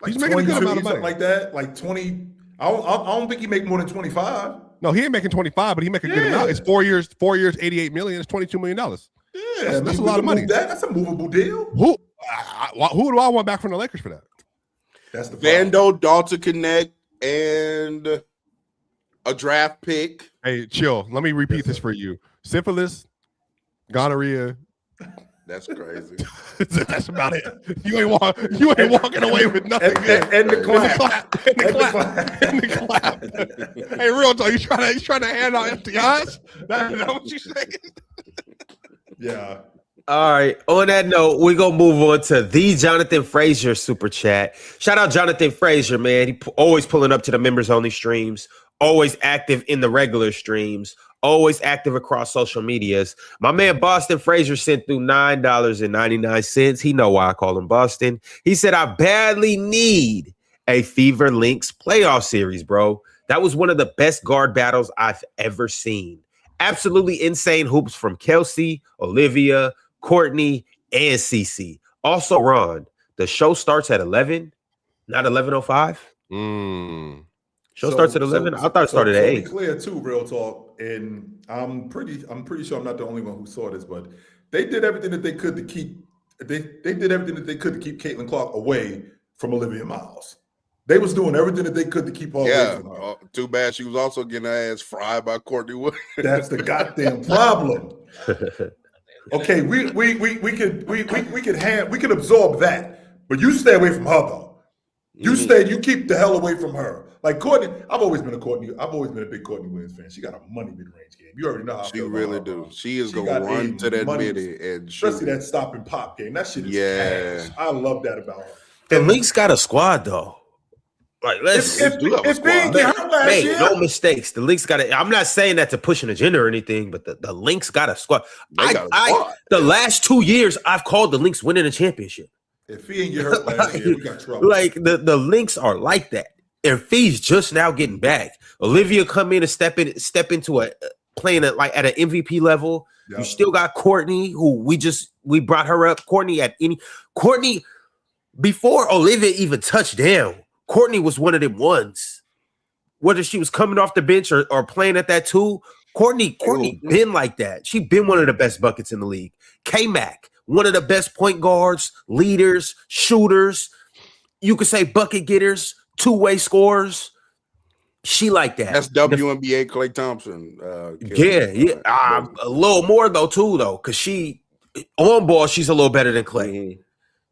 B: Like he's making a good amount of money, like that. Like 20. I don't think he make more than 25.
C: No, he ain't making 25, but he making a good amount. It's 4 years, 88 million. It's $22 million.
B: Yeah,
C: that's a lot of money.
B: That's a movable deal.
C: Who do I want back from the Lakers for that?
B: That's the
E: Vando, Dalton Connect, and a draft pick.
C: Hey, chill. Let me repeat this for you: syphilis, gonorrhea.
E: That's crazy.
C: That's about it. You ain't walking away with nothing.
B: And the clap.
C: And the clap. Hey, real talk. You trying to hand out STIs? That's what you saying?
B: Yeah.
A: All right. On that note, we're going to move on to the Jonathan Frazier super chat. Shout out Jonathan Frazier, man. He always pulling up to the members only streams, always active in the regular streams, always active across social medias. My man Boston Frazier sent through $9.99. He know why I call him Boston. He said, "I badly need a Fever Lynx playoff series, bro. That was one of the best guard battles I've ever seen. Absolutely insane hoops from Kelsey, Olivia, Courtney, and CeCe. Also, Ron, the show starts at 11, not 11:05. Show starts at 11. I thought it started at 8.
B: To be clear, too, real talk, and I'm pretty sure I'm not the only one who saw this, but they did everything that they could to keep. They did everything that they could to keep Caitlin Clark away from Olivia Miles. They was doing everything that they could to keep her away from her.
E: Too bad she was also getting her ass fried by Courtney Wood.
B: That's the goddamn problem. Okay, we could absorb that, but you stay away from her though. You keep the hell away from her. Like Courtney, I've always been a big Courtney Williams fan. She got a money mid-range game. You already know how
E: she really do. She is gonna run to that midi and
B: especially that stop and pop game. That shit is cash. I love that about her.
A: The Lynx got a squad though. Like let's
B: if Big get hurt last year,
A: no mistakes. The Lynx got it. I'm not saying that to push an agenda or anything, but the Lynx got a squad. The last 2 years I've called the Lynx winning a championship.
B: If he ain't get hurt last year, we got trouble.
A: Like the Lynx are like that. And Fee's just now getting back. Olivia come in and step into a playing at like at an MVP level.
B: Yep.
A: You still got Courtney, who we brought her up. Courtney before Olivia even touched down. Courtney was one of them ones. Whether she was coming off the bench or playing at that too, Courtney been like that. She been one of the best buckets in the league. K-Mac, one of the best point guards, leaders, shooters. You could say bucket getters, two-way scorers. She like that.
E: That's WNBA Klay Thompson.
A: A little more though, because she on ball, she's a little better than Klay.
E: Mm-hmm.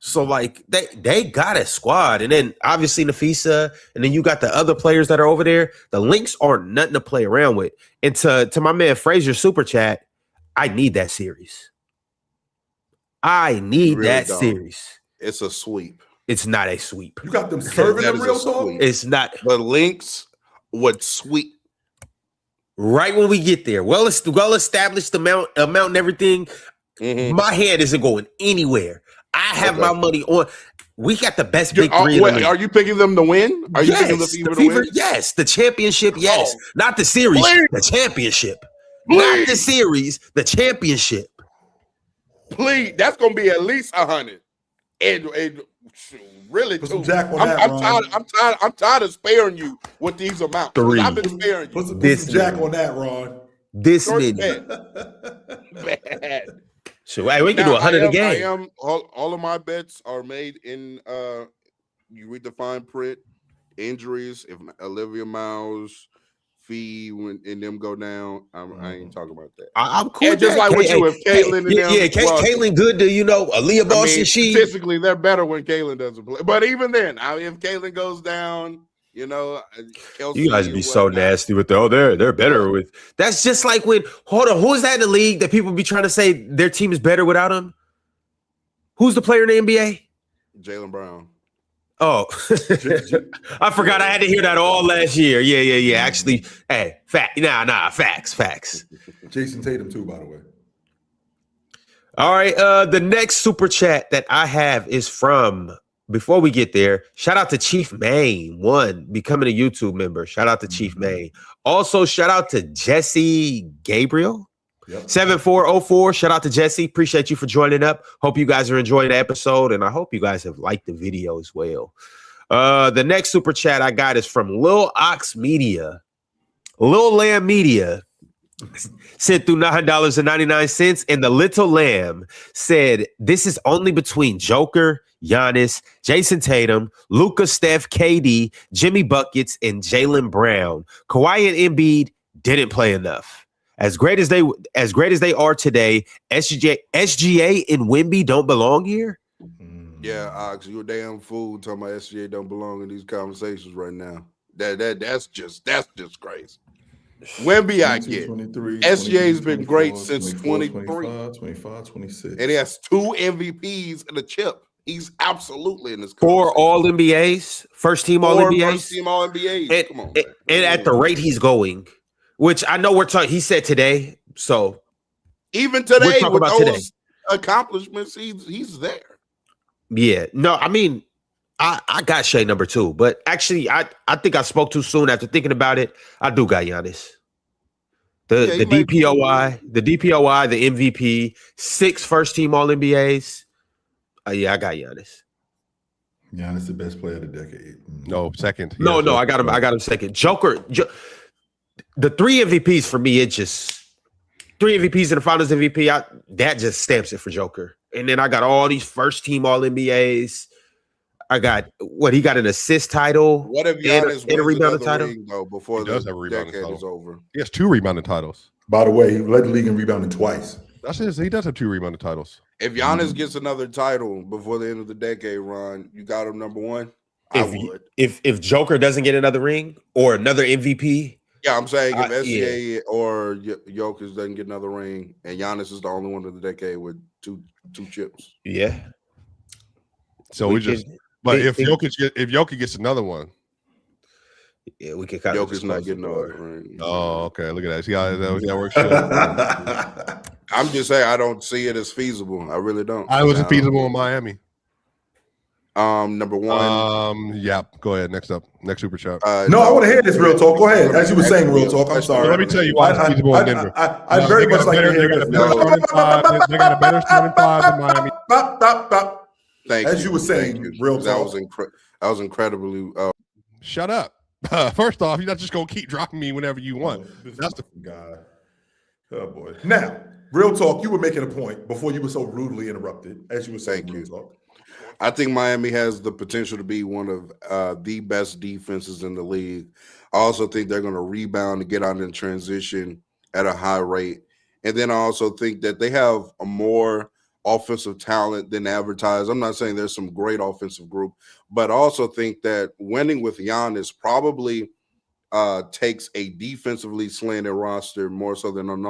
A: So like they got a squad, and then obviously Nafisa, and then you got the other players that are over there. The Lynx aren't nothing to play around with. And to my man Frazier super chat, I need that series. I need really that series.
E: It's a sweep.
A: It's not a sweep.
B: You got them serving them real talk.
A: It's not.
E: The Lynx would sweep
A: right when we get there. Well established amount and everything. Mm-hmm. My hand isn't going anywhere. I have my money on. We got the best big three.
E: Are you picking them to win? Are you picking the Fever to win?
A: Yes, the championship. Yes, not the series. Please. The championship. Please. Not the series. The championship.
E: Please, that's gonna be at least 100. And really,
B: put some Jack on that,
E: I'm tired of sparing you with these amounts.
A: 3.
E: I've been sparing you.
B: Put some Jack on that, Ron.
A: This many.
E: Bad.
A: So we can do 100 a game.
E: All of my bets are made in you read the fine print. Injuries, if Olivia Miles, Fee and them go down, I ain't talking about that.
A: I'm cool.
E: And just like with you, if Caitlin and them,
A: Caitlin good to Aaliyah Boston.
E: Statistically, they're better when Caitlin doesn't play. But even then, if Caitlin goes down, Kelsey,
A: you guys be so nasty with they're better with. That's just like when who's that in the league that people be trying to say their team is better without him? Who's the player in the NBA?
E: Jaylen Brown.
A: Oh, I forgot. I had to hear that all last year. Yeah. Actually, hey, facts.
B: Jason Tatum too, by the way.
A: All right. The next super chat that I have is from. Before we get there, shout out to Chief Maine, becoming a YouTube member. Shout out to Chief Maine. Also, shout out to Jesse Gabriel. 7404. Shout out to Jesse. Appreciate you for joining up. Hope you guys are enjoying the episode, and I hope you guys have liked the video as well. The next super chat I got is from Lil Ox Media. Lil Lamb Media sent through $9.99, and the Little Lamb said, "This is only between Joker, Giannis, Jason Tatum, Luka, Steph, KD, Jimmy Buckets, and Jaylen Brown. Kawhi and Embiid didn't play enough. As great as they are today, SGA and Wemby don't belong here."
E: Yeah, Ox, you a damn fool talking about SGA don't belong in these conversations right now. That's just crazy. Wemby, I get. SGA's been great since 23.
B: 25, 26.
E: And he has 2 MVPs and a chip. He's absolutely in this.
A: 4 All-NBAs, first-team All-NBAs.
E: First-team All-NBAs. Come on, man.
A: And at the rate he's going, which I know we're talking, he said today, so.
E: Even today, with those accomplishments, he's there.
A: Yeah. No, I mean, I got Shea number 2, but actually, I think I spoke too soon after thinking about it. I do got Giannis. The DPOI, the MVP, 6 first-team All-NBAs. Yeah, I got Giannis.
B: Giannis the best player of the decade.
C: No, second.
A: No, I got him. I got him second. Joker, the 3 MVPs for me, it just 3 MVPs in the Finals MVP. That just stamps it for Joker. And then I got all these first team All NBAs. I got he got an assist title.
E: What if Giannis
A: wins a rebounding title?
E: Ring, though, before the decade is over?
C: He has 2 rebounding titles.
B: By the way, he led the league in rebounding twice.
C: He does have 2 rebounding titles.
E: If Giannis gets another title before the end of the decade, Ron, you got him number 1? I would.
A: If Joker doesn't get another ring or another MVP.
E: Yeah, I'm saying if SGA or Jokic doesn't get another ring and Giannis is the only one of the decade with two chips.
A: Yeah.
C: So if Jokic gets another one.
A: Yeah, we can kind of
E: Jokic's not getting another ring.
C: Oh, okay. Look at that. See how that works.
E: I'm just saying I don't see it as feasible. I really don't.
C: I wasn't feasible in Miami.
E: Number one.
C: Yeah. Go ahead. Next super chat.
B: No, I want to hear this real talk. Go ahead. As you were saying, real talk. I'm sorry.
C: Let me tell you why it's feasible in Denver.
B: I very much like to hear this.
C: They got a better starting five than Miami.
B: Stop.
E: Thank
B: As
E: you
B: you were saying, real talk.
E: That was incredibly.
C: Shut up. First off, you're not just gonna keep dropping me whenever you want.
B: That's the guy. Oh boy. Now, real talk. You were making a point before you were so rudely interrupted. As you were saying, real talk.
E: I think Miami has the potential to be one of the best defenses in the league. I also think they're going to rebound and get out in transition at a high rate. And then I also think that they have a more offensive talent than advertised. I'm not saying there's some great offensive group, but I also think that winning with Giannis probably takes a defensively slanted roster more so than an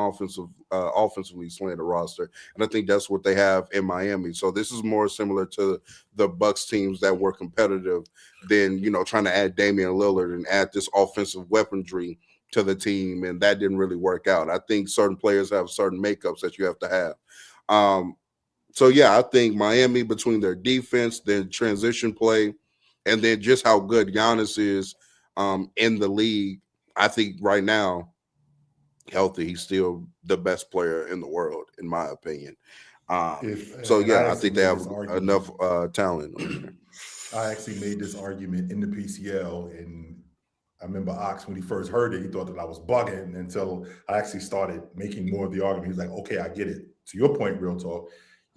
E: offensively slanted roster, and I think that's what they have in Miami. So this is more similar to the Bucks teams that were competitive than trying to add Damian Lillard and add this offensive weaponry to the team, and that didn't really work out. I think certain players have certain makeups that you have to have. So yeah, I think Miami, between their defense, their transition play, and then just how good Giannis is in the league, I think right now, healthy, he's still the best player in the world, in my opinion. I think they have enough talent over there.
B: I actually made this argument in the PCL, and I remember Ox, when he first heard it, he thought that I was bugging until I actually started making more of the argument. He's like, okay, I get it. To your point, real talk,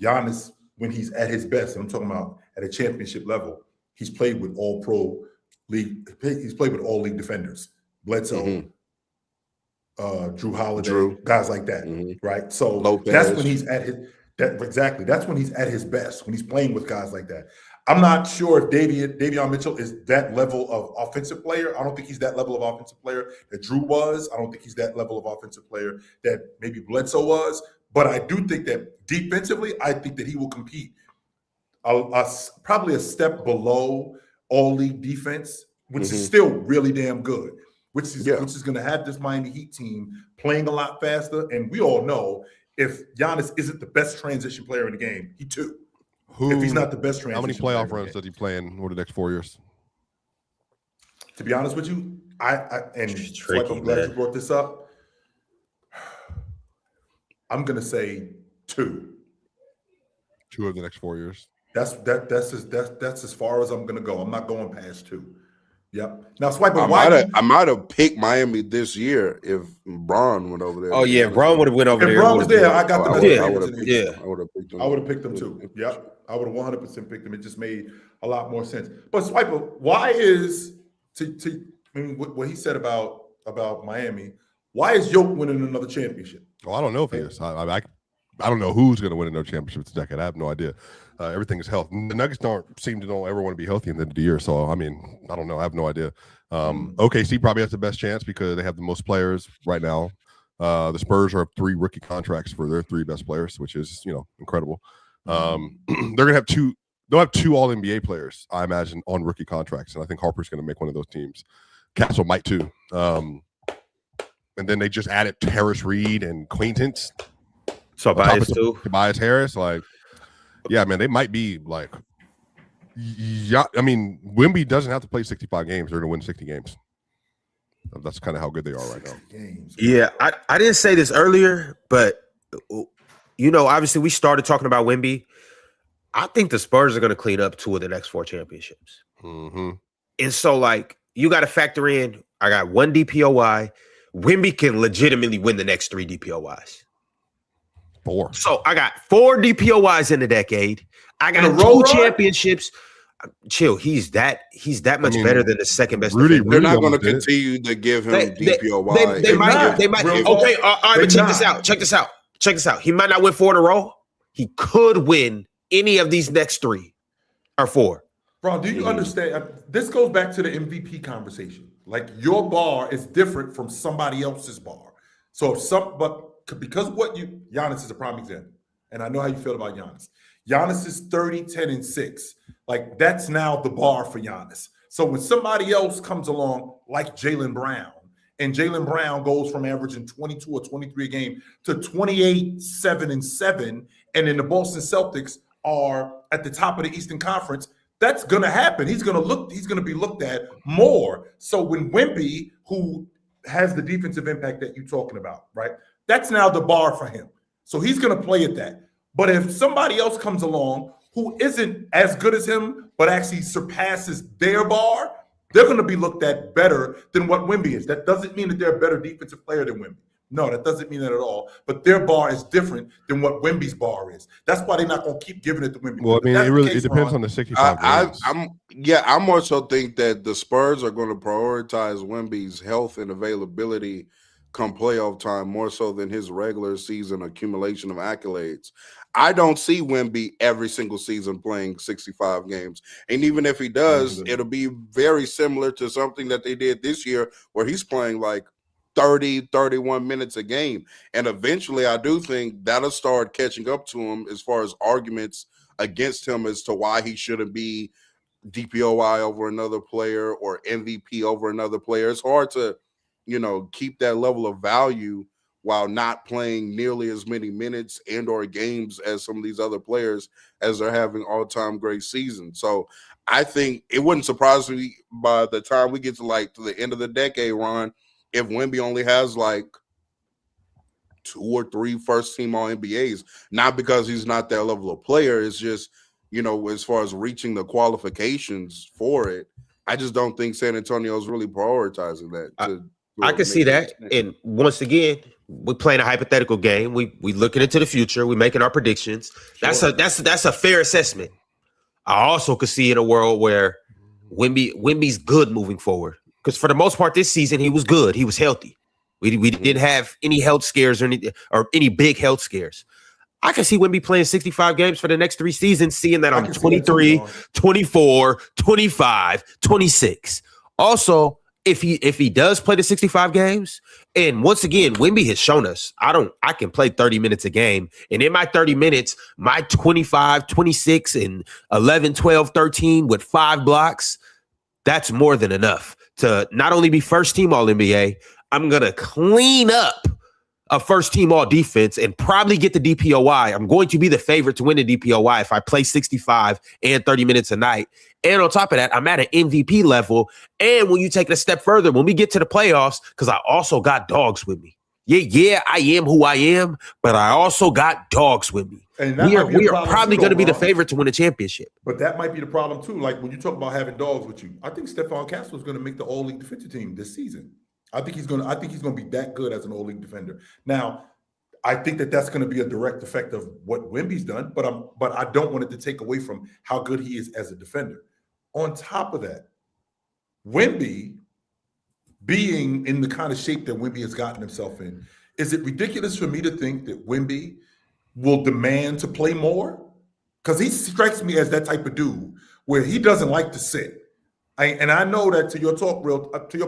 B: Giannis, when he's at his best, and I'm talking about at a championship level, he's played with all pro league. He's played with all league defenders, Bledsoe, Drew Holiday, guys like that, right? So
E: Lopez.
B: That's when he's at his That's when he's at his best, when he's playing with guys like that. I'm not sure if Davion Mitchell is that level of offensive player. I don't think he's that level of offensive player that Drew was. I don't think he's that level of offensive player that maybe Bledsoe was. But I do think that defensively, I think that he will compete probably a step below all league defense, which is still really damn good, which is going to have this Miami Heat team playing a lot faster. And we all know if Giannis isn't the best transition player in the game, he too. If he's not the best transition,
C: how many playoff runs does he play in over the next 4 years?
B: To be honest with you, I'm glad you brought this up. I'm gonna say 2.
C: 2 of the next 4 years.
B: That's as far as I'm gonna go. I'm not going past 2. Yep. Now, Swipe.
E: I might have picked Miami this year if Braun went over there.
A: Oh yeah, Braun would have went over there.
B: If Braun was there, I got the best.
E: I would have picked him.
B: I would have picked him too. Yep. I would have 100% picked him. It just made a lot more sense. But Swiper, why is what he said about Miami? Why is Jokic winning another championship?
C: Well, I don't know if he is. I don't know who's going to win another championship this decade. I have no idea. Everything is health. The Nuggets don't ever want to be healthy in the end of the year. So, I mean, I don't know. I have no idea. OKC probably has the best chance because they have the most players right now. The Spurs are up 3 rookie contracts for their 3 best players, which is, incredible. They're going to have 2. They'll have 2 All NBA players, I imagine, on rookie contracts, and I think Harper's going to make one of those teams. Castle might too. And then they just added Harris Reed and Quaintance.
A: So
C: Tobias Harris, yeah, man, they might be Wemby doesn't have to play 65 games. They're going to win 60 games. That's kind of how good they are right now.
A: Yeah, I didn't say this earlier, but obviously we started talking about Wemby. I think the Spurs are going to clean up 2 of the next 4 championships. And so, you got to factor in, I got 1 DPOY. Wemby can legitimately win the next 3 DPOYs.
C: 4.
A: So I got 4 DPOYs in the decade. I got 2 championships. Chill. He's that much better than the second best.
E: They're not going to continue to give him DPOY.
A: They might. Okay. All right. But check this out. He might not win 4 in a row. He could win any of these next 3 or 4.
B: Bro, do you understand? This goes back to the MVP conversation. Your bar is different from somebody else's bar. So because Giannis is a prime example, and I know how you feel about Giannis. Giannis is 30, 10, and 6. That's now the bar for Giannis. So when somebody else comes along, like Jaylen Brown, and Jaylen Brown goes from averaging 22 or 23 a game to 28, 7, and 7, and then the Boston Celtics are at the top of the Eastern Conference, That's going to happen. He's going to be looked at more. So when Wemby, who has the defensive impact that you're talking about, right? That's now the bar for him. So he's going to play at that. But if somebody else comes along who isn't as good as him, but actually surpasses their bar, they're going to be looked at better than what Wemby is. That doesn't mean that they're a better defensive player than Wemby. No, that doesn't mean that at all. But their bar is different than what Wemby's bar is. That's why they're not going to keep giving it to Wemby.
C: Well, I mean, it depends on the 65 games.
E: I more so think that the Spurs are going to prioritize Wemby's health and availability come playoff time more so than his regular season accumulation of accolades. I don't see Wemby every single season playing 65 games. And even if he does, it'll be very similar to something that they did this year where he's playing like 30, 31 minutes a game. And eventually I do think that'll start catching up to him as far as arguments against him as to why he shouldn't be DPOY over another player or MVP over another player. It's hard to, keep that level of value while not playing nearly as many minutes and or games as some of these other players as they're having all-time great seasons. So I think it wouldn't surprise me by the time we get to the end of the decade, Ron, if Wemby only has 2 or 3 first-team All-NBAs, not because he's not that level of player, it's just, as far as reaching the qualifications for it, I just don't think San Antonio is really prioritizing that.
A: I can see that. And once again, we're playing a hypothetical game. We looking into the future. We're making our predictions. Sure. That's a fair assessment. I also could see in a world where Wemby's good moving forward. Because for the most part this season, he was good. He was healthy. We didn't have any health scares or any big health scares. I can see Wemby playing 65 games for the next 3 seasons, seeing that I'm 23, 24, 25, 26. Also, if he does play the 65 games, and once again, Wemby has shown us I can play 30 minutes a game. And in my 30 minutes, my 25, 26, and 11, 12, 13 with 5 blocks, that's more than enough to not only be first team All-NBA, I'm going to clean up a first team all defense and probably get the DPOY. I'm going to be the favorite to win the DPOY if I play 65 and 30 minutes a night. And on top of that, I'm at an MVP level. And when you take it a step further, when we get to the playoffs, because I also got dogs with me. Yeah, I am who I am, but I also got dogs with me. And we are probably going to be the favorite to win a championship.
B: But that might be the problem too. Like when you talk about having dogs with you, I think Stephon Castle is going to make the All-League defensive team this season. I think he's going to be that good as an All-League defender. Now, I think that's going to be a direct effect of what Wemby's done, but I don't want it to take away from how good he is as a defender. On top of that, Wemby being in the kind of shape that Wemby has gotten himself in, is it ridiculous for me to think that Wemby will demand to play more? Because he strikes me as that type of dude where he doesn't like to sit. And I know that to your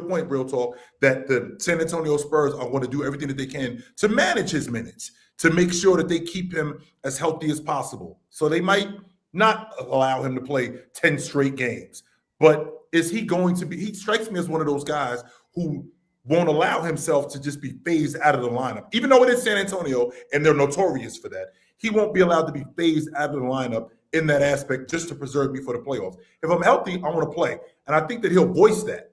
B: point, real talk, that the San Antonio Spurs are going to do everything that they can to manage his minutes, to make sure that they keep him as healthy as possible. So they might not allow him to play 10 straight games. But is he going to be? He strikes me as one of those guys who won't allow himself to just be phased out of the lineup. Even though it is San Antonio and they're notorious for that, he won't be allowed to be phased out of the lineup in that aspect just to preserve me for the playoffs. If I'm healthy, I want to play. And I think that he'll voice that.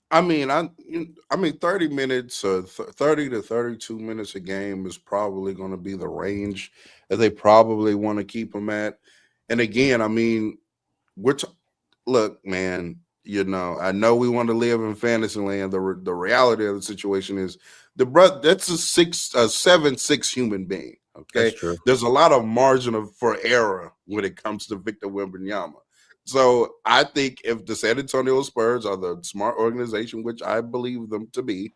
E: I mean, 30 minutes, 30 to 32 minutes a game is probably going to be the range that they probably want to keep him at. And again, I mean, look, man, I know we want to live in fantasy land. The reality of the situation is that's a 7'6" human being. Okay,
A: that's true.
E: There's a lot of margin for error when it comes to Victor Wembanyama. So I think if the San Antonio Spurs are the smart organization, which I believe them to be,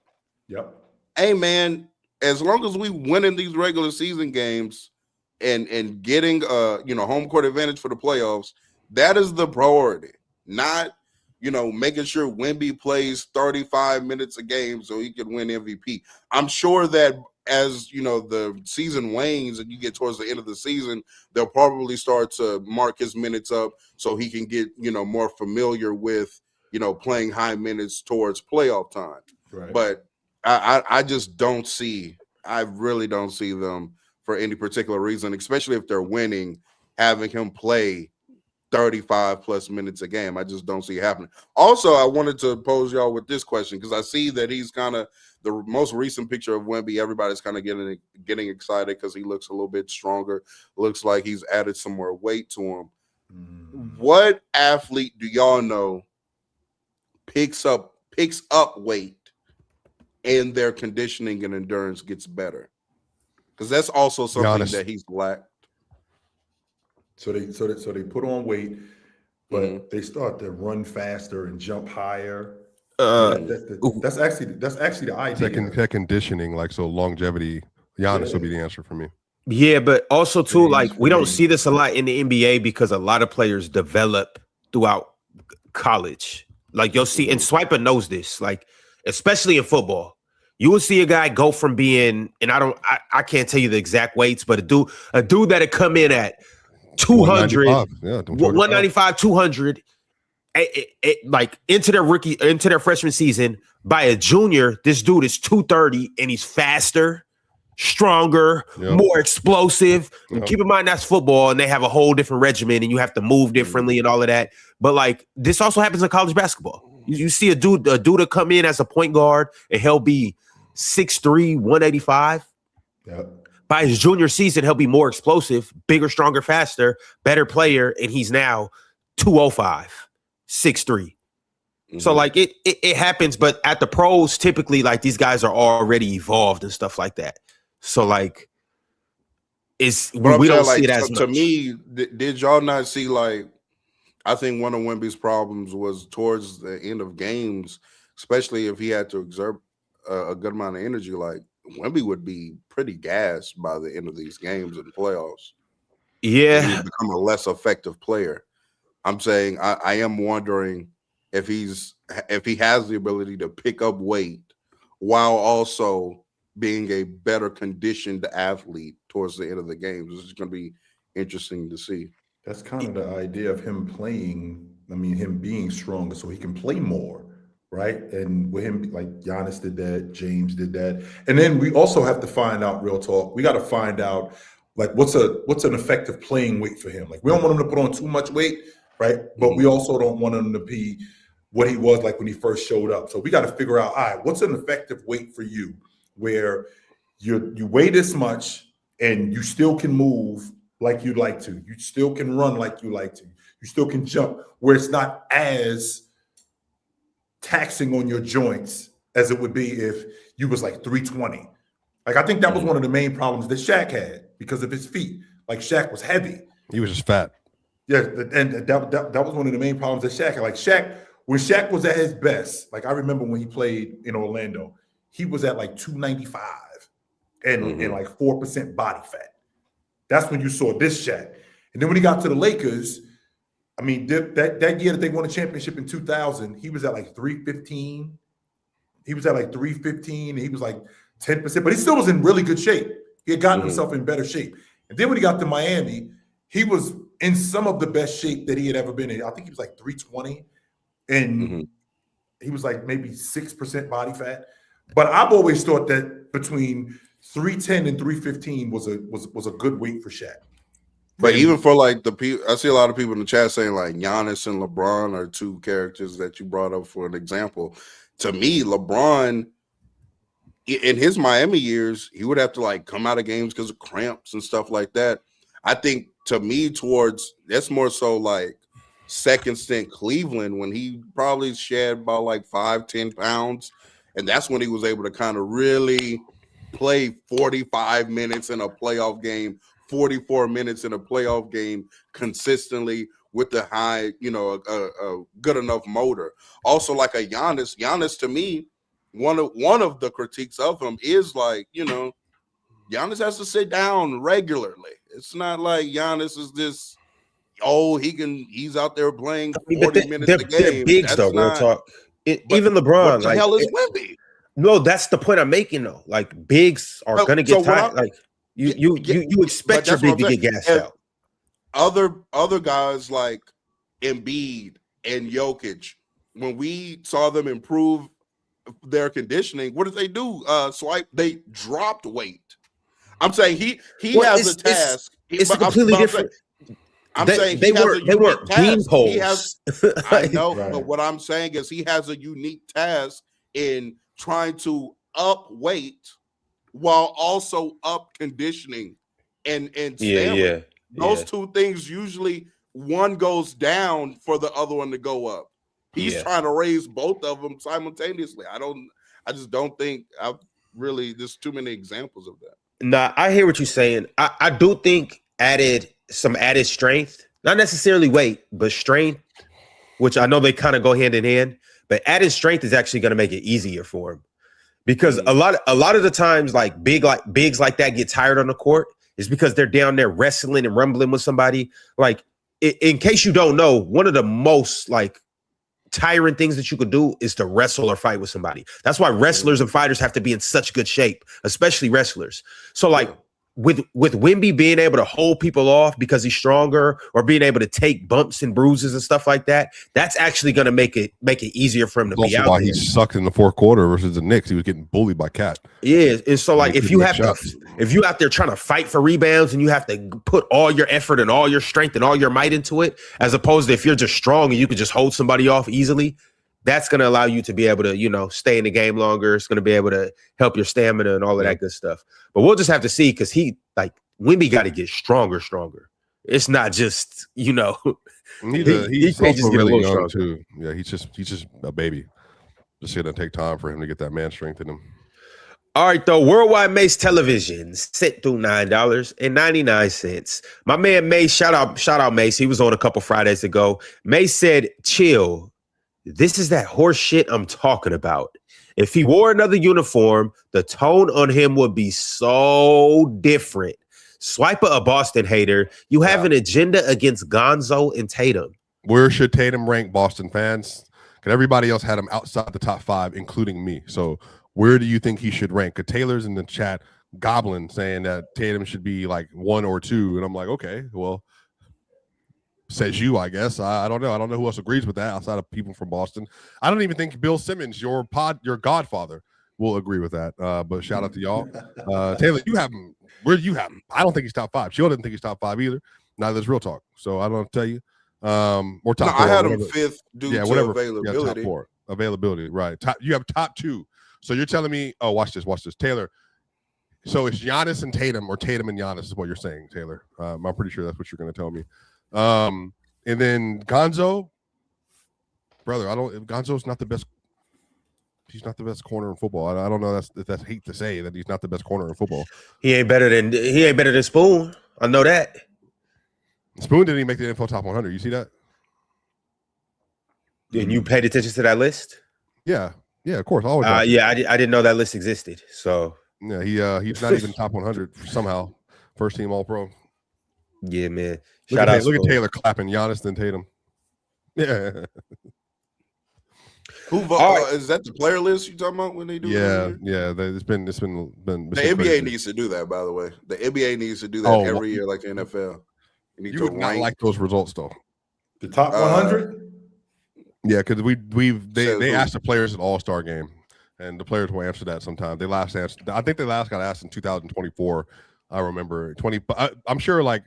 B: yep.
E: Hey man, as long as we win in these regular season games and getting home court advantage for the playoffs, that is the priority. Not making sure Wemby plays 35 minutes a game so he can win MVP. I'm sure that as the season wanes and you get towards the end of the season, they'll probably start to mark his minutes up so he can get more familiar with playing high minutes towards playoff time.
B: Right.
E: But I just don't see. I really don't see them for any particular reason, especially if they're winning, having him play 35 plus minutes a game. I just don't see it happening. Also, I wanted to pose y'all with this question because I see that he's kind of the most recent picture of Wemby. Everybody's kind of getting excited because he looks a little bit stronger. Looks like he's added some more weight to him. What athlete do y'all know picks up weight and their conditioning and endurance gets better? Because that's also something that he's lacked.
B: So they put on weight, but they start to run faster and jump higher. That's actually the idea.
C: That conditioning, like, so longevity. Giannis will be the answer for me.
A: Yeah, but also too, like, we don't see this a lot in the NBA because a lot of players develop throughout college. Like, you'll see, and Swiper knows this, like, especially in football. You will see a guy go from being, and I can't tell you the exact weights, but a dude that'd come in at 200, 195, 200, like into their freshman season. By a junior, this dude is 230 and he's faster, stronger, more explosive. Keep in mind that's football and they have a whole different regimen and you have to move differently and all of that. But like this also happens in college basketball. You see a dude to come in as a point guard and he'll be 6'3", 185.
B: Yep.
A: By his junior season, he'll be more explosive, bigger, stronger, faster, better player, and he's now 205, 6'3". So like it happens, but at the pros, typically like these guys are already evolved and stuff like that. So like we don't see it as much.
E: To me, did y'all not see, like, I think one of Wemby's problems was towards the end of games, especially if he had to exert a good amount of energy. Like Wemby would be pretty gassed by the end of these games and playoffs.
A: Yeah,
E: he would become a less effective player. I'm saying I am wondering if he has the ability to pick up weight while also being a better conditioned athlete towards the end of the games. This is going to be interesting to see.
B: That's kind of the idea of him playing. I mean, him being stronger so he can play more, right? And with him, like Giannis did that, James did that. And then we also have to find out, real talk, we got to find out, like, what's an effective playing weight for him? Like, we don't want him to put on too much weight, right? But we also don't want him to be what he was like when he first showed up. So we got to figure out, all right, what's an effective weight for you where you weigh this much and you still can move like you'd like to. You still can run like you like to. You still can jump where it's not as taxing on your joints as it would be if you was like 320. Like, I think that was one of the main problems that Shaq had because of his feet. Like, Shaq was heavy.
C: He was just fat.
B: Yeah, and that was one of the main problems that Shaq had. Like, when Shaq was at his best, like I remember when he played in Orlando, he was at like 295 and like 4% body fat. That's when you saw this Shaq. And then when he got to the Lakers, I mean, that year that they won a championship in 2000, he was at like 315. He was at like 315, and he was like 10%, but he still was in really good shape. He had gotten himself in better shape. And then when he got to Miami, he was in some of the best shape that he had ever been in. I think he was like 320. And he was like maybe 6% body fat. But I've always thought that between 310 and 315 was a good weight for Shaq.
E: But even for like the people, I see a lot of people in the chat saying like Giannis and LeBron are two characters that you brought up for an example. To me, LeBron, in his Miami years, he would have to like come out of games because of cramps and stuff like that. I think to me, that's more so like second stint Cleveland when he probably shed about like 5-10 pounds, and that's when he was able to kind of really play 45 minutes in a playoff game, 44 minutes in a playoff game consistently with the high, a good enough motor. Also, like a Giannis to me, one of the critiques of him is like, Giannis has to sit down regularly. It's not like Giannis is this. He's out there playing 40 minutes a game.
A: They're bigs, though, real talk. Even LeBron.
E: What the hell is Wemby?
A: No, that's the point I'm making, though. Like, bigs are going to get tired. Like, you expect your big to get gassed out.
E: Other guys like Embiid and Jokic, when we saw them improve their conditioning, what did they do? They dropped weight. I'm saying he has a task.
A: It's completely different.
E: I'm saying
A: they
E: he has a
A: weren't
E: unique
A: bean
E: task. He has,
A: poles.
E: I know,
B: Right.
E: but what I'm saying is he has a unique task in trying to up weight while also up conditioning and stamina. Those two things usually one goes down for the other one to go up. He's trying to raise both of them simultaneously. I just don't think there's too many examples of that.
A: Nah, I hear what you're saying. I do think some added strength, not necessarily weight, but strength, which I know they kind of go hand in hand, but added strength is actually going to make it easier for him. Because a lot of the times, like bigs like that get tired on the court is because they're down there wrestling and rumbling with somebody. Like, in case you don't know, one of the most like tiring things that you could do is to wrestle or fight with somebody. That's why wrestlers and fighters have to be in such good shape, especially wrestlers. So like with Wemby being able to hold people off because he's stronger, or being able to take bumps and bruises and stuff like that, that's actually going to make it easier for him to be out
C: why
A: there.
C: he sucked in the fourth quarter versus the Knicks. He was getting bullied by Cat.
A: Yeah, and so like if you out there trying to fight for rebounds and you have to put all your effort and all your strength and all your might into it, as opposed to if you're just strong and you can just hold somebody off easily, that's going to allow you to be able to, stay in the game longer. It's going to be able to help your stamina and all of that good stuff. But we'll just have to see, because Wemby got to get stronger. It's not just,
C: He's
A: he
C: also
A: can't just get a
C: really
A: little
C: young
A: stronger.
C: too. Yeah, he's just a baby. Just gonna take time for him to get that man strength in him.
A: All right, though. Worldwide Mace Television sent through $9.99. My man Mace, shout out Mace. He was on a couple Fridays ago. Mace said, "Chill. This is that horse shit I'm talking about. If he wore another uniform, the tone on him would be so different. Swiper a Boston hater. You have an agenda against Gonzo and Tatum."
C: Where should Tatum rank, Boston fans? Because everybody else had him outside the top 5, including me. So where do you think he should rank? Because Taylor's in the chat, Goblin, saying that Tatum should be like 1 or 2. And I'm like, okay, well, says you, I guess. I don't know. I don't know who else agrees with that outside of people from Boston. I don't even think Bill Simmons, your godfather, will agree with that. But shout out to y'all. Taylor, you have him. Where do you have him? I don't think he's top 5. Sheila didn't think he's top 5 either. Neither does Real Talk. So I don't tell you. Or top 4.
E: I had him 5th due to availability.
C: Yeah, top 4. Availability, right. You have top 2. So you're telling me, watch this, Taylor. So it's Giannis and Tatum, or Tatum and Giannis is what you're saying, Taylor. I'm pretty sure that's what you're going to tell me. And then Gonzo, brother, Gonzo's not the best. He's not the best corner in football. I don't know. That's hate to say that he's not the best corner in football.
A: He ain't better than Spoon. I know that.
C: Spoon didn't even make the NFL top 100. You see that?
A: And you paid attention to that list?
C: Yeah, of course.
A: I didn't know that list existed. So
C: yeah, he's not even top 100 somehow. First team All Pro.
A: Yeah, man.
C: Look at Taylor clapping Giannis then Tatum. Yeah.
E: Who is that the player list you talking about when they do?
C: Yeah. It's been. The
E: NBA needs to do that, by the way. The NBA needs to do that every year, like the NFL.
C: You would not like those results, though.
B: The top 100.
C: Yeah, because they asked the players at All-Star game, and the players will answer that sometime. I think they last got asked in 2024. I remember 20. I'm sure, like,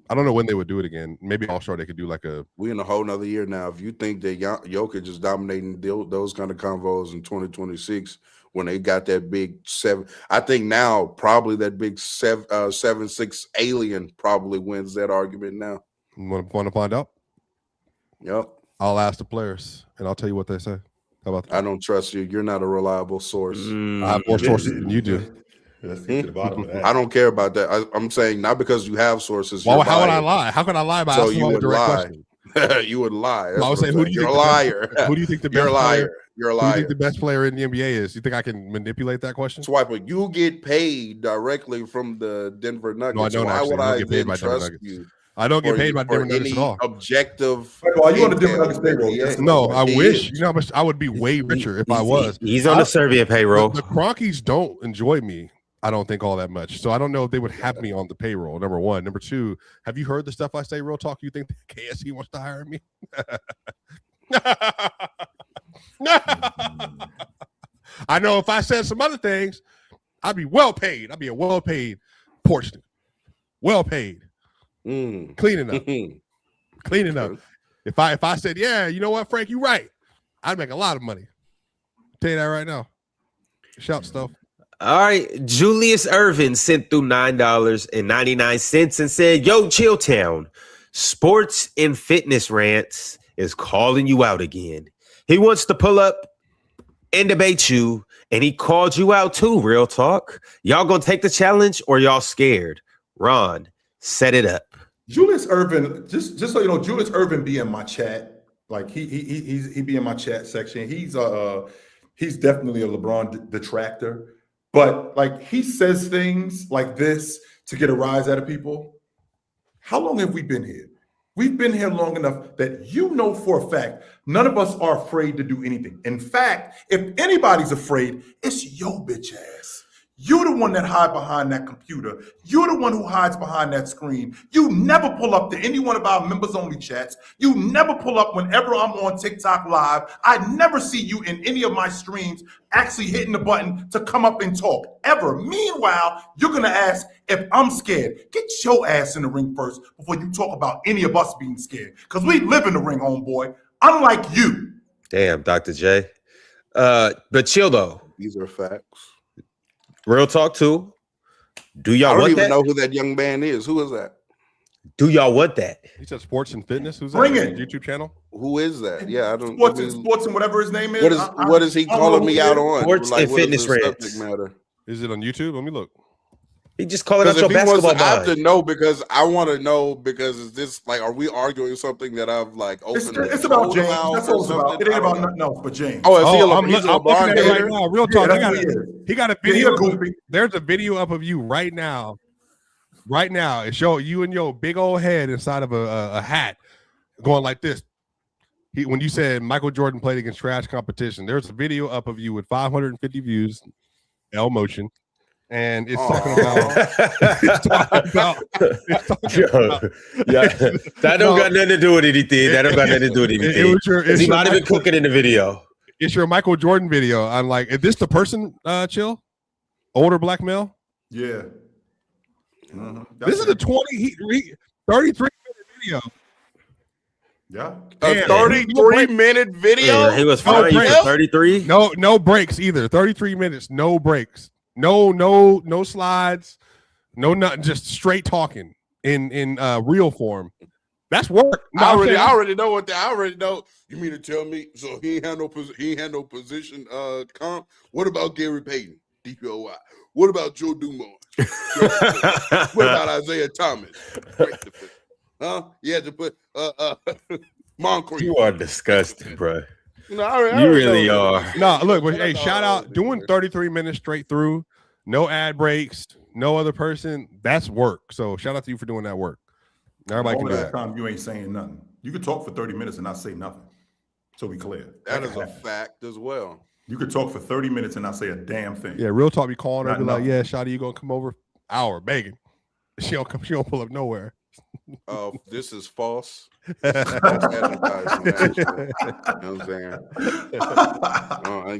C: I don't know when they would do it again. Maybe All-Star they could do like a.
E: We in a whole nother year now. If you think that Jokic is dominating those kind of convos in 2026, when they got that big 7, I think now probably that big 7'6" alien probably wins that argument now.
C: Want to find out?
E: Yep.
C: I'll ask the players and I'll tell you what they say. How about that?
E: I don't trust you. You're not a reliable source.
C: I have more sources than you do.
B: Let's get to the bottom of that.
E: I don't care about that. I'm saying not because you have sources.
C: Well, how would I lie? How could I lie about asking a direct question?
E: You would lie.
C: I would say, who do you think?
E: You're a liar.
C: Who do you think the best
E: You're a liar.
C: player?
E: You're a liar.
C: Who do you think the best player in the NBA is? You think I can manipulate that question?
E: Swiper, you get paid directly from the Denver Nuggets.
C: No, I don't.
E: Why would I
C: get paid by
E: trust
C: Denver
E: you?
C: I don't get paid by Denver Nuggets at all.
E: Objective.
B: Well, you on the Denver Nuggets payroll?
C: No, I wish. You know how much I would be way richer if I was.
A: He's on the Serbian payroll.
C: The Cronkies don't enjoy me. I don't think all that much. So I don't know if they would have me on the payroll. Number one. Number two, have you heard the stuff I say, Real Talk? You think the KSE wants to hire me? I know if I said some other things, I'd be well paid. I'd be a well paid Portsmouth. Well paid. Cleaning up. Cleaning up. If I said, yeah, you know what, Frank, you're right, I'd make a lot of money. I'll tell you that right now. Shout stuff.
A: All right. Julius Irvin sent through $9.99 and said, yo, Chilltown, Sports and Fitness Rants is calling you out again. He wants to pull up and debate you, and he called you out too, real talk. Y'all gonna take the challenge or y'all scared? Ron, set it up.
B: Julius Irvin, just so you know, Julius Irvin be in my chat. Like he be in my chat section. He's definitely a LeBron detractor, but like he says things like this to get a rise out of people. How long have we been here? We've been here long enough that you know for a fact none of us are afraid to do anything. In fact, if anybody's afraid, it's your bitch ass. You're the one that hide behind that computer. You're the one who hides behind that screen. You never pull up to any one of our members only chats. You never pull up whenever I'm on TikTok live. I never see you in any of my streams actually hitting the button to come up and talk ever. Meanwhile, you're going to ask if I'm scared. Get your ass in the ring first before you talk about any of us being scared. Because we live in the ring, homeboy. Unlike you.
A: Damn, Dr. J. But chill though.
E: These are facts.
A: Real talk too. Do
E: I
A: y'all
E: don't
A: want
E: even
A: that?
E: know who that young man is. Who is that?
A: Do y'all want that?
C: He said Sports and Fitness. Who's
B: Bring
C: that?
B: it.
C: YouTube channel?
E: Who is that? Yeah, I don't.
B: Sports and whatever his name is.
E: What is he calling me out on?
A: Sports and
E: what is
A: Fitness
E: the
A: Rants.
E: subject matter?
C: Is it on YouTube? Let me look.
A: He just calling out
E: Because
A: your
E: if he wants
A: basketball
E: to, I have
A: mind.
E: to know because I want to know because is this like are we arguing something that I've like opened?
B: It's about James. That's all it's about. It ain't about nothing else but James.
E: Oh, is he
C: I'm
E: a
C: looking at
E: LeBron
C: it right
E: hater?
C: now. Real
B: Yeah,
C: talk.
B: that's
C: He got a
B: Yeah, he
C: video.
B: a goofy.
C: There's a video up of you right now. Right now, it show you and your big old head inside of a hat, going like this. When you said Michael Jordan played against trash competition, there's a video up of you with 550 views, L motion, and it's talking about.
A: Yeah, that don't got nothing to do with anything. That don't got nothing to do with anything. He might have been cooking in the video.
C: It's your Michael Jordan video. I'm like, is this the person? Chill, older black male.
B: Yeah.
C: This is a 33-minute video.
B: Yeah.
E: A 33-minute video.
A: Yeah, he was fine for 33.
C: No breaks either. 33 minutes, no breaks. No slides, no nothing, just straight talking in real form. That's work.
E: I already know what I already know. You mean to tell me so he ain't had no position comp? What about Gary Payton? DPOY. What about Joe Dumont? What about Isaiah Thomas? Huh? You had to put Moncrief.
A: You are disgusting, bro.
E: You know,
A: You really are.
C: No, look, but hey, shout out doing 33 minutes straight through, no ad breaks, no other person. That's work. So shout out to you for doing that work. Everybody can do that.
B: Time you ain't saying nothing. You could talk for 30 minutes and not say nothing. So we clear.
E: That is a fact as well.
B: You could talk for 30 minutes and not say a damn thing.
C: Yeah, real talk. Be calling her,
B: Not
C: be like,
B: nothing.
C: "Yeah, Shawty, you gonna come over?" Hour begging. She don't come. She don't pull up nowhere.
E: This is false. False advertising, actually.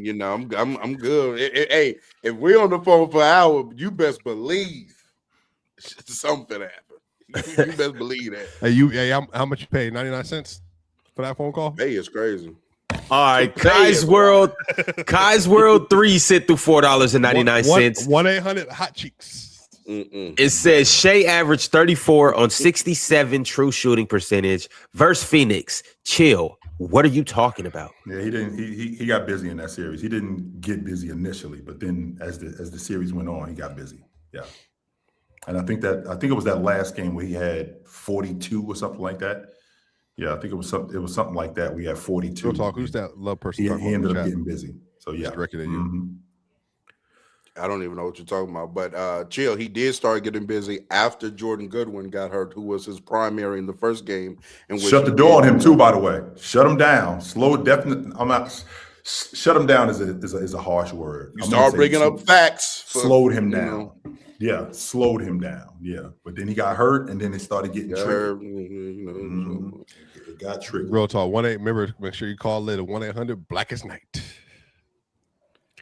E: You know what I'm saying? I'm good. Hey, if we're on the phone for an hour, you best believe something happened. You best believe that.
C: Hey, how much you pay? 99 cents for that phone call?
E: Hey, it's crazy.
A: All right, Kai's World 3 sent through $4.99.
C: 1-800 hot cheeks.
A: It says Shea averaged 34 on 67 true shooting percentage versus Phoenix. Chill. What are you talking about?
B: Yeah, he didn't. He got busy in that series. He didn't get busy initially, but then as the series went on, he got busy. Yeah, and I think it was that last game where he had 42 or something like that. Yeah, I think it was something like that. We had 42.
C: Real talk. Who's that love person?
B: He ended up getting busy. So yeah,
C: it's directed at you.
B: Mm-hmm.
E: I don't even know what you're talking about, but chill. He did start getting busy after Jordan Goodwin got hurt, who was his primary in the first game. And
B: shut the door on him too. By the way, shut him down. Slow, definitely. I'm not. Shut him down is a harsh word.
E: You start bringing up facts.
B: Slowed him down. Yeah, slowed him down. Yeah, but then he got hurt, and then it started getting triggered. It got triggered.
C: Real talk. 1-8. Remember, make sure you call it 1-800 Blackest Night.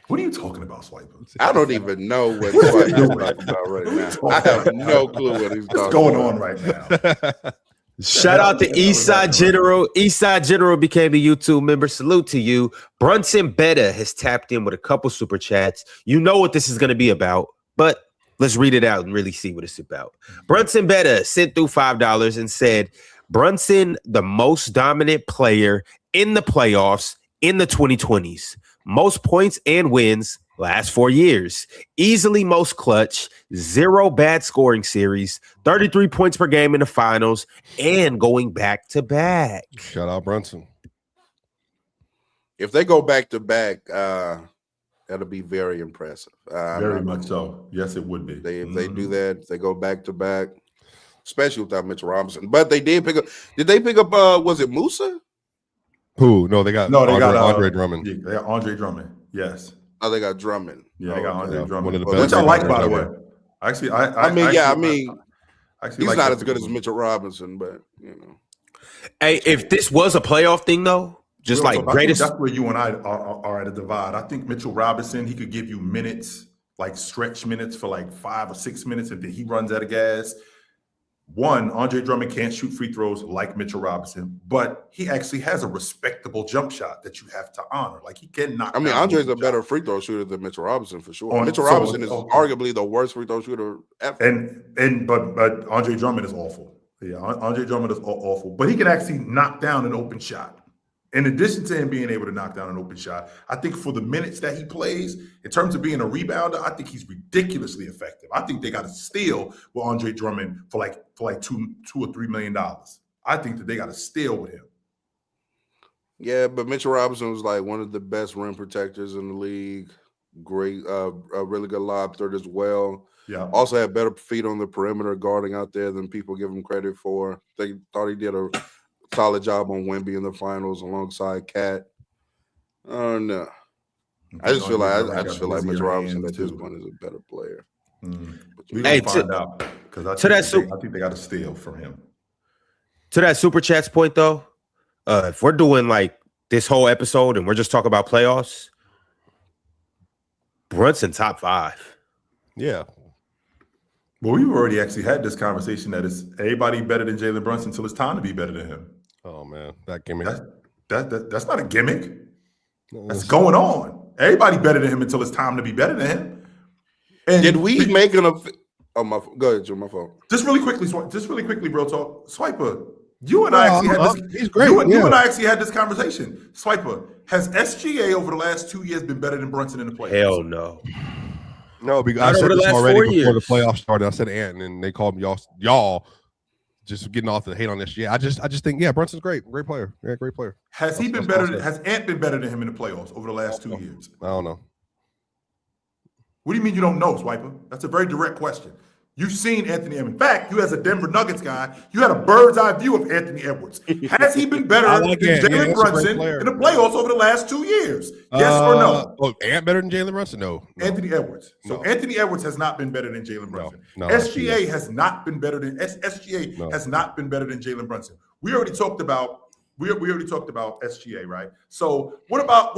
B: What are you talking about, Swiper?
E: I don't even know what Swipe is talking about right now. I have no clue what he's
B: What's
E: talking
B: going
E: about.
B: on right now?
A: Shout out to Eastside General. Eastside General became a YouTube member. Salute to you. Brunson Betta has tapped in with a couple super chats. You know what this is going to be about, but let's read it out and really see what it's about. Brunson Betta sent through $5 and said, Brunson, the most dominant player in the playoffs in the 2020s. Most points and wins last 4 years. Easily most clutch, 0 bad scoring series, 33 points per game in the finals, and going back to back.
C: Shout out Brunson.
E: If they go back to back, that'll be very impressive.
B: Very much so. Yes, it would be.
E: If they do that, if they go back to back, especially without Mitchell Robinson. But they did pick up. Did they pick up? Was it Musa?
C: Who? No, they got Andre Drummond.
B: Yeah, they got Andre Drummond. Yes.
E: Oh, they got Drummond.
B: Yeah, they got Andre Drummond.
C: One of the
B: Which
C: best
B: I like, by the
C: ever.
B: way. Actually,
E: He's
B: like
E: not
B: that
E: as good as
B: position.
E: Mitchell Robinson, but you know.
A: Hey, if this was a playoff thing, though, just like greatest.
B: That's where you and I are at a divide. I think Mitchell Robinson, he could give you minutes, like stretch minutes for like 5 or 6 minutes, and then he runs out of gas. One, Andre Drummond can't shoot free throws like Mitchell Robinson, but he actually has a respectable jump shot that you have to honor. Like he can knock.
E: I mean,
B: down
E: Andre's a
B: jump
E: better
B: shot.
E: free throw shooter than Mitchell Robinson for sure. Mitchell Robinson is arguably the worst free throw shooter ever.
B: But Andre Drummond is awful. Yeah, Andre Drummond is awful, but he can actually knock down an open shot. In addition to him being able to knock down an open shot, I think for the minutes that he plays, in terms of being a rebounder, I think he's ridiculously effective. I think they got to steal with Andre Drummond for like $2 or $3 million. I think that they got to steal with him.
E: Yeah, but Mitchell Robinson was like one of the best rim protectors in the league. Great, a really good lob threat as well.
B: Yeah.
E: Also had better feet on the perimeter guarding out there than people give him credit for. They thought he did a solid job on Wemby in the finals alongside Cat. I don't know. I just feel like Mitchell Robinson at this point is a better player.
B: We gonna find out because I think they got to steal from him.
A: To that super chats point, though, if we're doing like this whole episode and we're just talking about playoffs, Brunson top 5.
C: Yeah.
B: Well, we've already actually had this conversation that is everybody better than Jalen Brunson until it's time to be better than him.
C: Oh man, that gimmick.
B: That's not a gimmick. That's going on. Everybody better than him until it's time to be better than him. And
E: did we make an? Go ahead, Joe. My fault.
B: Just really quickly, real talk. Swiper, you and I actually had this.
C: He's great.
B: You and I actually had this conversation. Swiper, has SGA over the last 2 years been better than Brunson in the playoffs?
A: Hell no.
C: No, because I said this already before the playoffs started. I said Ant, and they called me y'all just getting off the hate on SGA. I just think Brunson's great player. Yeah, great player.
B: Has he been better? Has Ant been better than him in the playoffs over the last 2 years?
C: I don't know.
B: What do you mean you don't know, Swiper? That's a very direct question. You've seen Anthony Edwards. In fact, you as a Denver Nuggets guy, you had a bird's eye view of Anthony Edwards. Has he been better than Jalen Brunson in the playoffs over the last 2 years? Yes or no?
C: Oh, Ant better than Jalen Brunson? No.
B: Anthony Edwards. So Anthony Edwards has not been better than Jalen Brunson. SGA has not been better than has not been better than Jalen Brunson. We already talked about SGA, right? So what about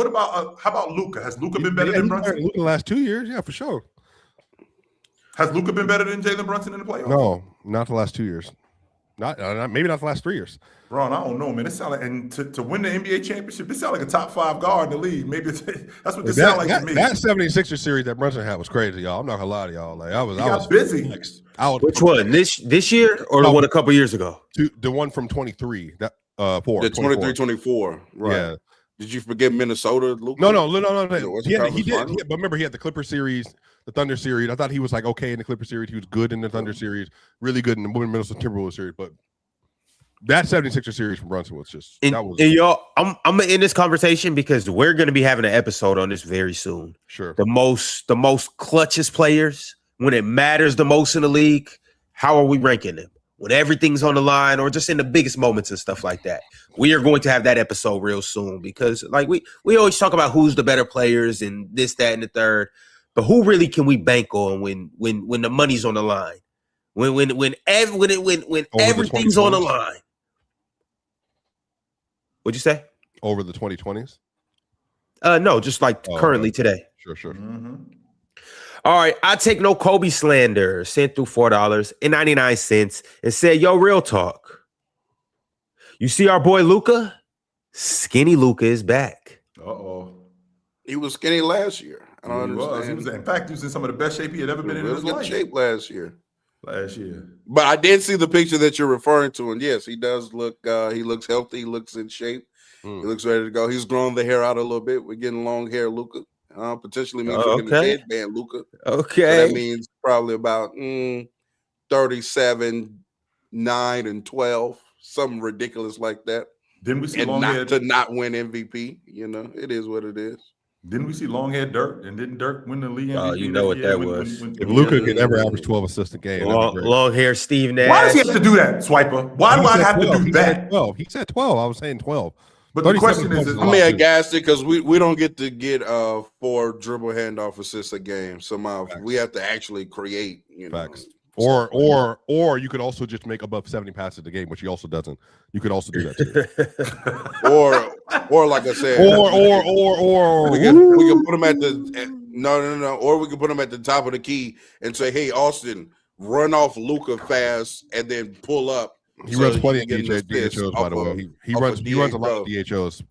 B: how about Luka? Has Luka been better than Brunson?
C: Luka the last 2 years, yeah, for sure.
B: Has Luka been better than Jalen Brunson in the playoffs?
C: No, not the last 2 years. Not maybe not the last 3 years.
B: Ron, I don't know, man. It sounds like, and to win the NBA championship, this sounds like a top 5 guard in the league. Maybe that's what this sounds like to me.
C: That 76ers series that Brunson had was crazy, y'all. I'm not gonna lie to y'all. Like I was
B: busy.
A: Which one? This year or the one a couple years ago?
C: The one from 23. That 4.
E: The 23-24. Right. Yeah. Did you forget Minnesota? Luka? No.
C: He did. But remember, he had the Clipper series, the Thunder series. I thought he was like okay in the Clipper series. He was good in the Thunder series, really good in the Minnesota Timberwolves series. But that 76er series from Brunson was just
A: and y'all. I'm gonna end this conversation because we're gonna be having an episode on this very soon.
C: Sure.
A: The most clutchest players when it matters the most in the league. How are we ranking them? When everything's on the line or just in the biggest moments and stuff like that. We are going to have that episode real soon because like we always talk about who's the better players and this, that, and the third, but who really can we bank on when the money's on the line? When everything's on the line. What'd you say?
C: Over the 2020s?
A: No, just like currently today.
C: Sure.
B: Mm-hmm.
A: All right, I take no Kobe slander. Sent through $4.99 and said, "Yo, real talk. You see our boy Luka? Skinny Luka is back."
B: Uh-oh.
E: He was skinny last year. I don't understand.
B: He was. In fact, he was in some of the best shape he had ever been in his
E: good
B: life.
E: shape last year.
B: But
E: I did see the picture that you're referring to, and yes, he does look. He looks healthy. He looks in shape. He looks ready to go. He's grown the hair out a little bit. We're getting long hair, Luka. Potentially means we're getting a headband, Luka.
A: Okay,
E: so that means probably about 37, 9, and 12, something ridiculous like that.
B: Didn't we see
E: and
B: long hair
E: to not win MVP? It is what it is.
B: Didn't we see long hair Dirk? And didn't Dirk win the league MVP?
A: You know what that was.
C: If Luka could ever average 12 assists a game,
A: long hair Steve Nash.
B: Why does he have to do that, Swiper? Why do I have to do that?
C: 12. He said 12. I was saying 12.
B: But the question is,
E: I gassed it because we don't get to get 4 dribble handoff assists a game. Somehow we have to actually create.
C: Facts. Or you could also just make above 70 passes a game, which he also doesn't. You could also do that
E: too. or like I said,
C: or
E: we can put him at the or we can put him at the top of the key and say, "Hey, Austin, run off Luka fast and then pull up."
C: He runs plenty of DHOs, by the way. He runs a lot of DHOs.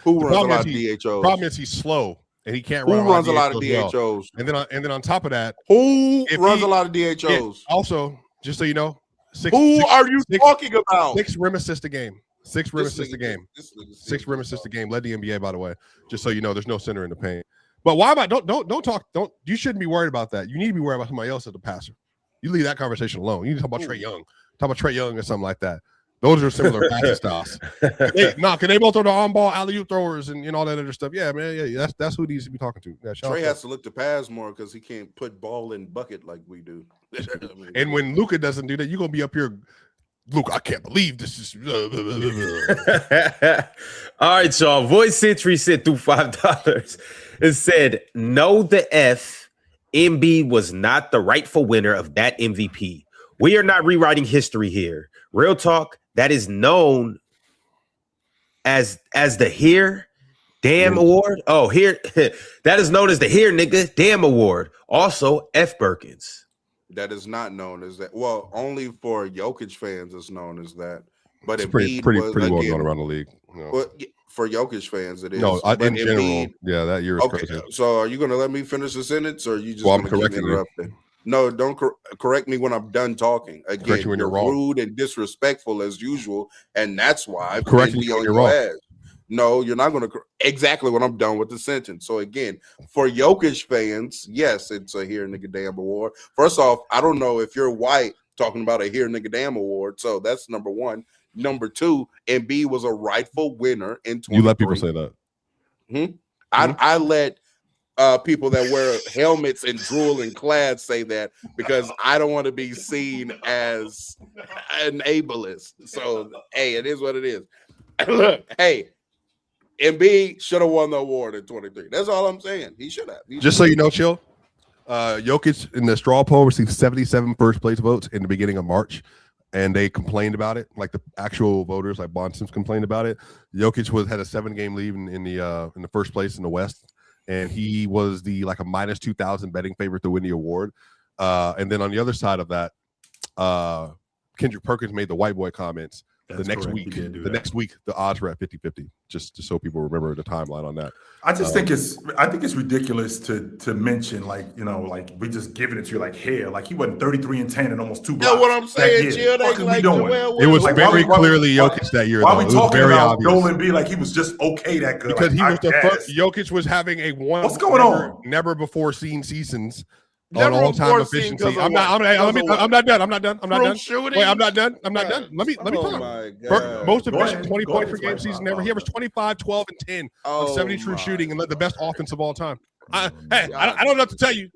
E: Who runs a lot of DHOs?
C: Problem is he's slow. And he can't run.
E: Who runs a lot of DHOs?
C: Well. And then on top of that,
E: who runs a lot of DHOs?
C: Also, just so you know,
E: are you talking about?
C: 6 rim assists a game. 6 rim assists a game. 6 rim assists a game. Led the NBA, by the way. Just so you know, there's no center in the paint. But why am I? Don't talk. You shouldn't be worried about that. You need to be worried about somebody else as the passer. You leave that conversation alone. You need to talk about Trae Young. Talk about Trae Young or something like that. Those are similar passing styles. Can they both throw the on-ball alley-oop throwers and all that other stuff? Yeah, man. Yeah, that's who he needs to be talking to. Yeah,
E: Trae has to look to pass more because he can't put ball in bucket like we do.
C: And when Luka doesn't do that, you're gonna be up here. Luka, I can't believe this is.
A: All right, y'all. Voice Century sent through $5. It said, "No, the F. Embiid was not the rightful winner of that MVP. We are not rewriting history here. Real talk. That is known as the Here Damn Award. Oh, here that is known as the Here Nigga Damn Award. Also, F. Birkins.
E: That is not known as that. Well, only for Jokic fans it's known as that. But
C: it's pretty well known around the league.
E: But for Jokic fans, it is.
C: No, in general, that year is crazy.
E: So are you going to let me finish the sentence, or are you just going to keep interrupting? No, don't correct me when I'm done talking. Again, you're rude and disrespectful as usual, and that's why I'm
C: correcting you when you're wrong.
E: Ass. No, you're not going to exactly when I'm done with the sentence. So again, for Jokic fans, yes, it's a Here Nigga Damn Award. First off, I don't know if you're white talking about a Here Nigga Damn Award, so that's number one. Number two, Embiid was a rightful winner in 2023.
C: You let people say that.
E: I let people that wear helmets and drool and clad say that because I don't want to be seen as an ableist. So, hey, it is what it is. Look, hey, Embiid should have won the award in 23. That's all I'm saying. He should have.
C: Just so you know, Chill, Jokic in the straw poll received 77 first place votes in the beginning of March, and they complained about it. Like the actual voters, like Bond Sims, complained about it. Jokic had a 7-game lead in the first place in the West. And he was the like a minus 2,000 betting favorite to win the award. And then on the other side of that, Kendrick Perkins made the white boy comments.
B: That's
C: next
B: correct.
C: week, next week, the odds were at 50-50. Just so people remember the timeline on that.
B: I think it's ridiculous to mention like we just giving it to you like hair. Like he wasn't 33-10 and almost 2 blocks.
E: Yeah, what I'm saying, Jill,
C: it was like, very clearly Jokic that year.
B: Why are we talking about
C: obvious.
B: Joel Embiid like he was just okay that good?
C: Because
B: like,
C: he was the first. Jokic was having a one.
B: What's going on?
C: Never before seen seasons.
E: On
C: all-time efficiency. I'm not done. Wait, I'm not done. Let me talk. Most efficient 20 point per game season ever. He averaged 25, 12, and 10 on 70 true shooting and led the best offense of all time. I don't know what to tell you.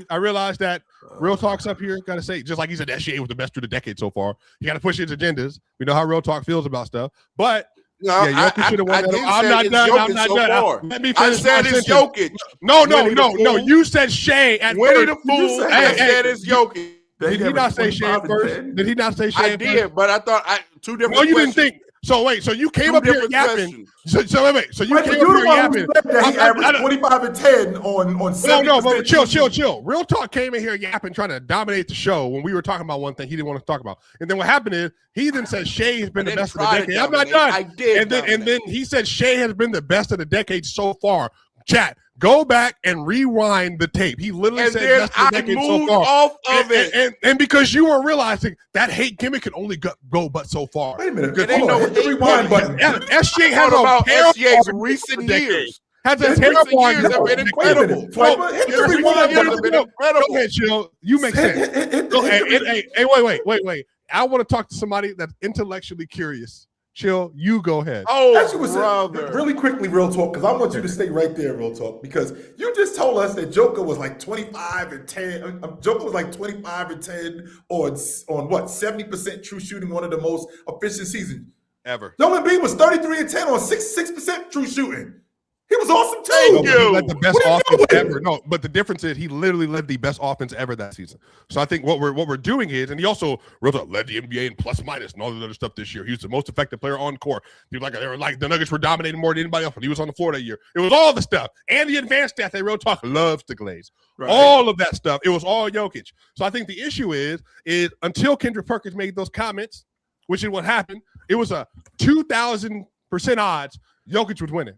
C: I realize that Real Talk's up here. Got to say, just like he said, that SGA was the best through the decade so far. You got to push his agendas. We know how Real Talk feels about stuff, but.
E: No,
C: yeah, Jokic should have won that. I'm not done. Let me finish.
E: I said it's Jokic.
C: No. You said Shea at
E: Winnie the Fool. I said it's Jokic.
C: Did he not say Shea first? Did he not say Shea?
E: I did, but I thought two different.
C: No, you didn't think. So wait, so you came
E: Two
C: up here
E: different
C: yapping.
E: questions.
C: So wait. So you
B: Right,
C: came
B: but
C: up
B: you're
C: here
B: the one
C: yapping.
B: who said that he averaged 25 and 10 on 70%.
C: No, chill. Real Talk came in here yapping, trying to dominate the show when we were talking about one thing he didn't want to talk about. And then what happened is he then said Shea has been the best of the decade. I'm not done.
E: I did.
C: And then he said Shea has been the best of the decade so far. Chat, go back and rewind the tape. He literally said best of the decade so far.
E: Off of it.
C: And because you were realizing that hate gimmick can only go but so far.
B: Wait a minute.
E: It ain't no
B: hit the rewind button.
C: SGA has
E: about
C: a
E: SGA's
C: terrible
E: recent
C: decade.
E: years.
C: Has a
E: His
C: terrible
E: recent years have been
C: decade.
E: incredible.
B: Hit the rewind button.
C: Go ahead, Chill. You make sense. Go ahead. Hey, wait. I want to talk to somebody that's intellectually curious. Chill, you go ahead.
E: Oh,
B: Actually,
E: brother.
B: really quickly, Real Talk, because I want you to stay right there, Real Talk, because you just told us that Joker was like 25 and 10. Joker was like 25 and 10 on what, 70% true shooting, one of the most efficient seasons
C: Ever.
B: Joel Embiid was 33 and 10 on 6% true shooting. He was awesome too.
C: He led the best offense ever. No, but the difference is he literally led the best offense ever that season. So I think what we're doing is, and he also led the NBA in plus minus and all that other stuff this year. He was the most effective player on court. They were like the Nuggets were dominating more than anybody else when he was on the floor that year. It was all the stuff and the advanced stats that Real Talk loves to glaze. Right. All of that stuff. It was all Jokic. So I think the issue is until Kendrick Perkins made those comments, which is what happened. It was a 2,000% odds Jokic was winning.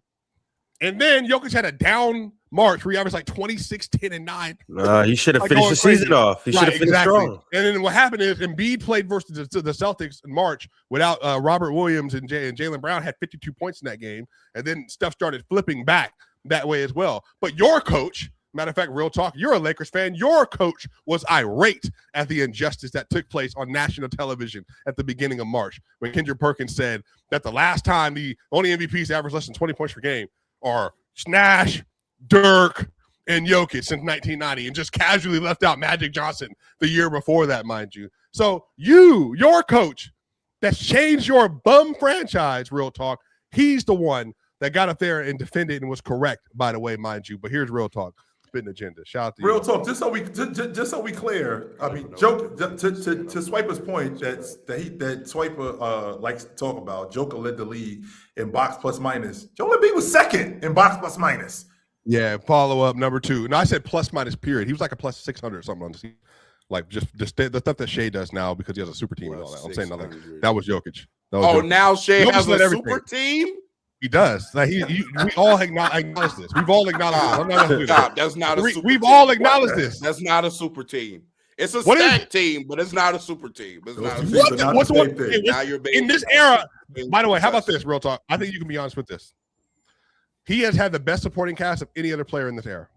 C: And then Jokic had a down March where he averaged like 26, 10, and 9.
A: He should have finished the season off. He should have finished strong.
C: And then what happened is Embiid played versus the Celtics in March without Robert Williams and Jaylen Brown had 52 points in that game. And then stuff started flipping back that way as well. But your coach, matter of fact, Real Talk, you're a Lakers fan. Your coach was irate at the injustice that took place on national television at the beginning of March when Kendrick Perkins said that the last time the only MVPs averaged less than 20 points per game are Nash, Dirk, and Jokic since 1990, and just casually left out Magic Johnson the year before that, mind you. So your coach that's changed your bum franchise, Real Talk, he's the one that got up there and defended and was correct, by the way, mind you. But here's Real Talk. Spitting agenda. Shout out to
B: Real
C: you.
B: Talk. Just so we clear. I mean, Joker. To Swiper's point, that Swiper likes to talk about. Joker led the league in box plus minus. Joel Embiid was second in box plus minus.
C: Yeah. Follow up number 2. And I said plus minus period. He was like a plus 600 or something on the season. Like just the stuff that Shea does now because he has a super team and all that. I'm saying nothing. That was Jokic.
E: Now Shea has a super team.
C: He does. Like we all acknowledge this. We've all acknowledged this.
E: That's not a super
C: We've
E: team.
C: all acknowledged this.
E: That's not a super team. It's a stack team, but it's not a super team. It's not a
B: super team.
C: What's
E: now you're
C: in this era? By the way, how about this? Real Talk. I think you can be honest with this. He has had the best supporting cast of any other player in this era.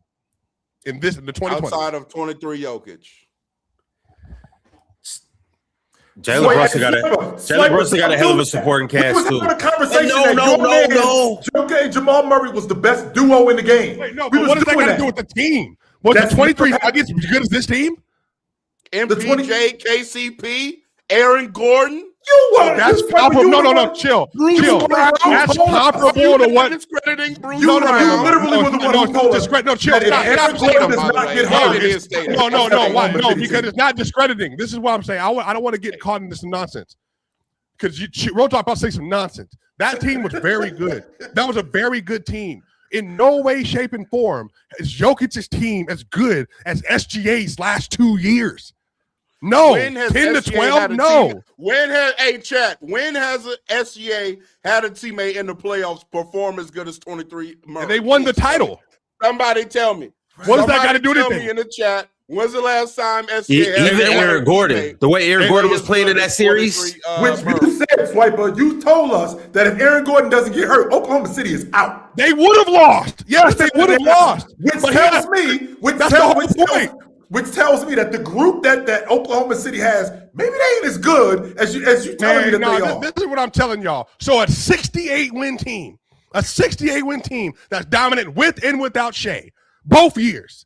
C: In the 2020.
E: Outside of 23 Jokic.
A: Jalen Brunson got a hell of a supporting cast too.
B: No. Joker and Jamal Murray was the best duo in the game.
C: Wait, no, but what does that got to do with the team? Was the 23 Nuggets as good as this team?
E: MPJ, KCP, Aaron Gordon.
C: That's comparable. No, chill. That's comparable to what?
E: Discrediting Bruce.
B: You literally was the one who told us.
C: No, chill.
B: Aaron Gordon does not get hurt.
C: No. Why? No, because it's not discrediting. This is what I'm saying. I don't want to get caught in this nonsense. Because Real Talk about to say some nonsense. That team was very good. That was a very good team. In no way, shape, and form is Jokic's team as good as SGA's last 2 years. No, 10 to 12, no.
E: When has a SGA had a teammate in the playoffs perform as good as 23?
C: And they won the title.
E: Somebody tell me.
C: What does that got to do with
E: anything? In the chat, when's the last time SGA
A: even Aaron Gordon, the way Aaron Gordon was playing in that series?
B: Which you said, Swiper, you told us that if Aaron Gordon doesn't get hurt, Oklahoma City is out.
C: They would have lost. Yes, they would have lost.
B: Which tells me that the group that Oklahoma City has, maybe they ain't as good as you telling me that they are.
C: This is what I'm telling y'all. So a 68-win team that's dominant with and without Shea, both years,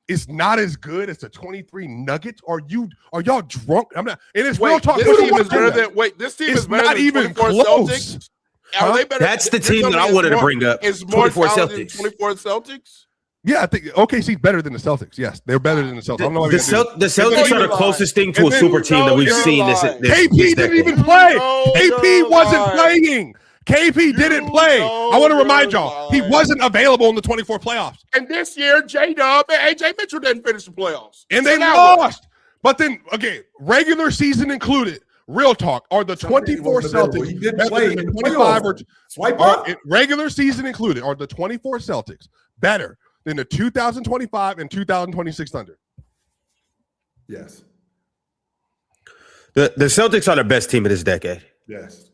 C: is not as good as the 23 Nuggets. Are y'all drunk? I'm not. And it's Real Talk.
E: This team is better than. Wait, this team is better
C: not
E: than
C: even
E: 24
C: close.
E: Celtics. Are they better?
A: That's the team that I wanted to bring up.
E: Is more
A: 24
E: talented
A: Celtics.
E: than 24 Celtics.
C: Yeah, I think OKC's better than the Celtics. Yes, they're better than the Celtics. I don't know why
A: The Celtics are the closest thing to a super team that we've seen this
C: KP didn't
A: decade.
C: even play. KP wasn't playing. KP didn't play. I want to remind y'all, he wasn't available in the 24 playoffs.
E: And this year, J-Dub and AJ Mitchell didn't finish the playoffs.
C: And they lost. But then, okay, regular season included, real talk, are the 24 Celtics.
B: He did play in
C: 25 or
B: swipe up.
C: Regular season included, are the 24 Celtics better than the 2025 and 2026 Thunder?
B: Yes.
A: The Celtics are the best team of this decade.
B: Yes.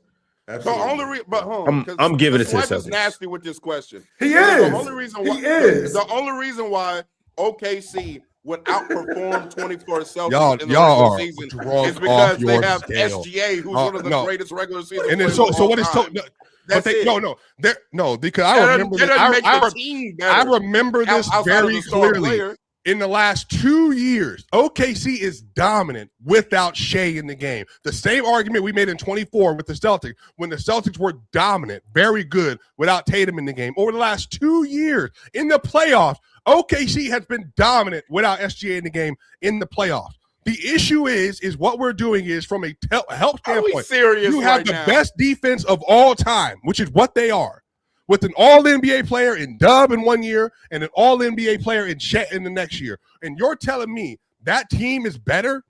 E: The
B: Absolutely.
E: only reason,
A: I'm giving it to the
E: Swipe is
A: Celtics.
E: nasty with this question.
B: He
E: Because
B: is.
E: The only reason why,
B: He is.
E: The only reason why OKC would outperform 24 Celtics
C: Y'all
E: in the
C: are
E: regular season
C: drunk
E: is because
C: off
E: they
C: your
E: have
C: scale.
E: SGA, who's one of the greatest regular season
C: And then
E: players
C: so
E: of all
C: what is so?
E: time.
C: No,
E: That's
C: but they,
E: it.
C: no, because I
E: That
C: remember
E: doesn't
C: this.
E: make the team better.
C: I remember this
E: outside of
C: very
E: the star
C: clearly.
E: player.
C: In the last 2 years, OKC is dominant without Shea in the game. The same argument we made in 24 with the Celtics, when the Celtics were dominant, very good, without Tatum in the game. Over the last 2 years in the playoffs, OKC has been dominant without SGA in the game in the playoffs. The issue is what we're doing is from a health
E: Are we
C: standpoint,
E: serious
C: you have
E: right
C: the
E: now?
C: best defense of all time, which is what they are. With an all-NBA player in Dub in 1 year and an all-NBA player in Chet in the next year. And you're telling me that team is better?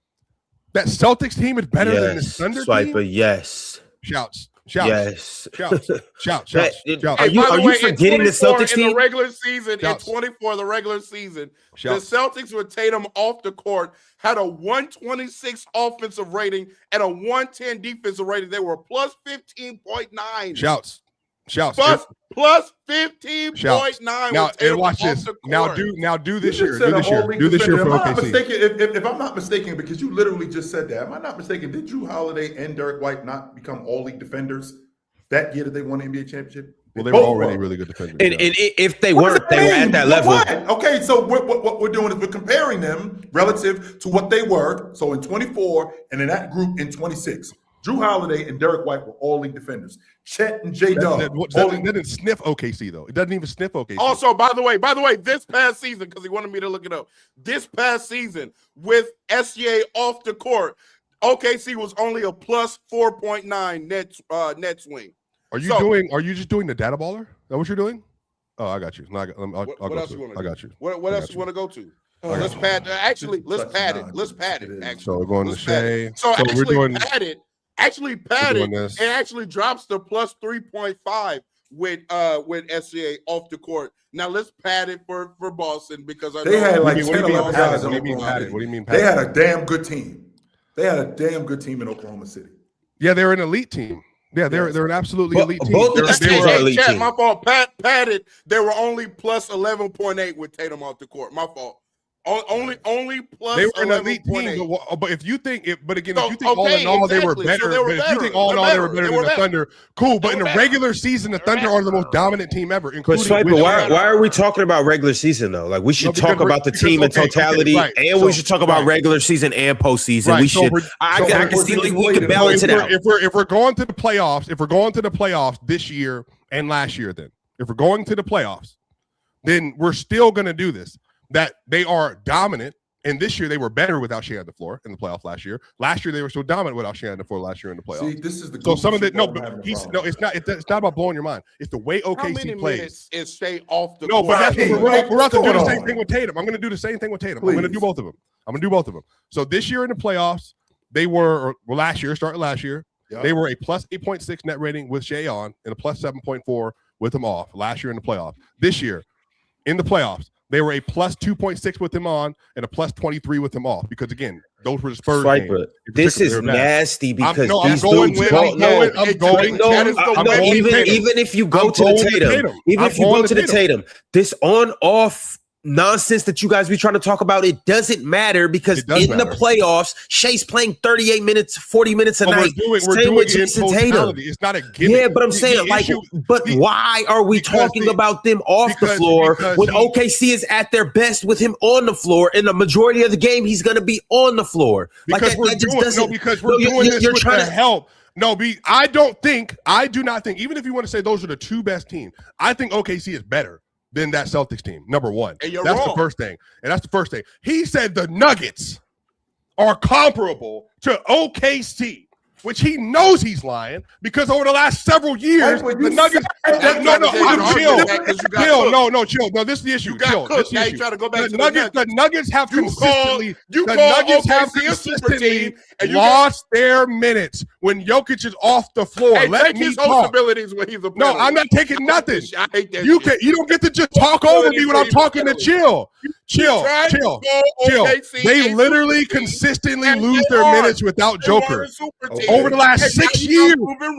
C: That Celtics team is better than the Thunder
A: Swiper,
C: team?
A: yes.
C: Shouts.
A: Yes.
C: Shouts.
A: Are
E: Hey,
A: you,
E: by the way,
A: forgetting
E: in
A: the
E: 24
A: Celtics
E: in
A: team?
E: the regular season?
C: Shouts.
E: In 24, the regular season,
C: Shouts.
E: the Celtics with Tatum off the court had a 126 offensive rating and a 110 defensive rating. They were plus 15.9.
C: Shouts.
E: Plus 15.9.
C: Now,
E: with Tatum
C: and watch
E: off
C: this.
E: the
C: Now
E: court.
C: do this
B: You
C: year.
B: just said
C: Do this
B: an
C: year.
B: all-league
C: Do this year
B: defender.
C: for
B: If I'm not
C: OKC.
B: mistaken, if I'm not mistaken, because you literally just said that, am I not mistaken? Did Drew Holiday and Derek White not become all-league defenders that year that they won the NBA championship?
C: Well, they were already really good defenders.
A: And if they
B: What
A: weren't,
B: does
A: they were
B: that
A: at
B: mean?
A: that
B: So
A: level.
B: what? Okay, so what we're doing is we're comparing them relative to what they were. So in 24 and in that group in 26, Drew Holiday and Derek White were all-league defenders. Chet and J-Dub.
C: That didn't sniff OKC, though. It doesn't even sniff OKC.
E: Also, by the way, this past season, because he wanted me to look it up, this past season with SGA off the court, OKC was only a plus 4.9 net swing.
C: Are you just doing the data baller? Is that what you're doing? Oh, I got you. No,
E: What else you want to do?
C: I got you.
E: What else you want to go to? Let's pad. Let's pad it. Let's pad it. Actually,
C: So we're going to Shea.
E: So actually,
C: we're doing
E: Actually padded
C: this.
E: and actually drops to plus 3.5 with SGA off the court. Now let's pad it for Boston because I
B: They
E: know
B: had like
C: What do
B: 10,
C: you mean
B: 11
C: padded?
B: guys
C: What
B: in
C: do you mean
B: Oklahoma
C: padded?
B: City.
C: What do you mean
B: They
C: padded?
B: had a damn good team. They had a damn good team in Oklahoma City.
C: Yeah, they're an elite team. Yeah, they're an absolutely elite team.
A: Both of the teams are elite team.
E: My fault. Padded. They were only plus 11.8 with Tatum off the court. My fault. Only plus.
C: They were an elite
E: 11.8.
C: team, but if you think, if you
E: So,
C: think all in all they were
E: exactly.
C: better,
E: So they were
C: but if you
E: better.
C: think all in all they were better than the Thunder, cool. But
E: They
C: in
E: were
C: the
E: better.
C: regular season, the Thunder are the most dominant team ever.
A: But
C: Including
A: Swiper, why are we talking about regular season though? Like we should talk about the team in totality,
C: right.
A: and we should talk about regular season and postseason.
C: Right.
A: We
C: So
A: should.
C: we're-
A: I
C: so
A: can
C: we're-
A: see like we can balance it out.
C: If we're going to the playoffs, this year and last year, then if we're going to the playoffs, then we're still going to do this. That they are dominant. And this year they were better without Shea on the floor in the playoffs last year. Last year they were so dominant without Shea on the floor last year in the playoffs.
B: See, this is the
C: So some of the
B: it's
C: it's not about blowing your mind. It's the way
E: How many
C: OKC plays.
E: minutes is Shea off the
C: No,
E: court?
C: but that's what we're about to do the same
B: on?
C: thing with Tatum. I'm going to do the same thing with Tatum.
B: Please.
C: I'm going to do both of them. So this year in the playoffs, they were starting last year.
B: Yeah.
C: They were a plus 8.6 net rating with Shea on and a plus 7.4 with him off last year in the playoffs. This year in the playoffs, they were a plus 2.6 with him on and a plus 23 with him off. Because again, those were the Spurs games.
A: Swiper, this is nasty because
C: I'm
A: these
C: going
A: dudes
C: with-
A: don't.
C: I'm going.
A: Even if you go to the Tatum, even if you go to the Tatum, this on-off nonsense that you guys be trying to talk about, it doesn't matter because in the playoffs, Shea's playing 38 minutes, 40 minutes a night.
C: We're
A: Same
C: doing
A: with
C: it in
A: Jason Tatum.
C: totality. It's not a gimmick.
A: Yeah, but I'm saying, why are we talking about them off the floor when OKC is at their best with him on the floor? In the majority of the game, he's going to be on the floor.
C: Because we're doing this with the help. No, I do not think, even if you want to say those are the two best teams, I think OKC is better than that Celtics team. Number one.
E: And you're
C: That's
E: wrong.
C: the first thing. And that's the first thing. He said the Nuggets are comparable to OKC, which he knows he's lying because over the last several years, the Nuggets. Chill. No, this is the issue. Chill. This is the issue. The Nuggets have consistently lost their minutes when Jokic is off the floor.
E: Hey,
C: Let
E: take
C: me
E: his
C: talk.
E: host abilities when he's a
C: No, I'm not taking nothing.
E: I hate that.
C: You don't get to just talk over me when I'm talking to Chill. They literally consistently lose their minutes without Joker over the last 6 years. Over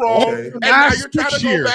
C: the last 6 years,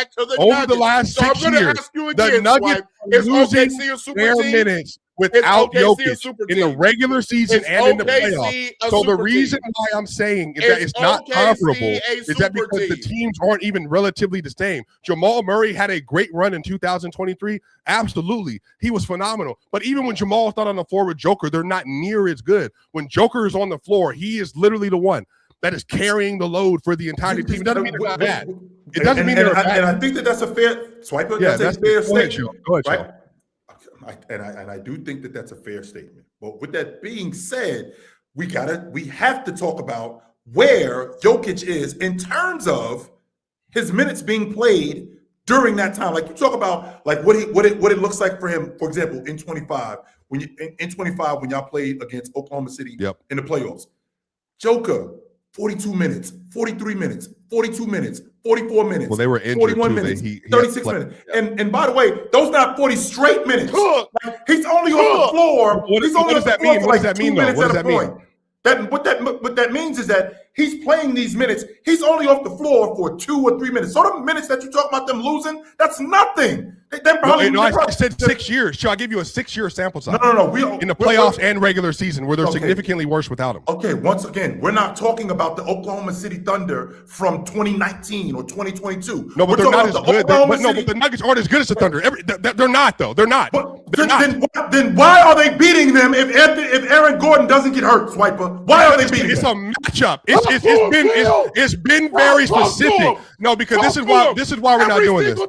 C: the Nuggets are losing their minutes without Jokic in the regular season and in the playoffs. So the reason why I'm saying is that it's not comparable is that because the teams aren't even relatively the same. Jamal Murray had a great run in 2023. Absolutely. He was phenomenal. But even when Jamal's not on the floor with Joker, they're not near as good. When Joker is on the floor, he is literally the one that is carrying the load for the entire team. It doesn't mean they're not bad. It doesn't mean they're bad.
B: And I think that's a fair swiper.
C: Yeah,
B: that's a fair statement.
C: Go ahead,
B: right? And I do think that that's a fair statement. But with that being said, we have to talk about where Jokic is in terms of his minutes being played during that time. Like you talk about like what it looks like for him, for example, in 25, when y'all played against Oklahoma City in the playoffs. Joker, 42 minutes, 43 minutes, 42 minutes, 44 minutes.
C: Well, they were injured
B: 41
C: too.
B: minutes, 36 minutes. And by the way, those not 40 straight minutes. Like, he's only on the floor.
C: What does that mean? What does that mean, though? What does that mean?
B: What that means is that he's playing these minutes. He's only off the floor for 2 or 3 minutes. So the minutes that you talk about them losing, that's nothing.
C: I said 6 years. Shall I give you a 6-year sample size?
B: No.
C: In the playoffs and regular season, where they're significantly worse without him.
B: Okay, once again, we're not talking about the Oklahoma City Thunder from 2019 or 2022.
C: No, but they're not as good. But the Nuggets aren't as good as the Thunder. They're not, though. They're not.
B: Then why are they beating them if Aaron Gordon doesn't get hurt, Swiper? Why are they beating them?
C: It's a matchup. It's been very specific. No, because this is why we're not doing this.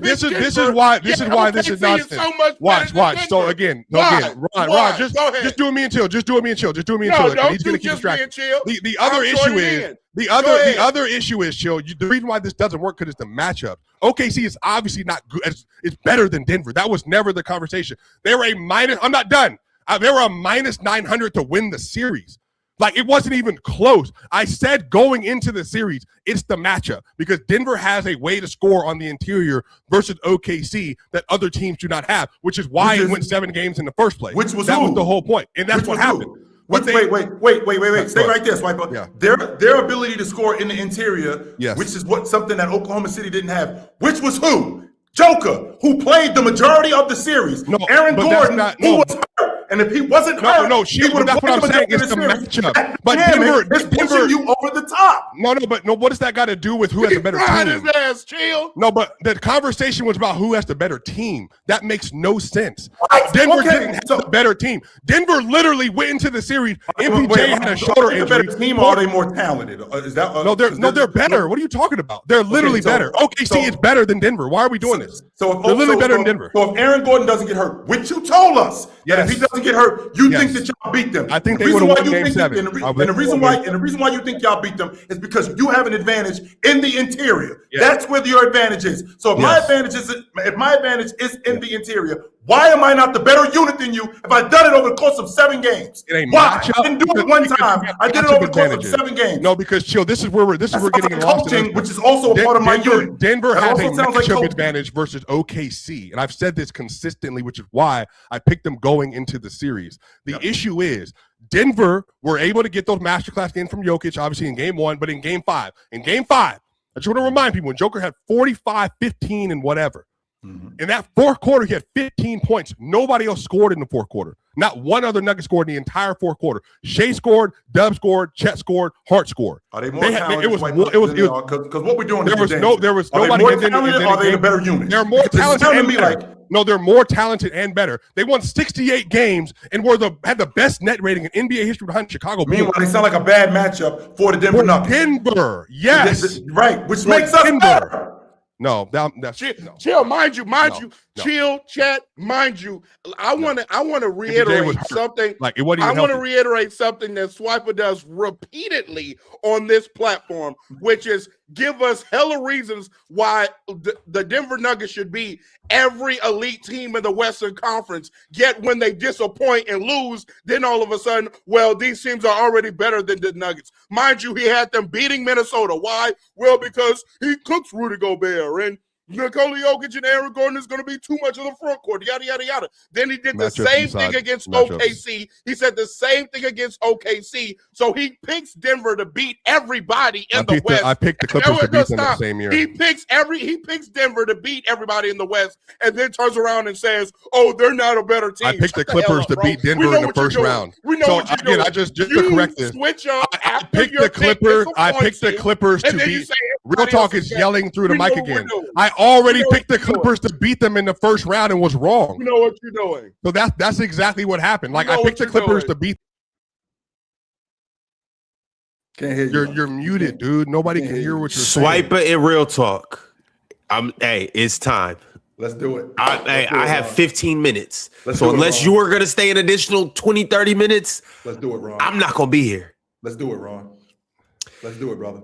C: This is why this is nonsense. Watch. So again, Ron, just do it me and chill. Just do it me and chill. He's gonna keep distracted. The other issue is chill. The reason why this doesn't work because it's the matchup. OKC is obviously not good. It's better than Denver. That was never the conversation. They were a minus. I'm not done. They were a minus 900 to win the series. Like, it wasn't even close. I said going into the series, it's the matchup because Denver has a way to score on the interior versus OKC that other teams do not have, which is why it went 7 games in the first place.
B: That was
C: the whole point, and that's what happened.
B: Wait. Stay right there, Swiper.
C: Yeah.
B: Their ability to score in the interior, which is something that Oklahoma City didn't have, which was who? Joker, who played the majority of the series. No, Aaron Gordon, who was hurt. And if he wasn't hurt,
C: that's what I'm saying. It's the matchup. But Denver
B: pushing you over the top.
C: No, what does that got to do with who has a better team? No, but the conversation was about who has the better team. That makes no sense. Denver didn't have the better team. Denver literally went into the series. MPJ had a shoulder injury.
B: Better team, or are they more talented?
C: They're better. What are you talking about? They're literally better. OKC is better than Denver. Why are we doing this? They're literally better than Denver.
B: So if Aaron Gordon doesn't get hurt, which you told us that if he doesn't get hurt, you think that y'all beat them.
C: I think they would have won Game 7.
B: And the reason why you think y'all beat them is because you have an advantage in the interior. That's where your advantage is. So if my advantage is in the interior, why am I not the better unit than you if I've done it over the course of 7 games? Why? I didn't do it one time. I did it over the course of 7 games.
C: No, because chill. This is where we're getting lost.
B: Coaching, which is also a part of my unit.
C: Denver has a matchup advantage versus OKC, and I've said this consistently, which is why I picked them going into the series. The issue is Denver were able to get those masterclass games from Jokic, obviously in Game 1, but in Game 5, I just want to remind people when Joker had 45, 15, and whatever. In that fourth quarter, he had 15 points. Nobody else scored in the fourth quarter. Not one other Nugget scored in the entire fourth quarter. Shea scored, Dub scored, Chet scored, Hart scored.
B: Are they more talented? Because what we're doing
C: there was nobody.
B: Are they more talented? Are they the better unit?
C: They're more talented and better. No, they're more talented and better. They won 68 games and had the best net rating in NBA history behind Chicago.
B: Meanwhile, they sound like a bad matchup for the Denver Nuggets.
C: Denver, yes,
B: right, which makes us better.
C: No, that's
E: chill. Mind you, Chill, chat. Mind you, I want to reiterate something.
C: Like it wasn't
E: I
C: even
E: want to
C: healthy.
E: reiterate something that Swiper does repeatedly on this platform, which is give us hella reasons why the Denver Nuggets should be every elite team in the Western Conference. Yet when they disappoint and lose, then all of a sudden, well, these teams are already better than the Nuggets. Mind you, he had them beating Minnesota. Why? Well, because he cooks Rudy Gobert and Nikola Jokic and Aaron Gordon is going to be too much of the front court, yada, yada, yada. Then he did the same thing against OKC. He said the same thing against OKC. So he picks Denver to beat everybody in the West.
C: I picked the Clippers to beat them that same year.
E: He picks Denver to beat everybody in the West and then turns around and says, oh, they're not a better team.
C: I picked the Clippers to beat Denver in the first round.
E: We know what you're doing.
C: Just to correct this.
E: Switch up
C: I picked the Clippers to beat. Real talk is yelling through the mic again. I already picked the Clippers to beat them in the first round and was wrong.
E: You know what you're doing.
C: So that's exactly what happened. Like I picked the Clippers to beat.
B: Can't hear you.
C: You're muted, dude. Nobody can hear what you're saying.
A: Swiper in real talk. Hey, it's time.
B: Let's do it.
A: I have 15 minutes.
B: So
A: unless you are going to stay an additional 20, 30 minutes,
B: let's do it, Ron.
A: I'm not going to be here.
B: Let's do it, Ron. Let's do it, brother.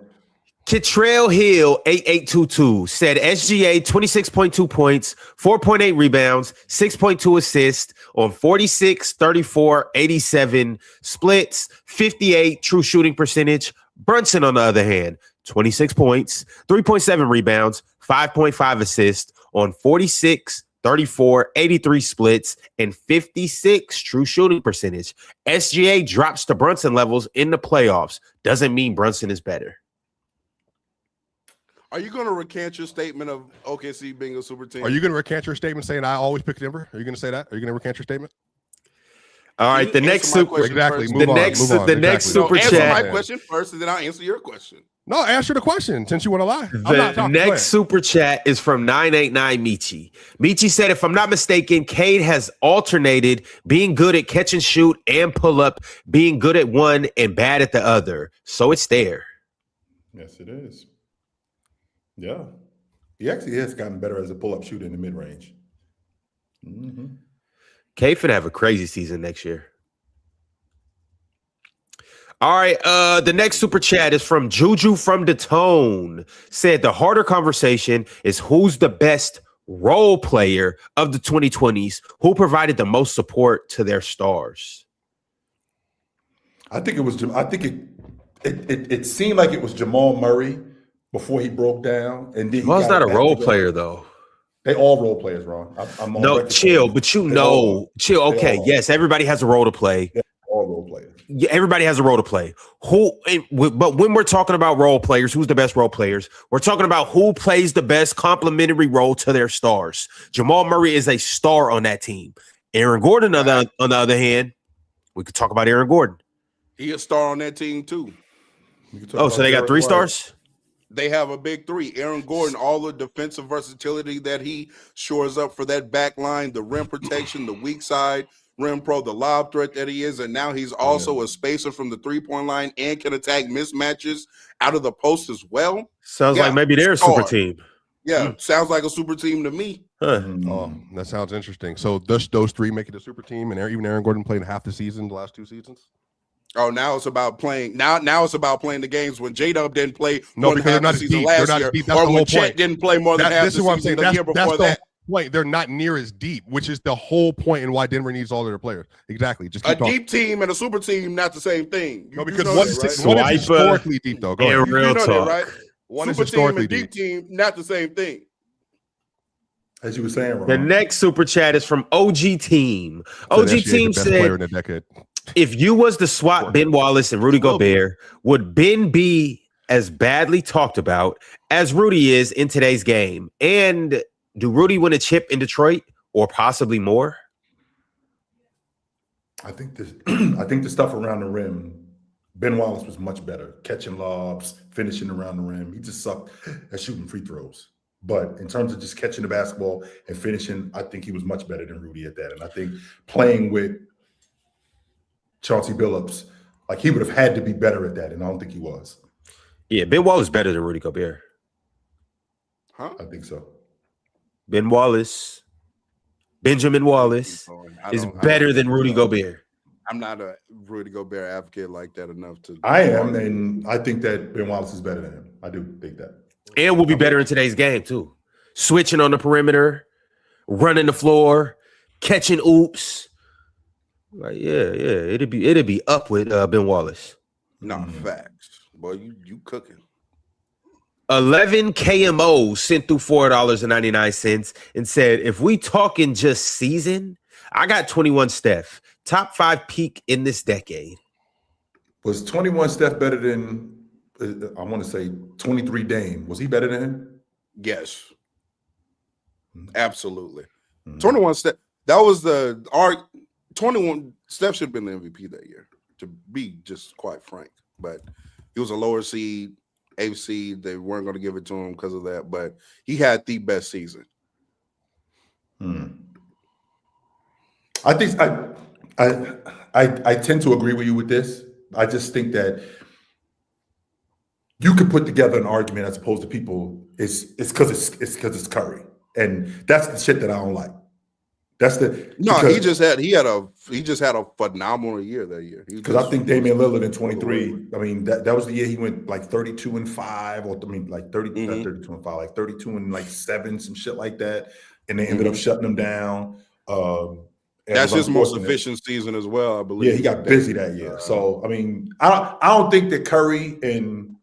A: Kitrell Hill 8822 said SGA 26.2 points, 4.8 rebounds, 6.2 assists on 46, 34, 87 splits, 58 true shooting percentage. Brunson, on the other hand, 26 points, 3.7 rebounds, 5.5 assists on 46, 34, 83 splits, and 56 true shooting percentage. SGA drops to Brunson levels in the playoffs. Doesn't mean Brunson is better.
E: Are you going to recant your statement of OKC being a super team?
C: Are you going to recant your statement saying I always pick Denver? Are you going to say that? Are you going to recant your statement?
A: All right, the next super
C: exactly.
A: The next super chat.
E: Answer my question first, and then I'll answer your question.
C: No, answer the question since you want to lie.
A: The next super chat is from 989 Michi. Michi said, if I'm not mistaken, Cade has alternated being good at catch and shoot and pull up, being good at one and bad at the other. So it's there.
B: Yes, it is. Yeah. He actually has gotten better as a pull-up shooter in the mid-range. Mm-hmm.
A: Cade finna have a crazy season next year. All right, the next super chat is from Juju from the Tone. Said the harder conversation is who's the best role player of the 2020s, who provided the most support to their stars.
B: I think it seemed like it was Jamal Murray before he broke down, and then
A: Jamal's not a role player though.
B: They all role players, Ron. I'm on
A: no, chill, but chill. Okay, yes, everybody has a role to play.
B: They're all role players.
A: Yeah, everybody has a role to play. But when we're talking about role players, who's the best role players? We're talking about who plays the best complementary role to their stars. Jamal Murray is a star on that team. Aaron Gordon, on the other hand, we could talk about Aaron Gordon.
E: He a star on that team too.
A: Oh, so they got 3 stars?
E: They have a big 3. Aaron Gordon, all the defensive versatility that he shores up for that back line, the rim protection, the weak side, rim pro, the lob threat that he is, and now he's also a spacer from the 3-point line and can attack mismatches out of the post as well.
A: Sounds like maybe they're a super team.
E: Yeah, sounds like a super team to me.
A: Huh.
C: Oh, that sounds interesting. So those 3 make it a super team, and even Aaron Gordon played half the season the last 2 seasons?
E: Oh, now it's about playing. Now it's about playing the games when J-Dub didn't play.
C: No, because they're not as deep. They're not as deep. That's the whole point.
E: Didn't play more than half the season the year before that.
C: Point. They're not near as deep, which is the whole point and why Denver needs all their players. Exactly. Just keep talking.
E: Deep team and a super team, not the same thing.
C: No, because one is historically deep, though. Go ahead.
A: Real talk.
E: Right? One super is historically team and deep team, not the same thing.
B: As you were saying, Ron.
A: The next super chat is from OG Team. OG Team said, if you was to swap Ben Wallace and Rudy Gobert, would Ben be as badly talked about as Rudy is in today's game? And do Rudy win a chip in Detroit or possibly more?
B: I think the stuff around the rim, Ben Wallace was much better. Catching lobs, finishing around the rim. He just sucked at shooting free throws. But in terms of just catching the basketball and finishing, I think he was much better than Rudy at that. And I think playing with Chauncey Billups, like he would have had to be better at that, and I don't think he was.
A: Yeah, Ben Wallace is better than Rudy Gobert.
B: I think so.
A: Ben Wallace Benjamin Wallace is better than Rudy Gobert.
E: I'm not a Rudy Gobert advocate like that enough to.
B: I am, and I think that Ben Wallace is better than him. I do think that.
A: And will be better in today's game, too. Switching on the perimeter, running the floor, catching oops. Like, it'd be up with Ben Wallace.
E: No, facts. Boy, you cooking.
A: 11 KMO sent through $4.99 and said, if we talking just season, I got 21 Steph. Top 5 peak in this decade.
B: Was 21 Steph better than, I want to say 23 Dame? Was he better than him?
E: Yes. Absolutely. 21 Steph. That was our 21 Steph should have been the MVP that year, to be just quite frank. But he was a lower seed, 8th seed. They weren't going to give it to him because of that. But he had the best season.
B: I think I tend to agree with you with this. I just think that you could put together an argument as opposed to people. It's because it's Curry, and that's the shit that I don't like. That's the
E: he just had a phenomenal year that year.
B: Because I think Damian Lillard in 23. I mean that was the year he went like 32-5, or I mean like 30, not 32-5, like 32-7, some shit like that, and they ended up shutting him down.
E: That's his most efficient season as well, I believe.
B: Yeah, he got busy that year. So I mean, I don't think that Curry and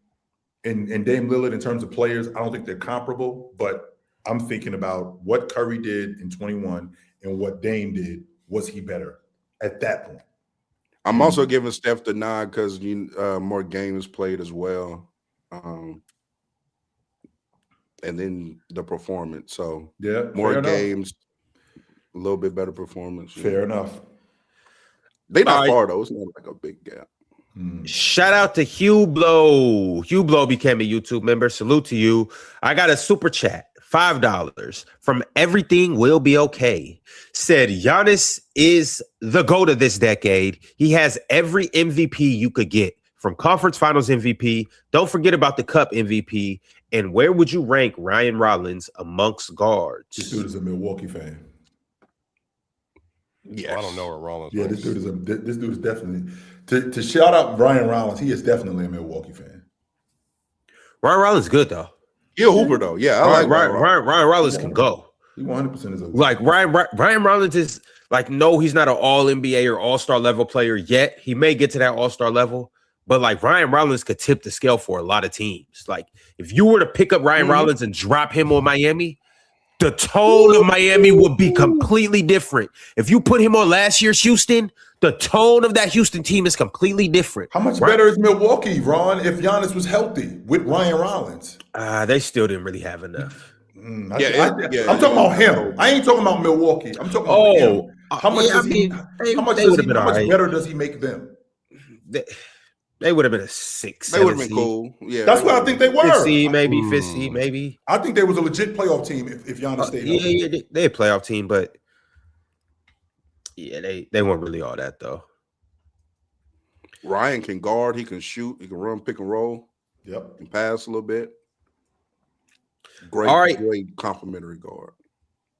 B: Dame Lillard in terms of players, I don't think they're comparable. But I'm thinking about what Curry did in 21 and what Dame did. Was he better at that point?
E: I'm also giving Steph the nod because more games played as well, and then the performance. So
B: yeah,
E: more games. A little bit better performance.
B: Fair enough.
E: They not far though. It's not like a big gap.
A: Shout out to Hugh Blow. Hugh Blow became a YouTube member. Salute to you. I got a super chat, $5 from Everything Will Be Okay. Said Giannis is the GOAT of this decade. He has every MVP you could get, from conference finals MVP. Don't forget about the cup MVP. And where would you rank Ryan Rollins amongst guards?
B: This dude is a Milwaukee fan.
C: Yeah, I don't know where Rollins.
B: Yeah, this dude is definitely to shout out Ryan Rollins. He is definitely a Milwaukee fan.
A: Ryan Rollins good though.
E: He's a hooper though. Yeah, I like
A: Ryan Rollins can go.
B: He 100% is a
A: like Ryan Rollins is like, no, he's not an all NBA or all-star level player yet. He may get to that all-star level, but like Ryan Rollins could tip the scale for a lot of teams. Like if you were to pick up Ryan Rollins and drop him on Miami, the tone of Miami would be completely different. If you put him on last year's Houston, the tone of that Houston team is completely different.
B: How much better is Milwaukee, Ron, if Giannis was healthy with Ryan Rollins?
A: They still didn't really have enough.
B: I'm talking about him. I ain't talking about Milwaukee. I'm talking about him. How much better does he make them?
A: They would have been a 6.
E: They would have been cool. Yeah,
B: that's what I think they were.
A: 5th seed, maybe.
B: I think they was a legit playoff team if Giannis stayed.
A: Yeah, they a playoff team, but yeah, they weren't really all that though.
E: Ryan can guard. He can shoot. He can run pick and roll.
B: Yep.
E: Can pass a little bit. Great complimentary guard.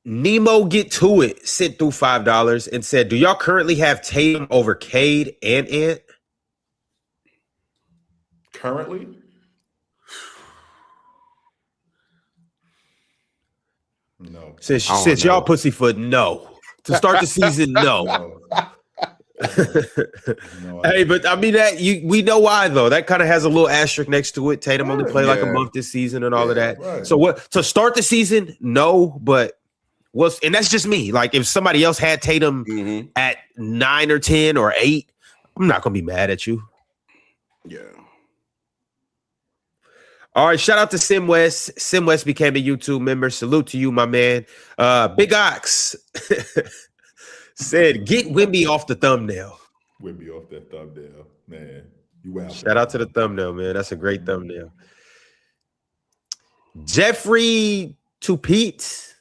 A: Nemo Get To It sent through $5 and said, do y'all currently have Tatum over Cade and Ant?
B: Currently? No.
A: Since y'all pussyfoot, no. To start the season, no. Hey, but I mean that we know why though. That kind of has a little asterisk next to it. Tatum only played like a month this season and all of that. Right. So what to start the season? No, but and that's just me. Like if somebody else had Tatum at 9 or 10 or 8, I'm not gonna be mad at you.
E: Yeah.
A: All right, shout out to Sim West. Sim West became a YouTube member. Salute to you, my man. Big Ox said, get Wemby off the thumbnail.
B: Wemby off that thumbnail, man. You out.
A: Shout out to the thumbnail, man. That's a great thumbnail. Jeffrey Tupete.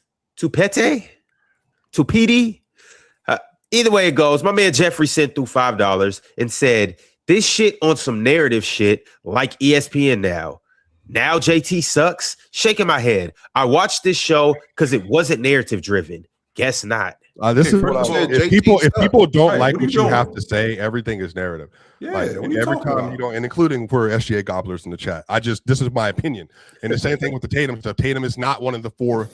A: Either way it goes, my man Jeffrey sent through $5 and said, this shit on some narrative shit like ESPN now. Now JT sucks? Shaking my head. I watched this show because it wasn't narrative driven. Guess not.
C: This
B: Okay,
C: is what I
B: first of all,
C: if
E: JT
C: people don't
B: Right,
C: like
B: what are
C: what
B: you
C: you have
B: doing?
C: to say, everything is narrative.
B: Yeah,
C: Like
B: what are you
C: every
B: talking
C: time
B: about?
C: you don't, and including for SGA gobblers in the chat. This is my opinion. And the same thing with the Tatum stuff. Tatum is not one of the 4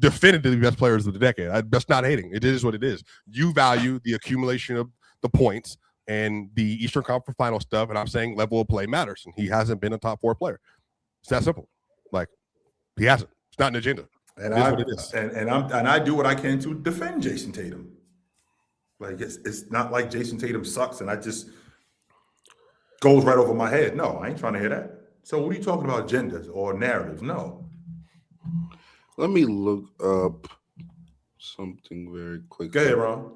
C: definitively best players of the decade. That's not hating. It is what it is. You value the accumulation of the points and the Eastern Conference Final stuff, and I'm saying level of play matters, and he hasn't been a top 4 player. It's that simple. Like he hasn't. It's not an agenda.
B: And
C: It is what it is.
B: I do what I can to defend Jason Tatum. Like it's not like Jason Tatum sucks and I just goes right over my head. No, I ain't trying to hear that. So what are you talking about, agendas or narratives? No.
E: Let me look up something very quick.
B: Go ahead, Ron.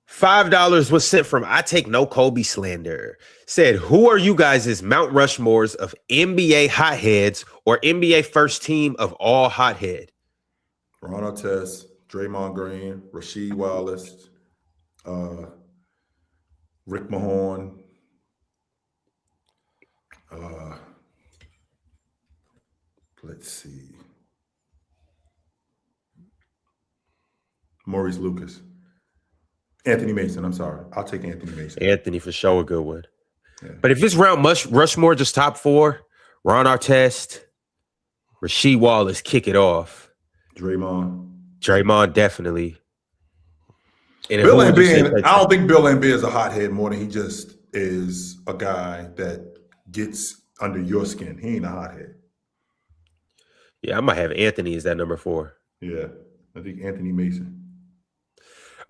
A: $5 was sent from I Take No Kobe Slander. Said, who are you guys' Mount Rushmores of NBA hotheads or NBA first team of all hothead?
B: Ron Artest, Draymond Green, Rasheed Wallace, Rick Mahorn, let's see, Maurice Lucas. Anthony Mason, I'm sorry. I'll take Anthony Mason.
A: Anthony for sure a good one.
B: Yeah.
A: But if it's round Rushmore just top 4, Ron Artest, Rasheed Wallace kick it off. Draymond definitely. And
B: Bill Embiid, I don't think Bill Embiid is a hothead more than he just is a guy that gets under your skin. He ain't a hothead.
A: Yeah, I might have Anthony as that number 4.
B: Yeah, I think Anthony Mason.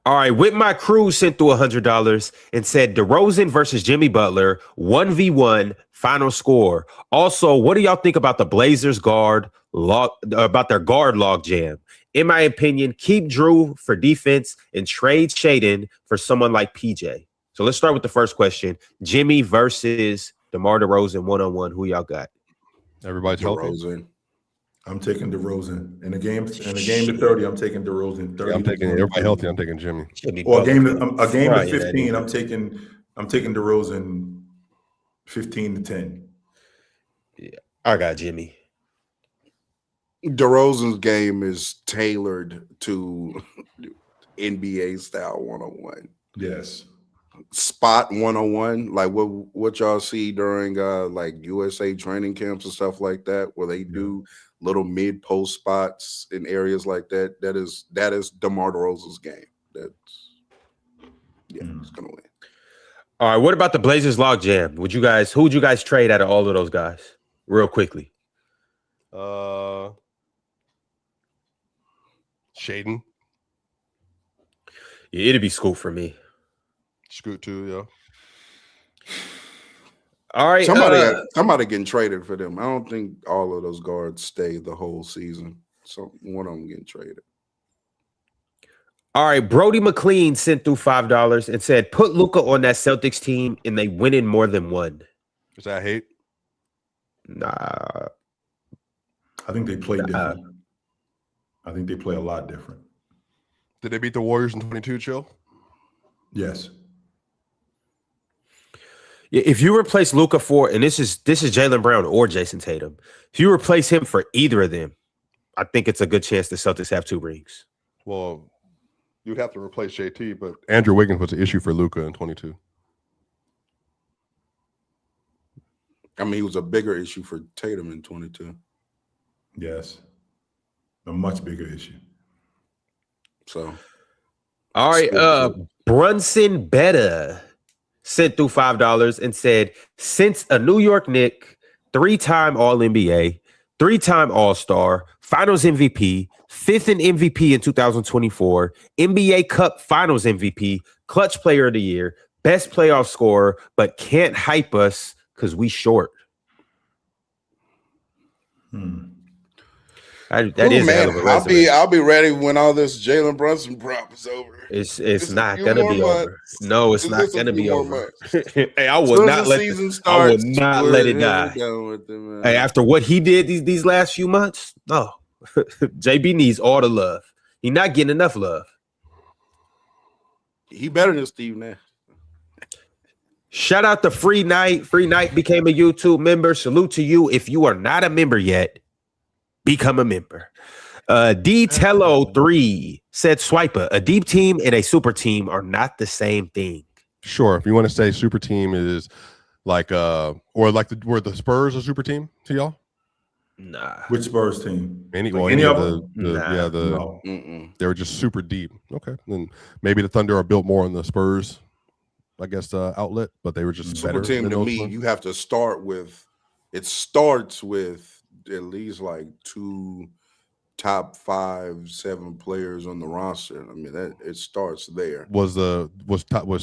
A: All right, with my crew sent through $100 and said DeRozan versus Jimmy Butler, 1v1 final score. Also, what do y'all think about the Blazers about their guard log jam? In my opinion, keep Drew for defense and trade Shaden for someone like PJ. So let's start with the first question. Jimmy versus DeMar DeRozan one-on-one. Who y'all got?
C: Everybody's healthy.
E: DeRozan.
B: I'm taking DeRozan. In the game to 30, I'm taking DeRozan. 30
C: I'm taking everybody healthy. I'm taking Jimmy.
B: Or a game to 15, I'm taking DeRozan 15 to 10.
A: Yeah, I got Jimmy.
E: DeRozan's game is tailored to NBA style 101.
B: Yes.
E: Spot 101, like what y'all see during like USA training camps and stuff like that, where they do little mid-post spots in areas like that. That is DeMar DeRozan's game. It's gonna win.
A: All right, what about the Blazers log jam? Who would you guys trade out of all of those guys? Real quickly.
C: Shaden.
A: Yeah, it'd be Scoop for me.
C: Scoot too, yeah.
A: All right.
E: Somebody getting traded for them. I don't think all of those guards stay the whole season. So one of them getting traded.
A: All right. Brody McLean sent through $5 and said, put Luka on that Celtics team and they win in more than one.
C: Is that hate?
A: Nah.
B: I think they play different. I think they play a lot different.
C: Did they beat the Warriors in 22, Chill?
B: Yes.
A: If you replace Luka for, and this is Jaylen Brown or Jason Tatum, if you replace him for either of them, I think it's a good chance the Celtics have 2 rings.
C: Well, you'd have to replace JT, but Andrew Wiggins was an issue for Luka in 22.
E: I mean, he was a bigger issue for Tatum in 22.
B: Yes. A much bigger issue.
E: So,
A: all right. Brunson Betta sent through $5 and said, since a New York Knick, 3-time All-NBA, 3-time All-Star, Finals MVP, 5th in MVP in 2024, NBA Cup Finals MVP, Clutch Player of the Year, best playoff scorer, but can't hype us because we short. That is
E: man.
A: I'll
E: be ready when all this Jalen Brunson prop is over.
A: It's not gonna be over. No, it's not gonna be over. Hey, I will not let it die. Hey, after what he did these last few months, no. JB needs all the love. He's not getting enough love.
E: He better than Steve Nash.
A: Shout out to Free Night. Free Night became a YouTube member. Salute to you. If you are not a member yet, become a member. D Tello 3 said Swiper, a deep team and a super team are not the same thing.
C: Sure. If you want to say super team is like were the Spurs a super team to y'all?
A: Nah.
B: Which Spurs team?
C: Any
B: of
C: of
B: them? No.
C: they were just super deep. Okay. Then maybe the Thunder are built more on the Spurs, I guess, outlet, but they were just
E: Super
C: better
E: team
C: than
E: to
C: those
E: me,
C: ones.
E: you have to start with. It starts with at least like 2 top 5, 7 players on the roster. I mean, that it starts there.
C: Was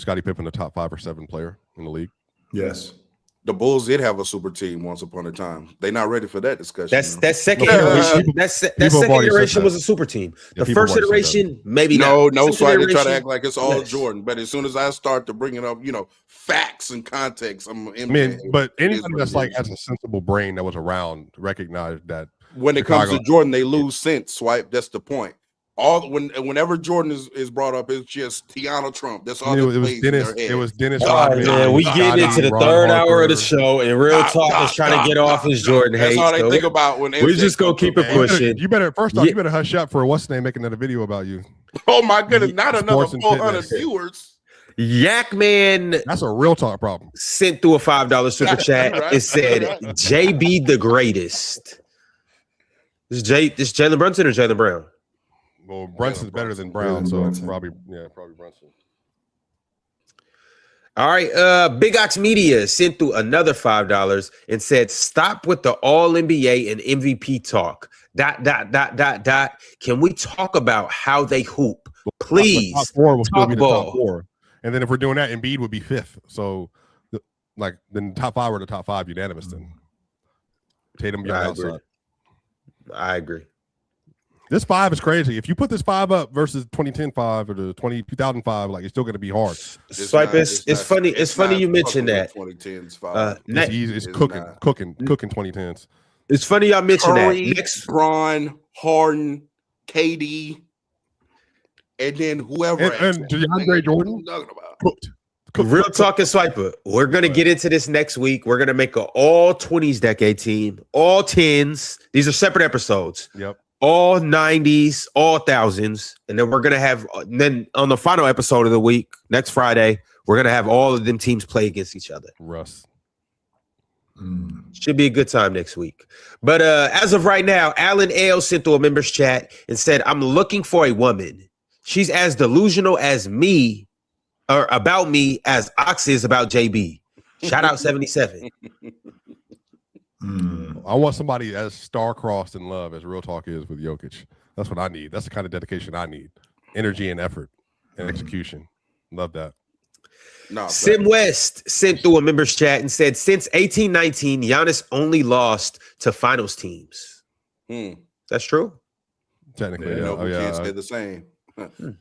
C: Scottie Pippen the top 5 or 7 player in the league?
B: Yes.
E: The Bulls did have a super team once upon a time. They're not ready for that discussion.
A: That second
C: No,
A: iteration. That
C: people have
A: second
C: already said
A: iteration
C: that.
A: was a super team.
C: Yeah,
A: The
C: people
A: first
C: have already said
A: iteration, maybe
E: no,
A: not.
E: so I didn't try to
A: Second
E: act like it's all
A: yes.
E: Jordan. But as soon as I start to bring it up, facts and context,
C: I mean, but anybody that's like has a sensible brain that was around recognized that
E: when it comes to Jordan, they lose sense. Swipe. That's the point. Whenever Jordan is brought up, it's just Tiana Trump. That's all.
C: It was Dennis. It was Dennis.
A: All right, man. We getting into the third hour of the show, and Real Talk is trying to get off his Jordan hate.
E: That's all they think about when
A: we just gonna keep it pushing.
C: You better first off, you better hush up for what's name making another video about you.
E: Oh my goodness! Not another 400 viewers.
A: Yak Man,
C: that's a Real Talk problem.
A: Sent through a $5 super chat.
E: Right.
A: It said, "JB the greatest." This Jalen Brunson or Jalen Brown?
C: Well, Brunson's better than Brown, so probably Brunson.
A: All right, Big Ox Media sent through another $5 and said, "Stop with the All NBA and MVP talk. ... Can we talk about how they hoop, please?
C: Top 4 will still be the
A: ball.
C: top 4, and then if we're doing that, Embiid would be 5th. So, then top 5 were the top 5 unanimous. Then Tatum be outside.
A: I agree.
C: This 5 is crazy. If you put this 5 up versus 2010 5 or the 2005, like it's still going to be hard.
A: Swipe, it's funny. It's funny you mentioned that.
E: 2010s 5.
C: It's cooking 2010s.
A: It's funny y'all mentioned
E: Curry,
A: that. Next,
E: Bron, Harden, KD, and then whoever
C: and DeAndre Jordan. Cooked.
A: Real Talk and Swiper. We're gonna get into this next week. We're gonna make an all 20s decade team, all 10s. These are separate episodes.
C: Yep.
A: All 90s, all thousands, and then we're gonna have. Then on the final episode of the week, next Friday, we're gonna have all of them teams play against each other.
C: Russ.
A: Should be a good time next week. But as of right now, Alan L sent through a members chat and said, "I'm looking for a woman. She's as delusional as me, or about me, as Ox is about JB." Shout out 77.
C: I want somebody as star-crossed in love as Real Talk is with Jokic. That's what I need. That's the kind of dedication I need. Energy and effort and execution. Love that.
E: No,
A: Sim West sent through a members chat and said, "Since 1819, Giannis only lost to finals teams." That's true.
C: Technically,
E: we know who can't say the same.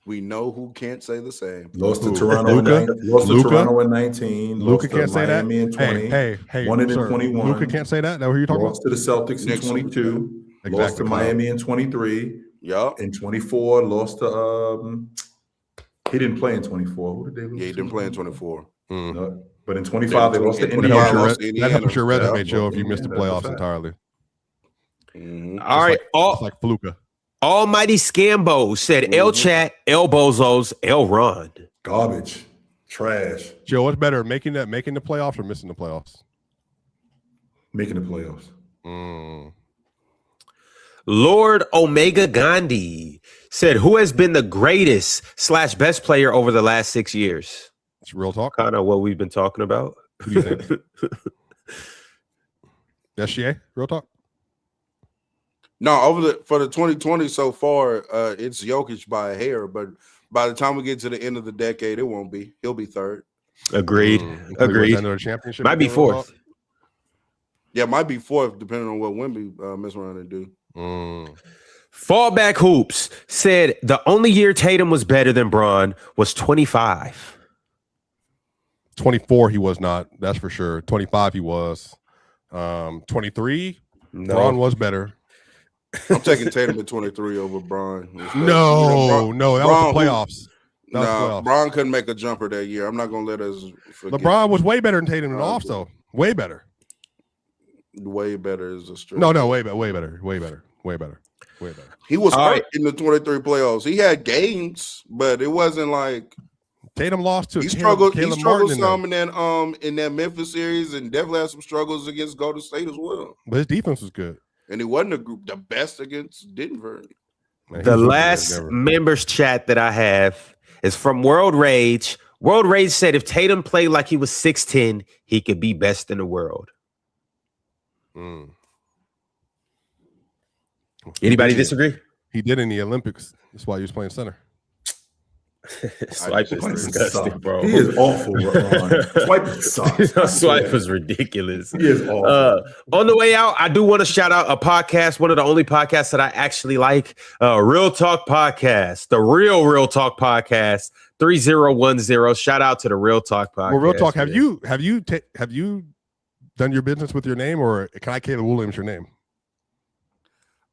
E: We know who can't say the same.
B: Lost to Toronto. Toronto in 19.
C: Luka can't say that.
B: Miami in 20.
C: Hey,
B: won it in 21.
C: Luka can't say that. Is that what you're talking
B: lost
C: about?
B: to the Celtics in 22.
C: Exactly.
B: Lost to Miami in 23.
E: Yup.
B: In 24, lost to he didn't play in 24. Who did they lose?
E: Yeah, he didn't play in 24.
B: No, but in 25, they lost to Indiana.
C: That helps your resume, Joe, if you missed the playoffs entirely.
A: All right.
C: It's like Fluka.
A: Almighty Scambo said, "El Chat, El Bozos, El Ron."
B: Garbage. Trash.
C: Joe, what's better, making the playoffs or missing the playoffs?
B: Making the playoffs.
A: Lord Omega Gandhi said, "Who has been the greatest / best player over the last 6 years?"
C: It's Real Talk.
A: Kind of what we've been talking about.
C: Who do you think? SGA? Real Talk?
E: No, for the 2020 so far, it's Jokic by a hair. But by the time we get to the end of the decade, it won't be. He'll be third.
A: Agreed. Agreed.
C: Championship
A: might be fourth.
E: Yeah, might be fourth, depending on what Wemby mess around and do.
A: Fallback Hoops said the only year Tatum was better than Bron was 25.
C: 24, he was not. That's for sure. 25, he was. 23,
A: no.
C: Bron was better.
E: I'm taking Tatum at 23 over Bron.
C: No, that was the playoffs.
E: No, Bron couldn't make a jumper that year. I'm not going to let us forget.
C: LeBron was way better than Tatum in off, though. Way better.
E: Way better is a stretch.
C: No, way better. Way better.
E: He was
A: All
E: hurt
A: right.
E: in the 23 playoffs. He had games, but it wasn't like
C: Tatum lost to
E: he struggled. He
C: Caleb
E: struggled
C: Martin
E: in that Memphis series, and definitely had some struggles against Golden State as well.
C: but his defense was good.
E: And he wasn't the best against Denver.
C: Man,
A: The
C: he was
A: last
C: never.
A: members chat that I have is from World Rage. World Rage said if Tatum played like he was 6'10", he could be best in the world.
C: Mm.
A: Anybody disagree?
C: He did in the Olympics. That's why he was playing center.
A: Swipe is disgusting, bro.
B: He is awful, Ron. Swipe sucks.
A: Swipe is ridiculous.
B: He is awful.
A: On the way out, I do want to shout out a podcast, one of the only podcasts that I actually like, Real Talk Podcast, the Real Talk Podcast, 3010. Shout out to the Real Talk Podcast.
C: Well, Real Talk, have
A: man.
C: you done your business with your name, or can I Caleb Williams your name?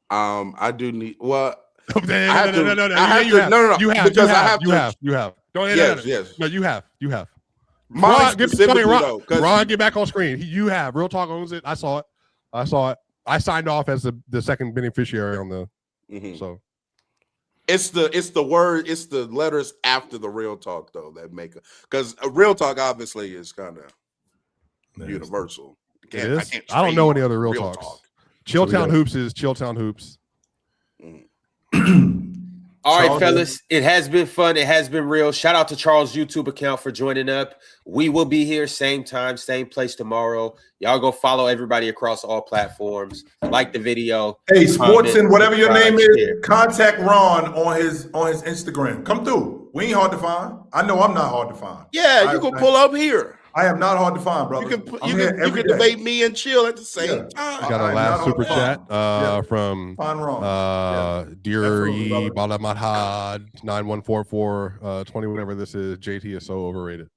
E: I do need
C: No.
E: You have.
C: Don't
E: Yes.
C: No, you have.
E: Mine specifically, though, 'cause-
C: Ron, get back on screen. You have. Real Talk owns it. I saw it. I signed off as the second beneficiary on the.
E: Mhm.
C: So
E: It's the letters after the Real Talk though that make it, because Real Talk obviously is kind of universal.
C: it is. I don't know any other Real Talks.
E: Talk.
C: Chilltown Hoops is Chilltown Hoops.
A: All right,
B: Charles,
A: fellas, it has been fun. It has been real. Shout out to Charles' YouTube account for joining up. We will be here same time, same place tomorrow. Y'all go follow everybody across all platforms. Like the video.
B: Hey, Sports and whatever your name is,
A: share.
B: contact Ron on his Instagram. Come through. We ain't hard to find. I know I'm not hard to find.
E: Yeah, you can pull up here.
B: I am not hard to find, brother.
E: You can
B: I'm here every day.
E: debate me and chill at the same
B: Yeah.
E: time.
C: We got
B: I'm
C: a last
B: not
C: super
B: on
C: chat
B: Yeah.
C: from
B: Find Ron.
C: Deary
B: Absolutely, brother.
C: Balamadhad 9144 20 whatever this is. JT is so overrated.